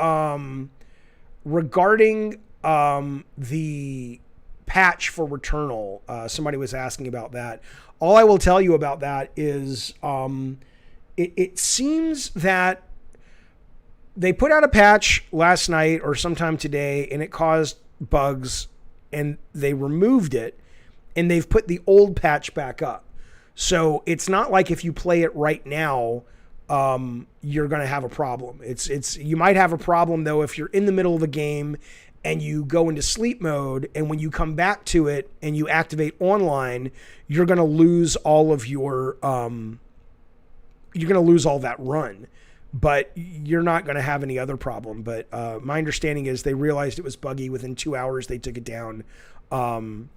patch for Returnal, somebody was asking about that. All I will tell you about that is it seems that they put out a patch last night or sometime today, and it caused bugs, and they removed it, and they've put the old patch back up. So it's not like if you play it right now, you're going to have a problem. You might have a problem though if you're in the middle of a game and you go into sleep mode, and when you come back to it and you activate online, you're going to lose all of your you're going to lose all that run, but you're not going to have any other problem. But my understanding is they realized it was buggy. Within 2 hours they took it down, and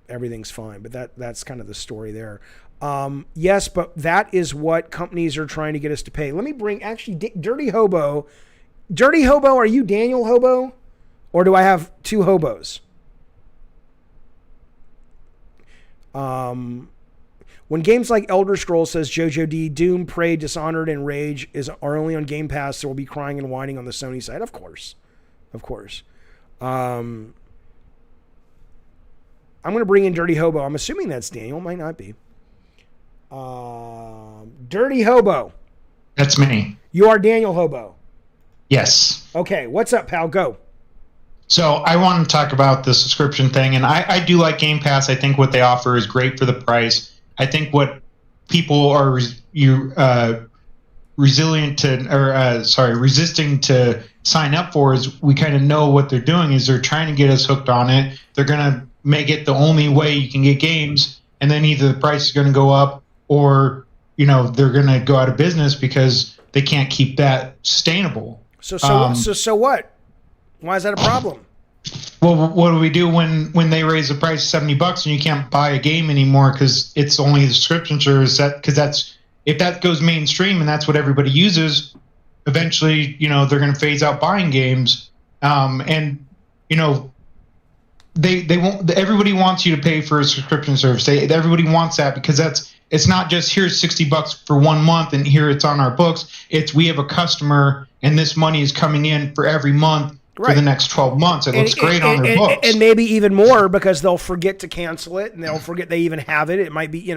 everything's fine. But that's kind of the story there. Yes, but that is what companies are trying to get us to pay. Let me bring, actually, Dirty Hobo. Dirty Hobo, are you Daniel Hobo? Or do I have two hobos? When games like Elder Scrolls, says Jojo D, Doom, Prey, Dishonored, and Rage are only on Game Pass, there will be crying and whining on the Sony side. Of course. Of course. I'm going to bring in Dirty Hobo. I'm assuming that's Daniel. Might not be. Dirty Hobo. That's me. You are Daniel Hobo. Yes. Okay. What's up, pal? Go. So I want to talk about the subscription thing, and I do like Game Pass. I think what they offer is great for the price. I think what people are resisting to sign up for is, we kind of know what they're doing is they're trying to get us hooked on it. They're going to make it the only way you can get games, and then either the price is going to go up or, you know, they're going to go out of business because they can't keep that sustainable. So what? Why is that a problem? Well, what do we do when they raise the price to $70 and you can't buy a game anymore because it's only the subscription service? Because that's if that goes mainstream and that's what everybody uses, eventually, they're going to phase out buying games. And, they won't. Everybody wants you to pay for a subscription service. Everybody wants that because it's not just here's $60 for 1 month and here it's on our books. It's we have a customer and this money is coming in for every month for the next 12 months. It looks great on their books. And maybe even more because they'll forget to cancel it and they'll forget they even have it. It might be,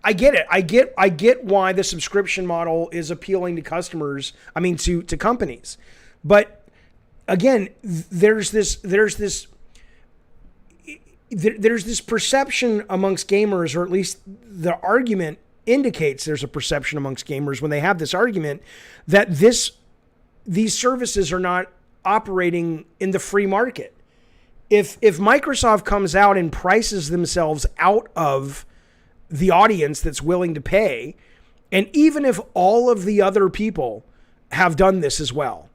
I get it. I get why the subscription model is appealing to customers. I mean, to companies. But again, there's this perception amongst gamers, or at least the argument indicates there's a perception amongst gamers when they have this argument that these services are not operating in the free market. If Microsoft comes out and prices themselves out of the audience that's willing to pay, and even if all of the other people have done this as well,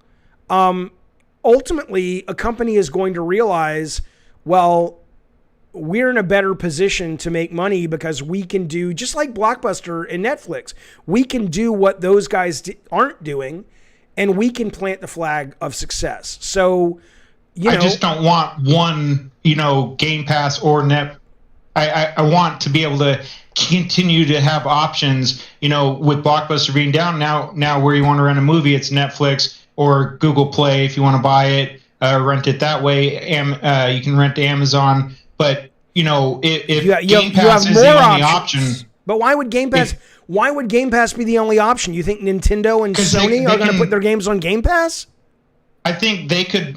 ultimately a company is going to realize, well, we're in a better position to make money because we can do, just like Blockbuster and Netflix, we can do what those guys aren't doing, and we can plant the flag of success. So, I just don't want one, Game Pass or Net. I want to be able to continue to have options, with Blockbuster being down now where you want to rent a movie, it's Netflix or Google Play if you want to buy it, rent it that way. You can rent to Amazon. But, if Game Pass is the only option. But why would Game Pass... Why would Game Pass be the only option? You think Nintendo and Sony are going to put their games on Game Pass? I think they could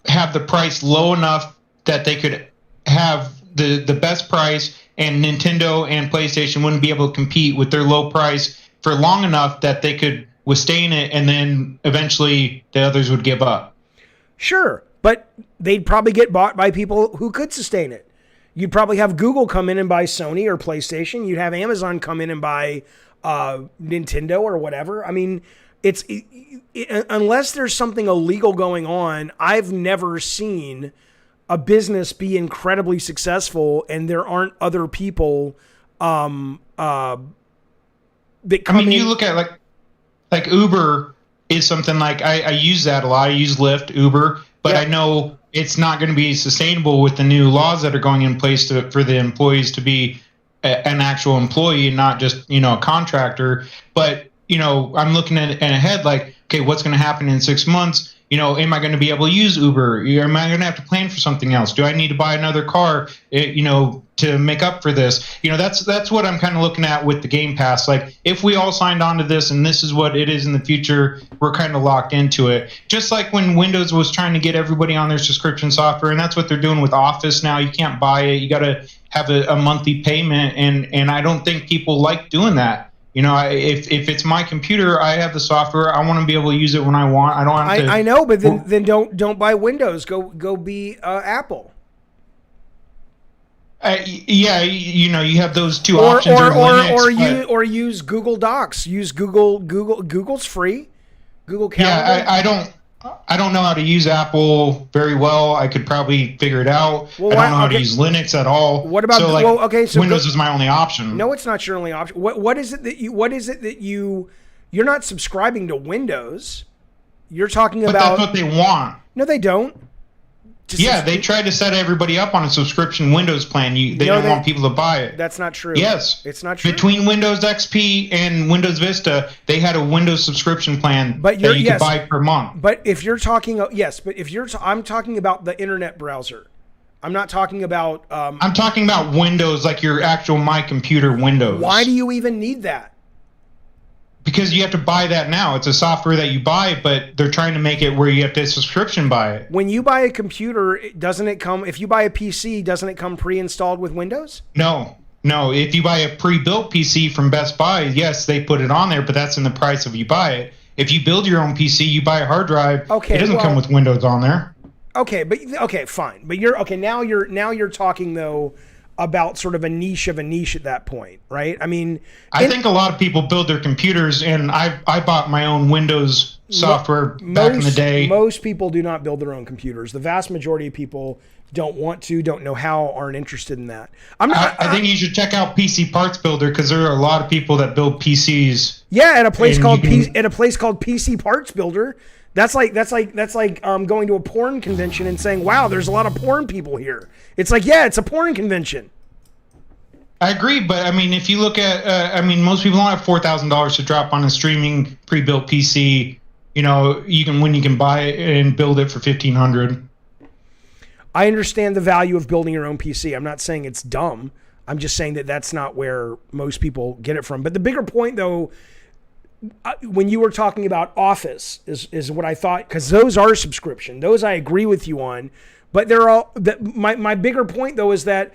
have the price low enough that they could have the best price, and Nintendo and PlayStation wouldn't be able to compete with their low price for long enough that they could withstand it, and then eventually the others would give up. Sure, but they'd probably get bought by people who could sustain it. You'd probably have Google come in and buy Sony or PlayStation. You'd have Amazon come in and buy Nintendo or whatever. I mean, unless there's something illegal going on, I've never seen a business be incredibly successful and there aren't other people that come in. You look at like Uber is something like I use that a lot. I use Lyft, Uber, but I know it's not going to be sustainable with the new laws that are going in place for the employees to be an actual employee and not just, a contractor. But, I'm looking at ahead like, okay, what's going to happen in 6 months? Am I going to be able to use Uber? Am I going to have to plan for something else? Do I need to buy another car, to make up for this? That's what I'm kind of looking at with the Game Pass. Like, if we all signed on to this and this is what it is in the future, we're kind of locked into it. Just like when Windows was trying to get everybody on their subscription software, and that's what they're doing with Office now. You can't buy it. You got to have a monthly payment, and I don't think people like doing that. If it's my computer, I have the software. I want to be able to use it when I want. I don't have to. I know, but then don't buy Windows. Go be Apple. You have those two options. Or use Google Docs. Use Google's free. Google Calendar. Yeah, I don't know how to use Apple very well. I could probably figure it out. I don't know how to use Linux at all. What about so Windows is my only option. No, it's not your only option. What is it that you're not subscribing to Windows? You're talking about. But that's what they want. No, they don't. They tried to set everybody up on a subscription Windows plan. They don't want people to buy it. That's not true. Yes. It's not true. Between Windows XP and Windows Vista, they had a Windows subscription plan that you could buy per month. But if you're talking, I'm talking about the internet browser. I'm not talking about... I'm talking about Windows, like your actual My Computer Windows. Why do you even need that? Because you have to buy that now. It's a software that you buy, but they're trying to make it where you have to subscription buy it. When you buy a computer, doesn't it come... If you buy a PC, doesn't it come pre-installed with Windows? No. If you buy a pre-built PC from Best Buy, yes, they put it on there, but that's in the price of you buy it. If you build your own PC, you buy a hard drive. Okay, it doesn't come with Windows on there. Okay, fine. But now you're talking though about sort of a niche at that point, right? I mean, I think a lot of people build their computers, and I bought my own Windows software back in the day. Most people do not build their own computers. The vast majority of people don't want to, don't know how, aren't interested in that. I think you should check out PC Parts Builder because there are a lot of people that build PCs. Yeah, at a place called PC Parts Builder. That's like going to a porn convention and saying, "Wow, there's a lot of porn people here." It's like, yeah, it's a porn convention. I agree, but I mean, if you look at, most people don't have $4,000 to drop on a streaming pre-built PC. You know, you can buy it and build it for $1,500. I understand the value of building your own PC. I'm not saying it's dumb. I'm just saying that that's not where most people get it from. But the bigger point, though, when you were talking about Office, is what I thought, because those are subscription. Those I agree with you on. But my bigger point, though, is that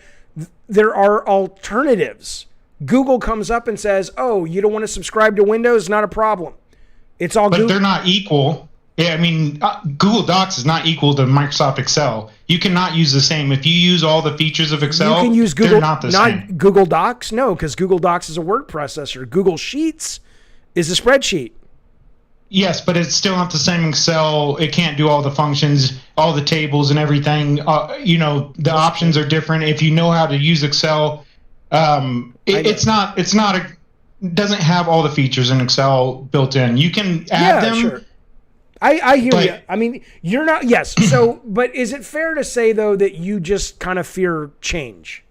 there are alternatives. Google comes up and says, "Oh, you don't want to subscribe to Windows? Not a problem." It's all. But they're not equal. Yeah, I mean, Google Docs is not equal to Microsoft Excel. You cannot use the same. If you use all the features of Excel, you can use Google, they're not the same. Google Docs, no, because Google Docs is a word processor. Google Sheets is a spreadsheet. Yes, but it's still not the same Excel. It can't do all the functions, all the tables and everything. The options are different. If you know how to use Excel, it doesn't have all the features in Excel built in. You can add them. Sure. I hear you. I mean, you're not. Yes. So, but is it fair to say though that you just kind of fear change?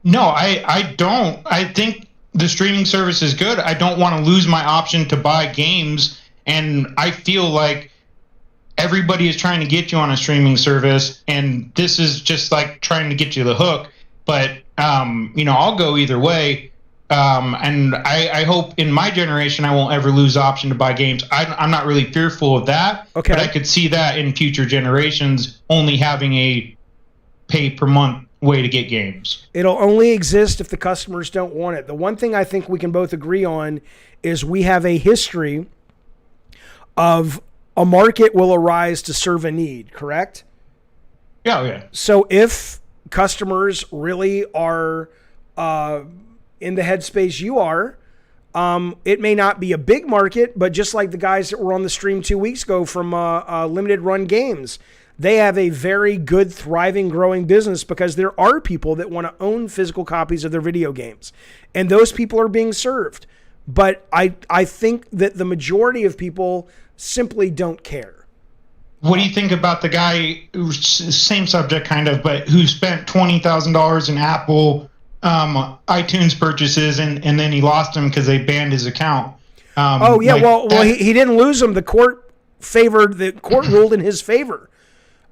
No, I don't. I think the streaming service is good. I don't want to lose my option to buy games, and I feel like everybody is trying to get you on a streaming service, and this is just like trying to get you the hook. But I'll go either way. And I hope in my generation I won't ever lose the option to buy games. I'm not really fearful of that, okay. But I could see that in future generations only having a pay per month way to get games. It'll only exist if the customers don't want it. The one thing I think we can both agree on is we have a history of a market will arise to serve a need, correct? Yeah. So if customers really are in the headspace you are, it may not be a big market, but just like the guys that were on the stream 2 weeks ago from Limited Run Games, they have a very good, thriving, growing business because there are people that want to own physical copies of their video games. And those people are being served. But I think that the majority of people simply don't care. What do you think about the guy, same subject kind of, but who spent $20,000 in Apple iTunes purchases and then he lost them because they banned his account? He didn't lose them. The court ruled in his favor.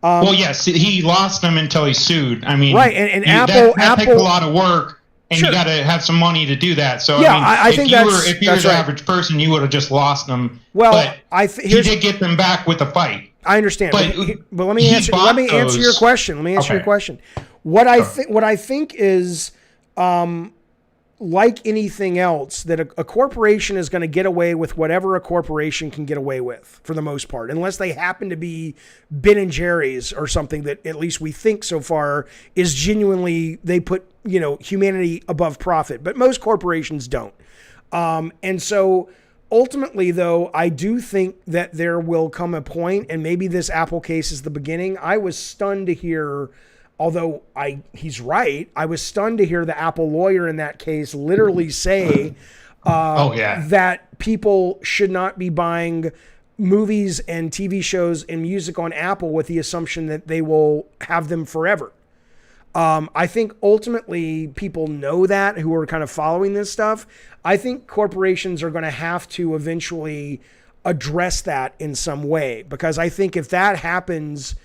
Yes, he lost them until he sued. I mean, right, and Apple takes a lot of work, and you got to have some money to do that. So yeah, I think if you're an right. average person, you would have just lost them. Well, but he did get them back with a fight. I understand, but let me answer your question. Your question. What I think is, like anything else, that a corporation is going to get away with whatever a corporation can get away with for the most part, unless they happen to be Ben and Jerry's or something that at least we think so far is genuinely, they put, humanity above profit, but most corporations don't. And so ultimately though, I do think that there will come a point, and maybe this Apple case is the beginning. I was stunned to hear, although he's right, I was stunned to hear the Apple lawyer in that case literally say that people should not be buying movies and TV shows and music on Apple with the assumption that they will have them forever. I think ultimately people know that, who are kind of following this stuff. I think corporations are going to have to eventually address that in some way, because I think if that happens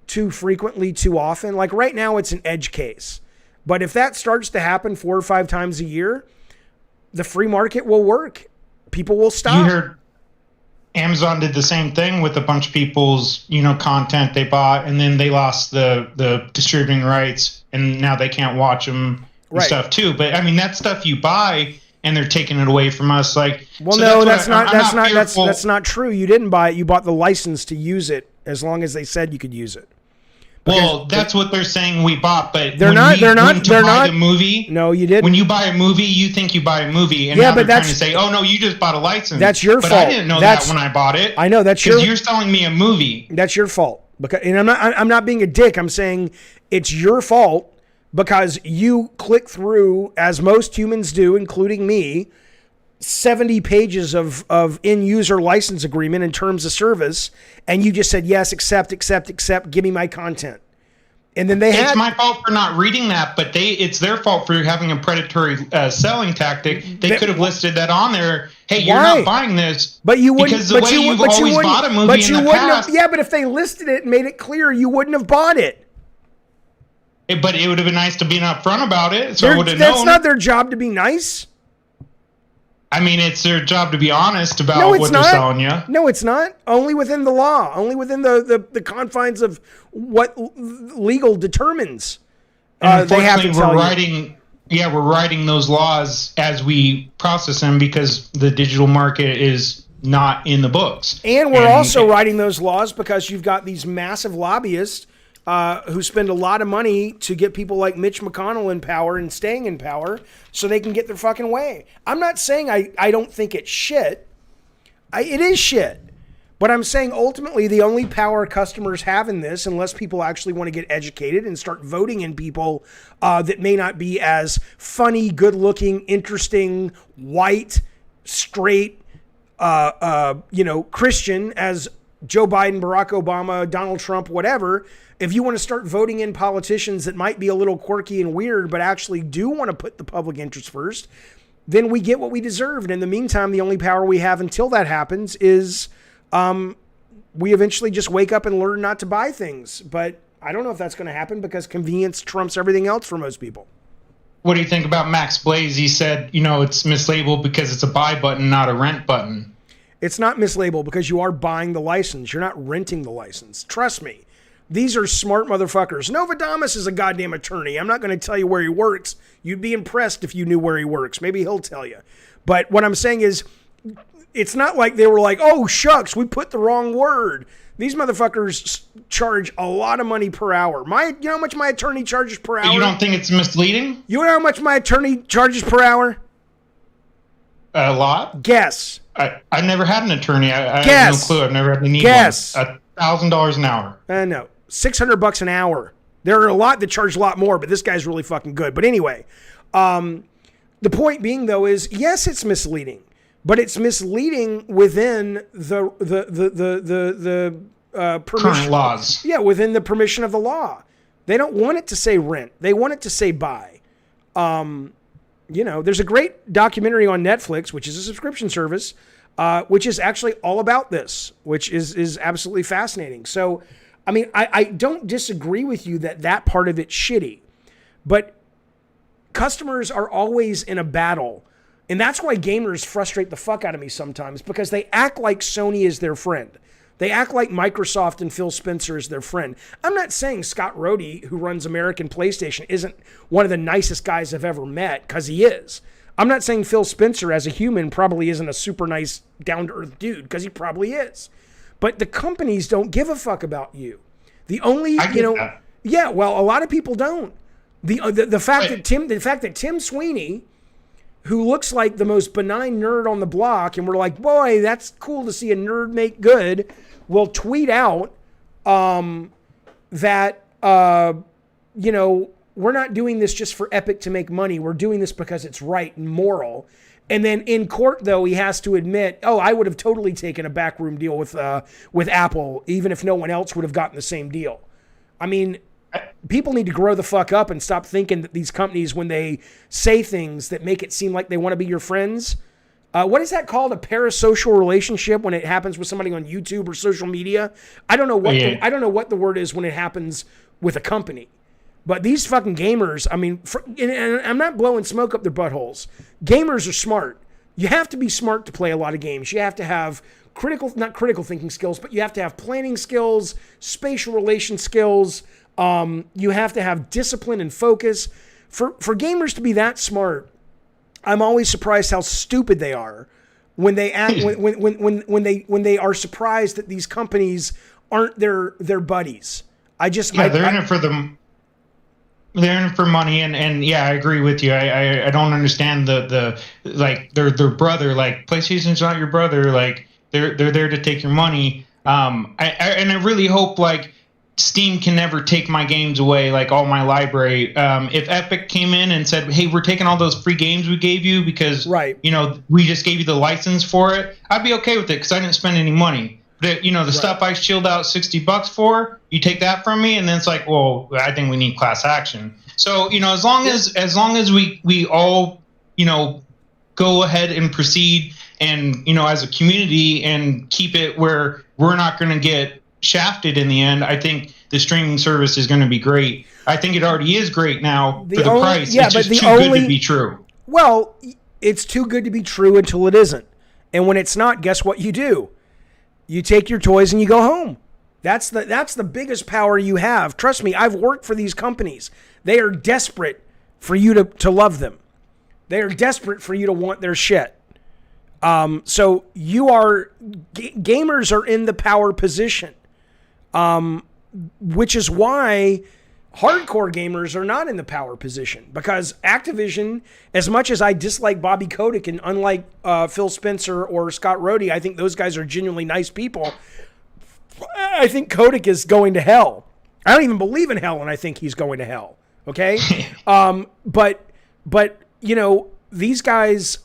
too frequently, too often, like right now it's an edge case, but if that starts to happen 4 or 5 times a year, the free market will work. People will stop. You heard Amazon did the same thing with a bunch of people's, content they bought, and then they lost the distributing rights, and now they can't watch them and stuff too. But I mean, that stuff you buy, and they're taking it away from us. Like, well, so no, that's not true. You didn't buy it. You bought the license to use it, as long as they said you could use it. Well, that's what they're saying we bought, but they're not. The movie. No, you didn't. When you buy a movie, you think you buy a movie, and now they're trying to say, "Oh no, you just bought a license." That's your fault. But I didn't know that when I bought it. I know that's because you're selling me a movie. That's your fault. Because, and I'm not being a dick. I'm saying it's your fault because you click through, as most humans do, including me, 70 pages of end user license agreement and terms of service, and you just said yes, accept, give me my content. And then it's my fault for not reading that, but it's their fault for having a predatory selling tactic. They could have listed that on there. Hey, you're not buying this, but you wouldn't. Because the way you've always bought a movie in the past. Yeah, but if they listed it and made it clear, you wouldn't have bought it. But it would have been nice to be upfront about it, so I would have known. That's not their job to be nice. I mean, it's their job to be honest about what they're selling you. No, it's not. Only within the law. Only within the confines of what legal determines. They have to tell you. Yeah, we're writing those laws as we process them because the digital market is not in the books. And we're also writing those laws because you've got these massive lobbyists who spend a lot of money to get people like Mitch McConnell in power and staying in power so they can get their fucking way. I'm not saying I don't think it's shit. It is shit. But I'm saying ultimately the only power customers have in this, unless people actually want to get educated and start voting in people that may not be as funny, good-looking, interesting, white, straight, Christian as Joe Biden, Barack Obama, Donald Trump, whatever. If you want to start voting in politicians that might be a little quirky and weird, but actually do want to put the public interest first, then we get what we deserve. And in the meantime, the only power we have until that happens is we eventually just wake up and learn not to buy things. But I don't know if that's going to happen because convenience trumps everything else for most people. What do you think about Max Blaze? He said, it's mislabeled because it's a buy button, not a rent button. It's not mislabeled because you are buying the license. You're not renting the license. Trust me. These are smart motherfuckers. Novodamus is a goddamn attorney. I'm not going to tell you where he works. You'd be impressed if you knew where he works. Maybe he'll tell you. But what I'm saying is, it's not like they were like, oh, shucks, we put the wrong word. These motherfuckers charge a lot of money per hour. You know how much my attorney charges per hour? You don't think it's misleading? You know how much my attorney charges per hour? A lot? Guess. I never had an attorney. I Guess. have no clue. I've never had to need Guess. one. $1,000 an hour. No. $600 an hour. There are a lot that charge a lot more, but this guy's really fucking good. But anyway, the point being though is, yes, it's misleading, but it's misleading within the permission, current laws. Yeah, within the permission of the law. They don't want it to say rent. They want it to say buy. There's a great documentary on Netflix, which is a subscription service, which is actually all about this, which is absolutely fascinating. So, I mean, I don't disagree with you that part of it's shitty, but customers are always in a battle. And that's why gamers frustrate the fuck out of me sometimes, because they act like Sony is their friend. They act like Microsoft and Phil Spencer is their friend. I'm not saying Scott Rhodey, who runs American PlayStation, isn't one of the nicest guys I've ever met, because he is. I'm not saying Phil Spencer as a human probably isn't a super nice, down-to-earth dude, because he probably is. But the companies don't give a fuck about you. The only, that. Yeah, well, a lot of people don't. The fact that Tim Sweeney, who looks like the most benign nerd on the block, and we're like, boy, that's cool to see a nerd make good, will tweet out that we're not doing this just for Epic to make money. We're doing this because it's right and moral. And then in court, though, he has to admit, I would have totally taken a backroom deal with Apple, even if no one else would have gotten the same deal. I mean, people need to grow the fuck up and stop thinking that these companies, when they say things that make it seem like they want to be your friends, what is that called? A parasocial relationship when it happens with somebody on YouTube or social media? I don't know what I don't know what the word is when it happens with a company. But these fucking gamers, I mean, and I'm not blowing smoke up their buttholes. Gamers are smart. You have to be smart to play a lot of games. You have to have not critical thinking skills, but you have to have planning skills, spatial relation skills. You have to have discipline and focus. For gamers to be that smart, I'm always surprised how stupid they are when they act when they are surprised that these companies aren't their buddies. They're in it for them. They're in it for money, and yeah, I agree with you. I don't understand the like their brother. Like, PlayStation's not your brother. Like, they're there to take your money. I really hope, like, Steam can never take my games away, like all my library. If Epic came in and said, "Hey, we're taking all those free games we gave you because Right. we just gave you the license for it," I'd be okay with it because I didn't spend any money. But the stuff I shelled out $60 for, you take that from me, and then it's like, well, I think we need class action. So as long as we all go ahead and proceed, and as a community, and keep it where we're not going to get shafted in the end, I think the streaming service is going to be great. I think it already is great now for the price. Yeah, it's just but too good to be true. Well, it's too good to be true until it isn't. And when it's not, guess what you do? You take your toys and you go home. That's the biggest power you have. Trust me, I've worked for these companies. They are desperate for you to love them. They are desperate for you to want their shit. So gamers are in the power position. Which is why hardcore gamers are not in the power position, because Activision, as much as I dislike Bobby Kotick, and unlike Phil Spencer or Scott Rhodey, I think those guys are genuinely nice people. I think Kotick is going to hell. I don't even believe in hell, and I think he's going to hell. Okay. But these guys,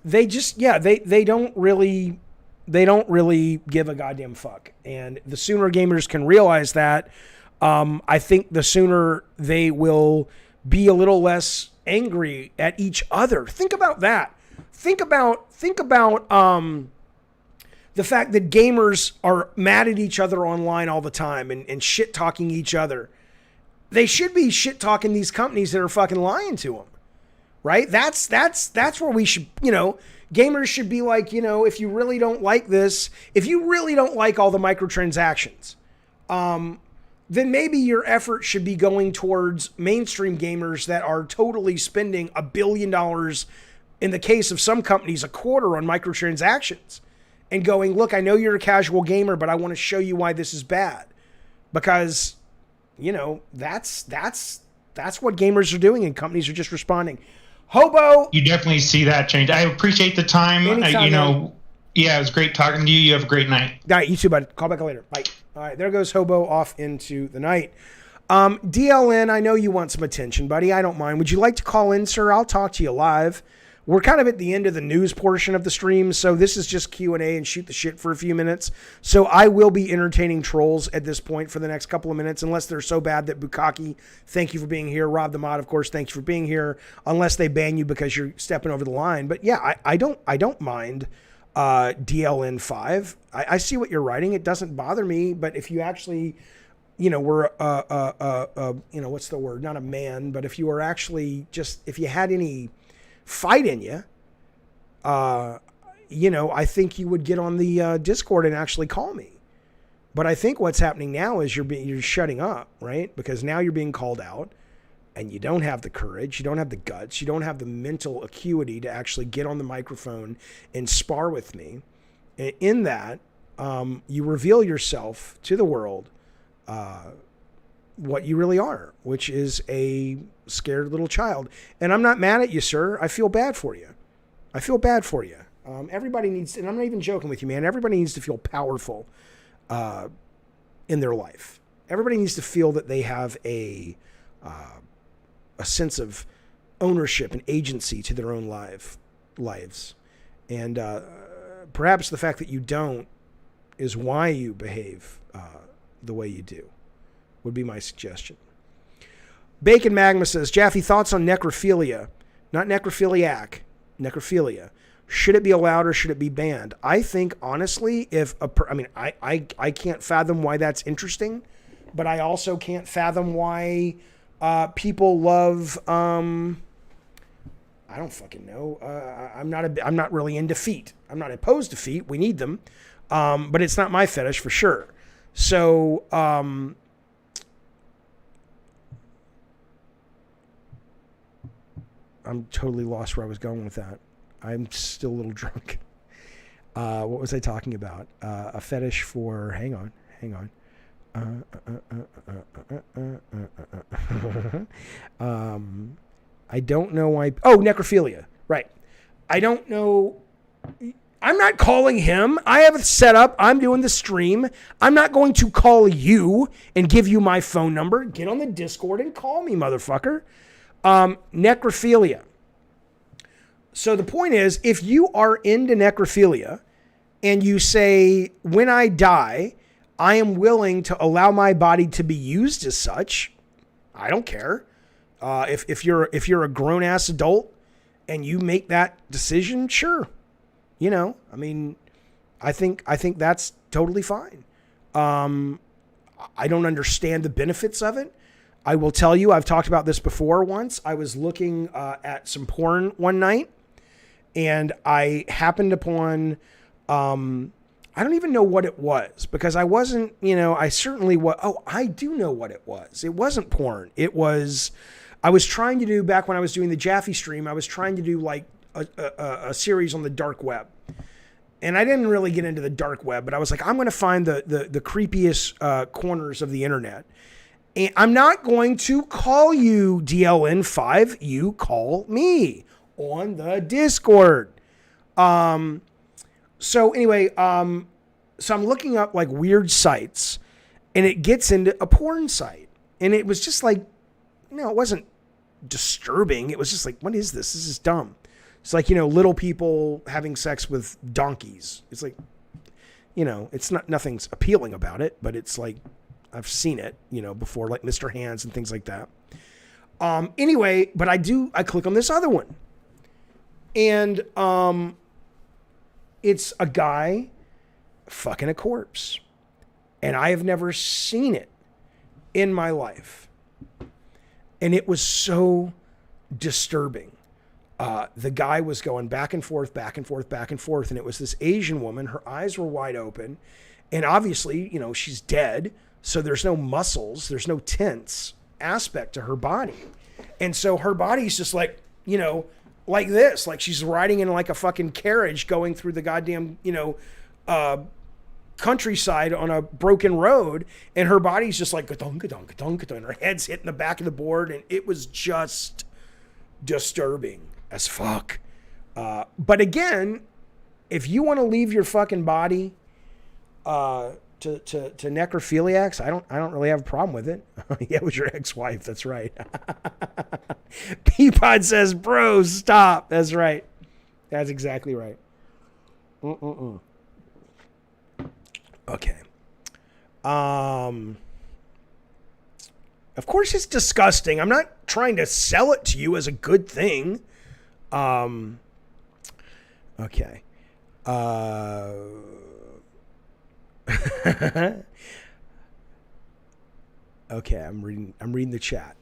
they just, they don't really give a goddamn fuck. And the sooner gamers can realize that, I think the sooner they will be a little less angry at each other. Think about that. Think about the fact that gamers are mad at each other online all the time and shit talking each other. They should be shit talking these companies that are fucking lying to them, right? That's where we should, gamers should be like, if you really don't like this, if you really don't like all the microtransactions, then maybe your effort should be going towards mainstream gamers that are totally spending $1 billion, in the case of some companies, a quarter on microtransactions, and going, look, I know you're a casual gamer, but I want to show you why this is bad. Because, that's what gamers are doing, and companies are just responding. Hobo. You definitely see that change. I appreciate the time. Anytime, yeah, it was great talking to you. You have a great night. All right, you too, bud. Call back later. Bye. All right, there goes Hobo off into the night. DLN, I know you want some attention, buddy. I don't mind. Would you like to call in, sir? I'll talk to you live. We're kind of at the end of the news portion of the stream, so this is just Q&A and shoot the shit for a few minutes. So I will be entertaining trolls at this point for the next couple of minutes, unless they're so bad that Bukaki, thank you for being here. Rob the Mod, of course, thank you for being here, unless they ban you because you're stepping over the line. But yeah, I don't mind DLN5. I see what you're writing. It doesn't bother me, but if you actually, were what's the word? Not a man, but if you were actually if you had any fight in you, I think you would get on the Discord and actually call me. But I think what's happening now is you're shutting up, right? Because now you're being called out, and you don't have the courage, you don't have the guts, you don't have the mental acuity to actually get on the microphone and spar with me. And in that, you reveal yourself to the world, what you really are, which is a scared little child. And I'm not mad at you, sir. I feel bad for you. Everybody needs, and I'm not even joking with you, man. Everybody needs to feel powerful in their life. Everybody needs to feel that they have a sense of ownership and agency to their own lives. And perhaps the fact that you don't is why you behave the way you do, would be my suggestion. Bacon Magma says, Jaffe, thoughts on necrophilia? Not necrophiliac, necrophilia. Should it be allowed or should it be banned? I think, honestly, I can't fathom why that's interesting, but I also can't fathom why people love, I don't fucking know. I'm not really into feet. I'm not opposed to feet. We need them. But it's not my fetish for sure. So, I'm totally lost where I was going with that. I'm still a little drunk. What was I talking about? A fetish for, hang on. I don't know why. Oh, necrophilia. Right. I don't know. I'm not calling him. I have it set up. I'm doing the stream. I'm not going to call you and give you my phone number. Get on the Discord and call me, motherfucker. Necrophilia. So the point is, if you are into necrophilia and you say, when I die, I am willing to allow my body to be used as such, I don't care. If you're a grown ass adult and you make that decision, sure. You know, I mean, I think that's totally fine. I don't understand the benefits of it. I will tell you, I've talked about this before once. I was looking at some porn one night and I happened upon, I don't even know what it was because I wasn't, you know, I certainly was. Oh, I do know what it was. It wasn't porn. It was, I was trying to do, back when I was doing the Jaffe stream, I was trying to do like a series on the dark web. And I didn't really get into the dark web, but I was like, I'm going to find the creepiest corners of the internet. And I'm not going to call you DLN5. You call me on the Discord. So anyway, so I'm looking up like weird sites and it gets into a porn site. And it was just like, no, it wasn't disturbing. It was just like, what is this? This is dumb. It's like, you know, little people having sex with donkeys. It's like, you know, it's not, nothing's appealing about it, but it's like, I've seen it, you know, before, like Mr. Hands and things like that. Anyway, but I click on this other one. And it's a guy fucking a corpse. And I have never seen it in my life. And it was so disturbing. The guy was going back and forth, back and forth, back and forth. And it was this Asian woman. Her eyes were wide open. And obviously, you know, she's dead. So there's no muscles. There's no tense aspect to her body. And so her body's just like, you know, like this. Like she's riding in like a fucking carriage going through the goddamn, you know, countryside on a broken road. And her body's just like, ga-dunk, ga-dunk, ga-dunk, ga-dunk, and her head's hitting the back of the board. And it was just disturbing as fuck. But again, if you want to leave your fucking body to necrophiliacs, I don't really have a problem with it. Yeah, it was your ex-wife. That's right. Peapod says, bro, stop. That's right. That's exactly right. Okay. Of course it's disgusting. I'm not trying to sell it to you as a good thing. Okay. Okay, I'm reading the chat.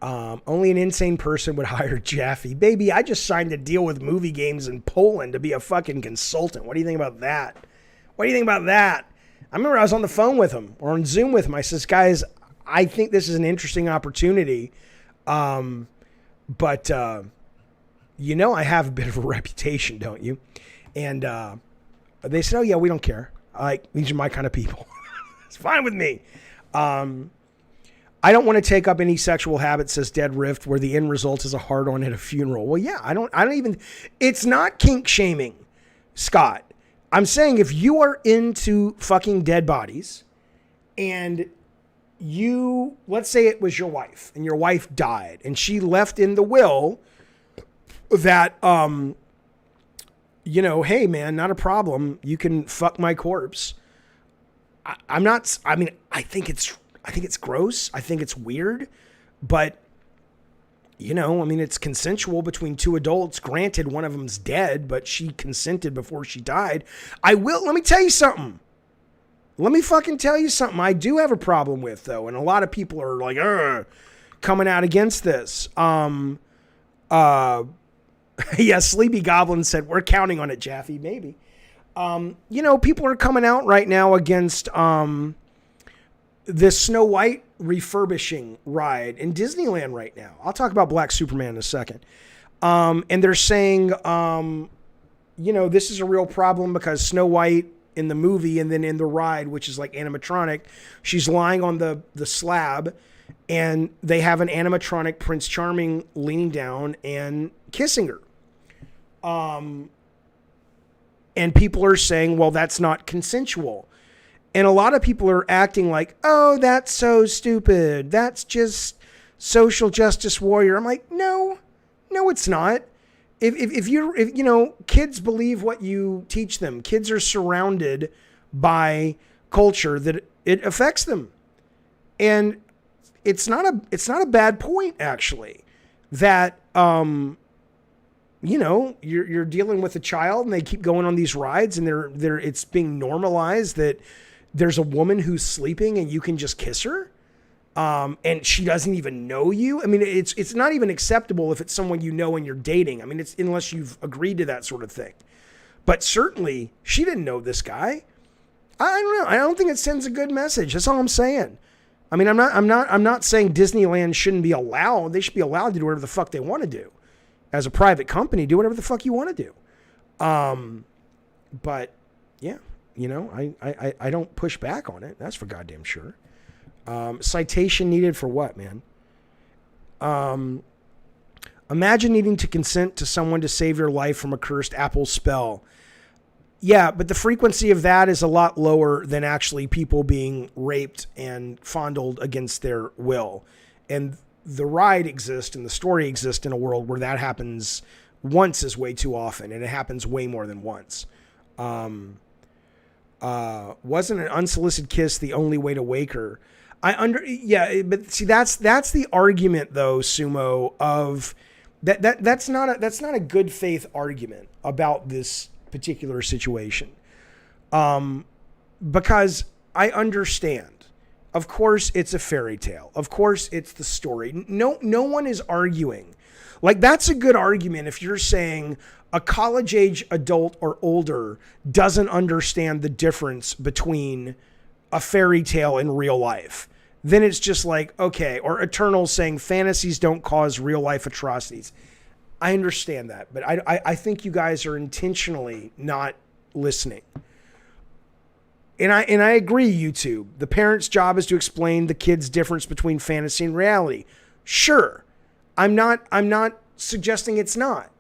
Only an insane person would hire Jaffe. Baby, I just signed a deal with movie games in Poland to be a fucking consultant. What do you think about that? I remember I was on the phone with him or on Zoom with him. I says, guys, I think this is an interesting opportunity. But you know, I have a bit of a reputation, don't you? And they said, oh yeah, we don't care. Like, these are my kind of people. It's fine with me. I don't want to take up any sexual habits, says Dead Rift, where the end result is a hard-on at a funeral. Well, yeah, I don't even, it's not kink shaming, Scott. I'm saying if you are into fucking dead bodies and you, let's say it was your wife and your wife died and she left in the will that, you know, hey man, not a problem. You can fuck my corpse. I think it's gross. I think it's weird, but you know, I mean, it's consensual between two adults. Granted, one of them's dead, but she consented before she died. Let me tell you something. Let me fucking tell you something I do have a problem with, though. And a lot of people are like, coming out against this. Yeah, Sleepy Goblin said, we're counting on it, Jaffe. Maybe. You know, people are coming out right now against this Snow White refurbishing ride in Disneyland right now. I'll talk about Black Superman in a second. And they're saying, you know, this is a real problem because Snow White in the movie and then in the ride, which is like animatronic, she's lying on the slab and they have an animatronic Prince Charming leaning down and kissing her. And people are saying, well, that's not consensual. And a lot of people are acting like, oh, that's so stupid. That's just social justice warrior. I'm like, no, it's not. If you know, kids believe what you teach them. Kids are surrounded by culture that it affects them. And it's not a bad point, actually, that, you know, you're dealing with a child and they keep going on these rides and it's being normalized that there's a woman who's sleeping and you can just kiss her. And she doesn't even know you. I mean, it's not even acceptable if it's someone you know and you're dating. I mean, it's unless you've agreed to that sort of thing. But certainly she didn't know this guy. I don't know. I don't think it sends a good message. That's all I'm saying. I mean, I'm not saying Disneyland shouldn't be allowed. They should be allowed to do whatever the fuck they want to do. As a private company, do whatever the fuck you want to do. But yeah, you know, I don't push back on it. That's for goddamn sure. Citation needed for what, man? Imagine needing to consent to someone to save your life from a cursed Apple spell. Yeah, but the frequency of that is a lot lower than actually people being raped and fondled against their will. And the ride exists and the story exists in a world where that happens once is way too often, and it happens way more than once. Wasn't an unsolicited kiss the only way to wake her? Yeah, but see, that's the argument though, Sumo, of that's not a good faith argument about this particular situation. Because I understand. Of course, it's a fairy tale. Of course, it's the story. No one is arguing. Like, that's a good argument if you're saying a college-age adult or older doesn't understand the difference between a fairy tale and real life. Then it's just like, okay, or Returnal saying fantasies don't cause real-life atrocities. I understand that, but I think you guys are intentionally not listening. And I agree, YouTube. The parent's job is to explain the kid's difference between fantasy and reality. Sure. I'm not suggesting it's not.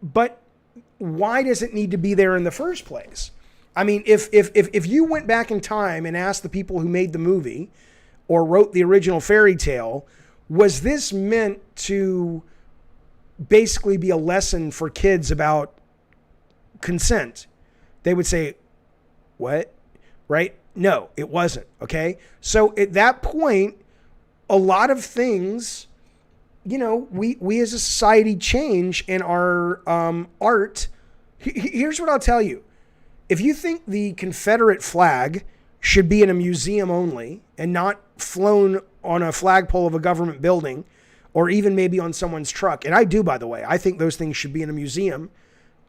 But why does it need to be there in the first place? I mean, if you went back in time and asked the people who made the movie or wrote the original fairy tale, was this meant to basically be a lesson for kids about consent? They would say, what? Right? No, it wasn't. Okay. So at that point, a lot of things, you know, we as a society change, and our art. Here's what I'll tell you. If you think the Confederate flag should be in a museum only and not flown on a flagpole of a government building, or even maybe on someone's truck, and I do, by the way, I think those things should be in a museum.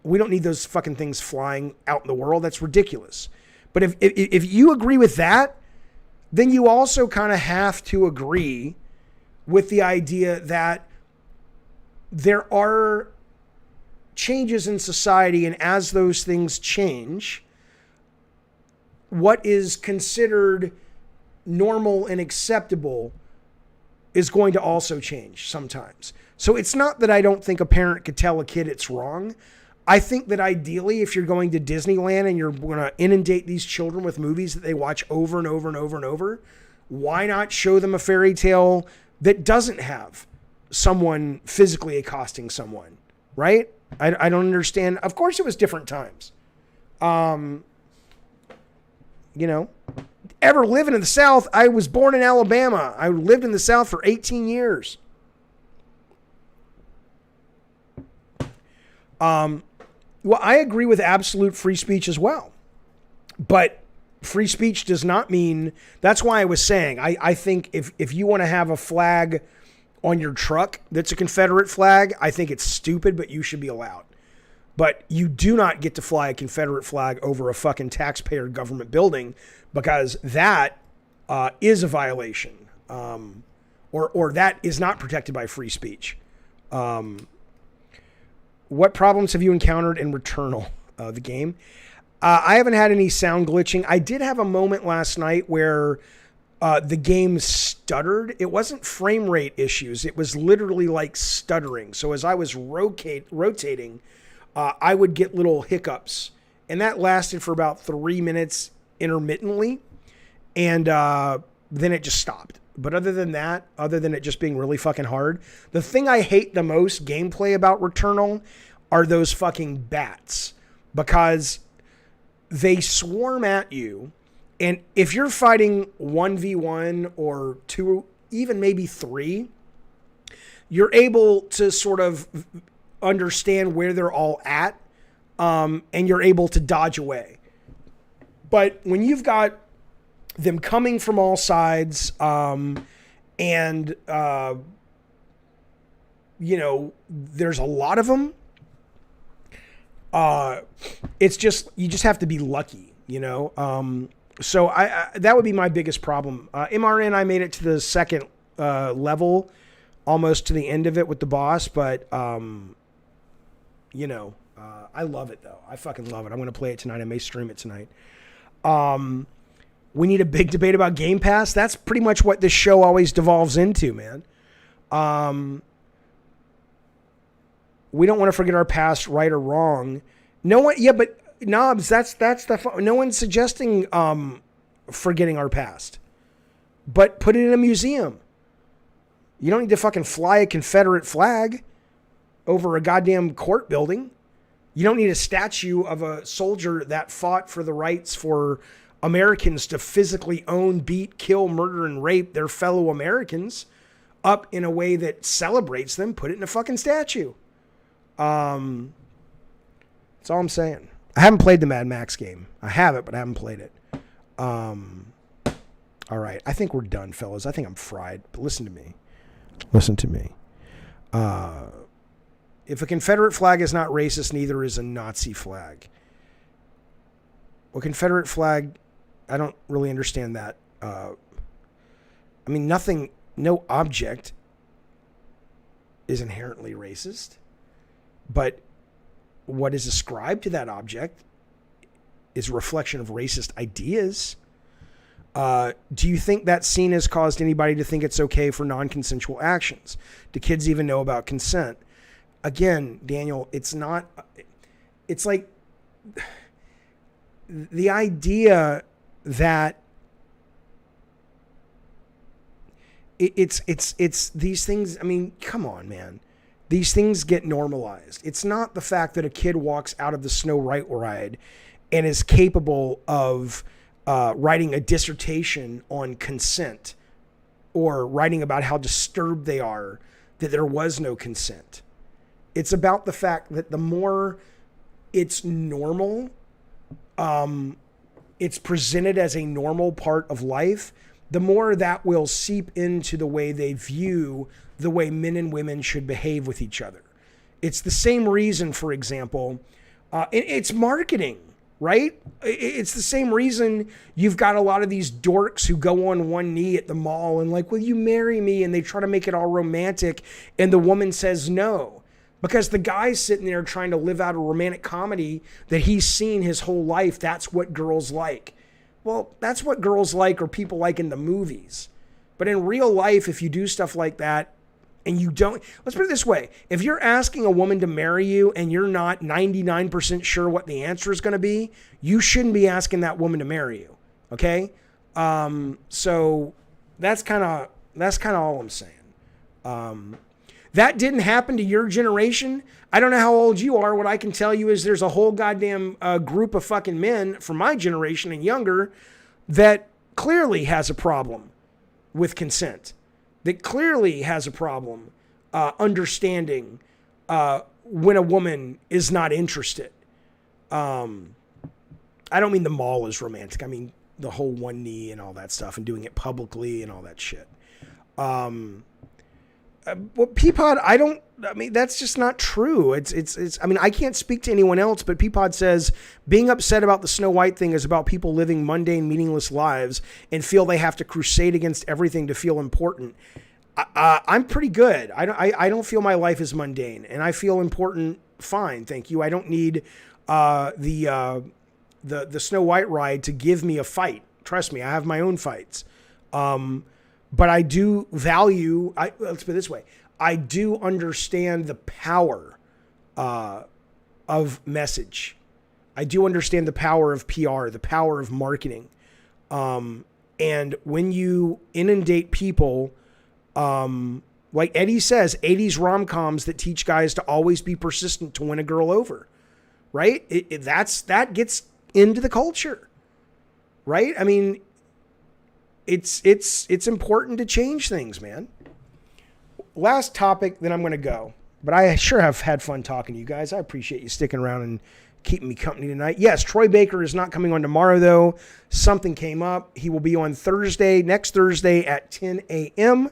We don't need those fucking things flying out in the world. That's ridiculous. But if you agree with that, then you also kind of have to agree with the idea that there are changes in society, and as those things change, what is considered normal and acceptable is going to also change sometimes. So it's not that I don't think a parent could tell a kid it's wrong. I think that ideally, if you're going to Disneyland and you're going to inundate these children with movies that they watch over and over and over and over, why not show them a fairy tale that doesn't have someone physically accosting someone, right? I don't understand. Of course, it was different times. You know, ever living in the South, I was born in Alabama. I lived in the South for 18 years. Well, I agree with absolute free speech as well. But free speech does not mean, that's why I was saying, I think if you want to have a flag on your truck that's a Confederate flag, I think it's stupid, but you should be allowed. But you do not get to fly a Confederate flag over a fucking taxpayer government building, because that is a violation, or that is not protected by free speech. What problems have you encountered in Returnal, the game? I haven't had any sound glitching. I did have a moment last night where the game stuttered. It wasn't frame rate issues. It was literally like stuttering. So as I was rotating, I would get little hiccups, and that lasted for about 3 minutes intermittently, and then it just stopped. But other than that, other than it just being really fucking hard, the thing I hate the most gameplay about Returnal are those fucking bats, because they swarm at you, and if you're fighting 1v1 or 2, even maybe 3, you're able to sort of understand where they're all at, and you're able to dodge away. But when you've got them coming from all sides, and there's a lot of them, it's just, you just have to be lucky, so I that would be my biggest problem. MRN, I made it to the second level, almost to the end of it with the boss, but I love it though. I fucking love it. I'm going to play it tonight. I may stream it tonight. We need a big debate about Game Pass. That's pretty much what this show always devolves into, man. We don't want to forget our past, right or wrong. No one, yeah, but Knobs, that's the, no one's suggesting forgetting our past. But put it in a museum. You don't need to fucking fly a Confederate flag over a goddamn court building. You don't need a statue of a soldier that fought for the rights for Americans to physically own, beat, kill, murder, and rape their fellow Americans up in a way that celebrates them. Put it in a fucking statue. That's all I'm saying. I haven't played the Mad Max game. I have it, but I haven't played it. All right. I think we're done, fellas. I think I'm fried. But listen to me. Listen to me. If a Confederate flag is not racist, neither is a Nazi flag. Well, Confederate flag, I don't really understand that. No object is inherently racist, but what is ascribed to that object is a reflection of racist ideas. Do you think that scene has caused anybody to think it's okay for non-consensual actions? Do kids even know about consent? Again, Daniel, it's like the idea that it's these things. I mean, come on, man. These things get normalized. It's not the fact that a kid walks out of the Snow White ride and is capable of writing a dissertation on consent or writing about how disturbed they are that there was no consent. It's about the fact that the more it's normal, it's presented as a normal part of life, the more that will seep into the way they view the way men and women should behave with each other. It's the same reason, for example, it's marketing, right? It's the same reason you've got a lot of these dorks who go on one knee at the mall and like, will you marry me? And they try to make it all romantic and the woman says no. Because the guy's sitting there trying to live out a romantic comedy that he's seen his whole life. That's what girls like. Well, that's what girls like or people like in the movies. But in real life, if you do stuff like that and you don't, let's put it this way. If you're asking a woman to marry you and you're not 99% sure what the answer is going to be, you shouldn't be asking that woman to marry you. Okay? So that's kind of all I'm saying. That didn't happen to your generation. I don't know how old you are. What I can tell you is there's a whole goddamn group of fucking men from my generation and younger that clearly has a problem with consent, that clearly has a problem understanding when a woman is not interested. I don't mean the mall is romantic. I mean the whole one knee and all that stuff and doing it publicly and all that shit. Well, Peapod, that's just not true. It's, I can't speak to anyone else, but Peapod says being upset about the Snow White thing is about people living mundane, meaningless lives and feel they have to crusade against everything to feel important. I'm pretty good. I don't feel my life is mundane and I feel important. Fine. Thank you. I don't need, the Snow White ride to give me a fight. Trust me. I have my own fights. But I do value, let's put it this way, I do understand the power of message. I do understand the power of PR, the power of marketing. And when you inundate people, like Eddie says, 80s rom-coms that teach guys to always be persistent to win a girl over, right? That gets into the culture, right? I mean, it's important to change things, man. Last topic, then I'm going to go. But I sure have had fun talking to you guys. I appreciate you sticking around and keeping me company tonight. Yes, Troy Baker is not coming on tomorrow, though. Something came up. He will be on next Thursday at 10 a.m.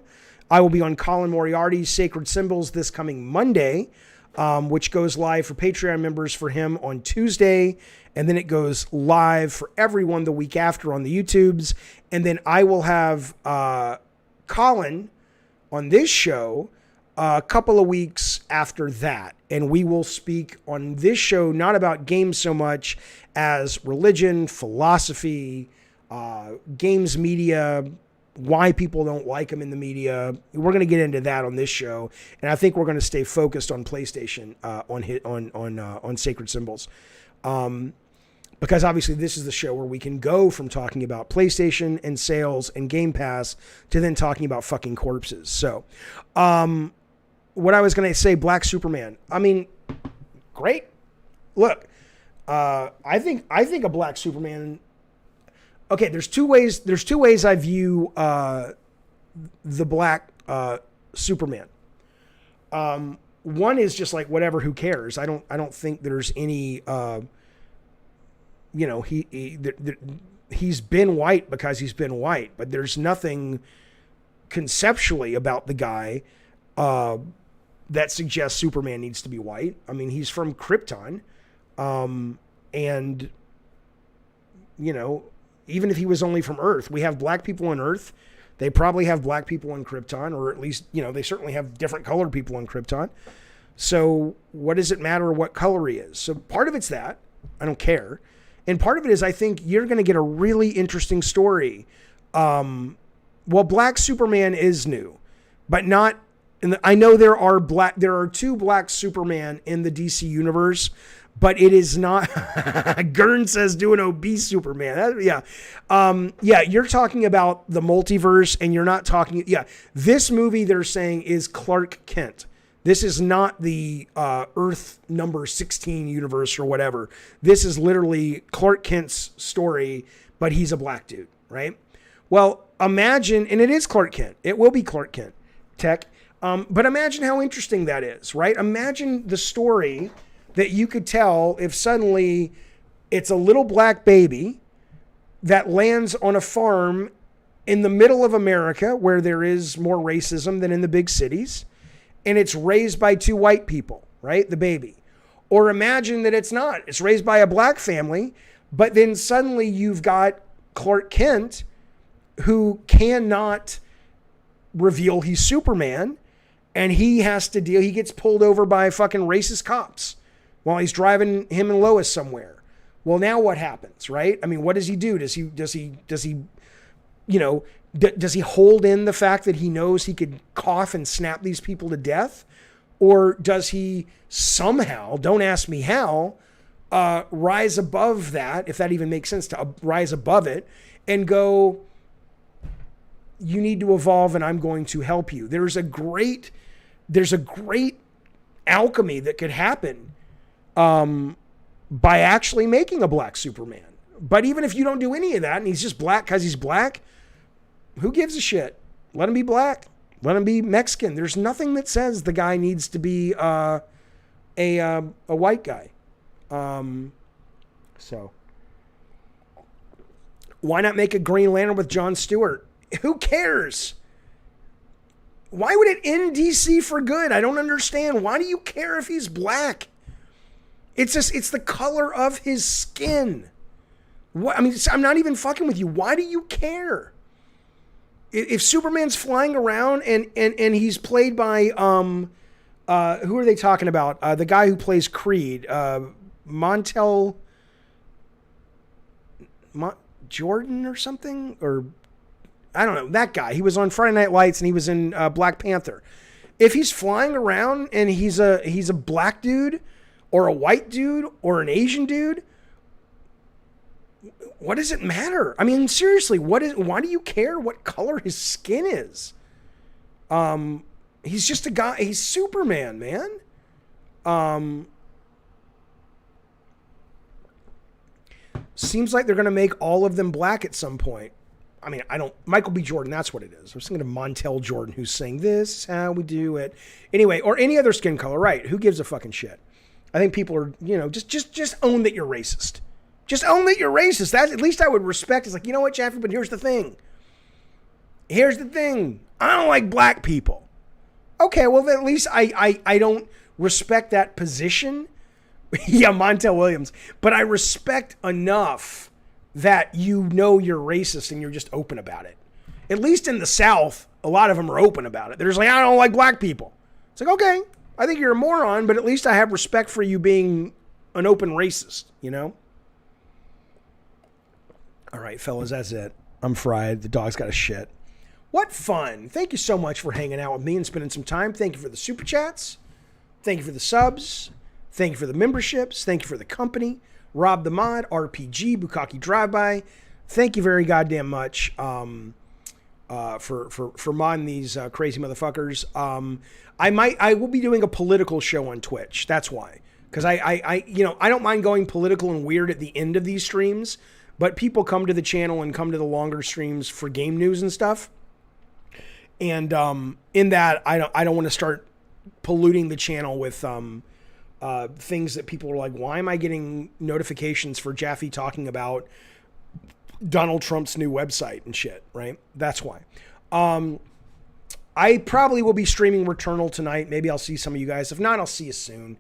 I will be on Colin Moriarty's Sacred Symbols this coming Monday, which goes live for Patreon members for him on Tuesday. And then it goes live for everyone the week after on the YouTubes. And then I will have Colin on this show a couple of weeks after that. And we will speak on this show not about games so much as religion, philosophy, games media, why people don't like them in the media. We're going to get into that on this show. And I think we're going to stay focused on PlayStation on Sacred Symbols. Because obviously this is the show where we can go from talking about PlayStation and sales and Game Pass to then talking about fucking corpses. So, what I was going to say, Black Superman. I mean, great. Look, I think a Black Superman. Okay, there's two ways I view the Black Superman. One is just like whatever, who cares? I don't think there's any. He's been white because he's been white, but there's nothing conceptually about the guy that suggests Superman needs to be white. I mean, he's from Krypton, and even if he was only from Earth, we have black people on Earth. They probably have black people on Krypton, or at least they certainly have different colored people on Krypton. So what does it matter what color he is? So part of it's that I don't care. And part of it is I think you're going to get a really interesting story. Black Superman is new, but not. I know there are two Black Superman in the DC universe, but it is not. Gurn says do an obese Superman. You're talking about the multiverse, and you're not talking. Yeah, this movie they're saying is Clark Kent. This is not the Earth number 16 universe or whatever. This is literally Clark Kent's story, but he's a black dude, right? Well, imagine, and it is Clark Kent. It will be Clark Kent, Tech. But imagine how interesting that is, right? Imagine the story that you could tell if suddenly it's a little black baby that lands on a farm in the middle of America where there is more racism than in the big cities. And it's raised by two white people, right? The baby. Or imagine that it's not. It's raised by a black family, but then suddenly you've got Clark Kent who cannot reveal he's Superman, and he gets pulled over by fucking racist cops while he's driving him and Lois somewhere. Well, now what happens, right? I mean, what does he do? Does he hold in the fact that he knows he could cough and snap these people to death? Or does he somehow, don't ask me how, rise above that, if that even makes sense, to rise above it and go, you need to evolve and I'm going to help you. There's a great alchemy that could happen by actually making a Black Superman. But even if you don't do any of that and he's just black because he's black, who gives a shit? Let him be black. Let him be Mexican. There's nothing that says the guy needs to be a white guy. So why not make a Green Lantern with Jon Stewart? Who cares? Why would it end DC for good? I don't understand. Why do you care if he's black? It's the color of his skin. What? I mean, I'm not even fucking with you. Why do you care? If Superman's flying around and he's played by who are they talking about? The guy who plays Creed, Jordan or something, or I don't know, that guy. He was on Friday Night Lights and he was in Black Panther. If he's flying around and he's a black dude or a white dude or an Asian dude, what does it matter? I mean, seriously, why do you care what color his skin is? He's just a guy. He's Superman, man. Seems like they're going to make all of them black at some point. I mean, Michael B. Jordan, that's what it is. I was thinking of Montel Jordan, who's saying, this is how we do it. Anyway, or any other skin color, right? Who gives a fucking shit? I think people are, just own that you're racist. Just own that you're racist. That, at least I would respect. It's like, you know what, Jeffrey, but here's the thing. Here's the thing. I don't like black people. Okay, well, then at least I don't respect that position. Yeah, Montel Williams. But I respect enough that you know you're racist and you're just open about it. At least in the South, a lot of them are open about it. They're just like, I don't like black people. It's like, okay, I think you're a moron, but at least I have respect for you being an open racist, you know? All right, fellas, that's it. I'm fried. The dog's got a shit. What fun. Thank you so much for hanging out with me and spending some time. Thank you for the super chats. Thank you for the subs. Thank you for the memberships. Thank you for the company. Rob the Mod, RPG, Bukkake Drive-By. Thank you very goddamn much for modding these crazy motherfuckers. I will be doing a political show on Twitch. That's why. Because I don't mind going political and weird at the end of these streams, but people come to the channel and come to the longer streams for game news and stuff. And in that, I don't want to start polluting the channel with things that people are like, why am I getting notifications for Jaffe talking about Donald Trump's new website and shit, right? That's why. I probably will be streaming Returnal tonight. Maybe I'll see some of you guys. If not, I'll see you soon.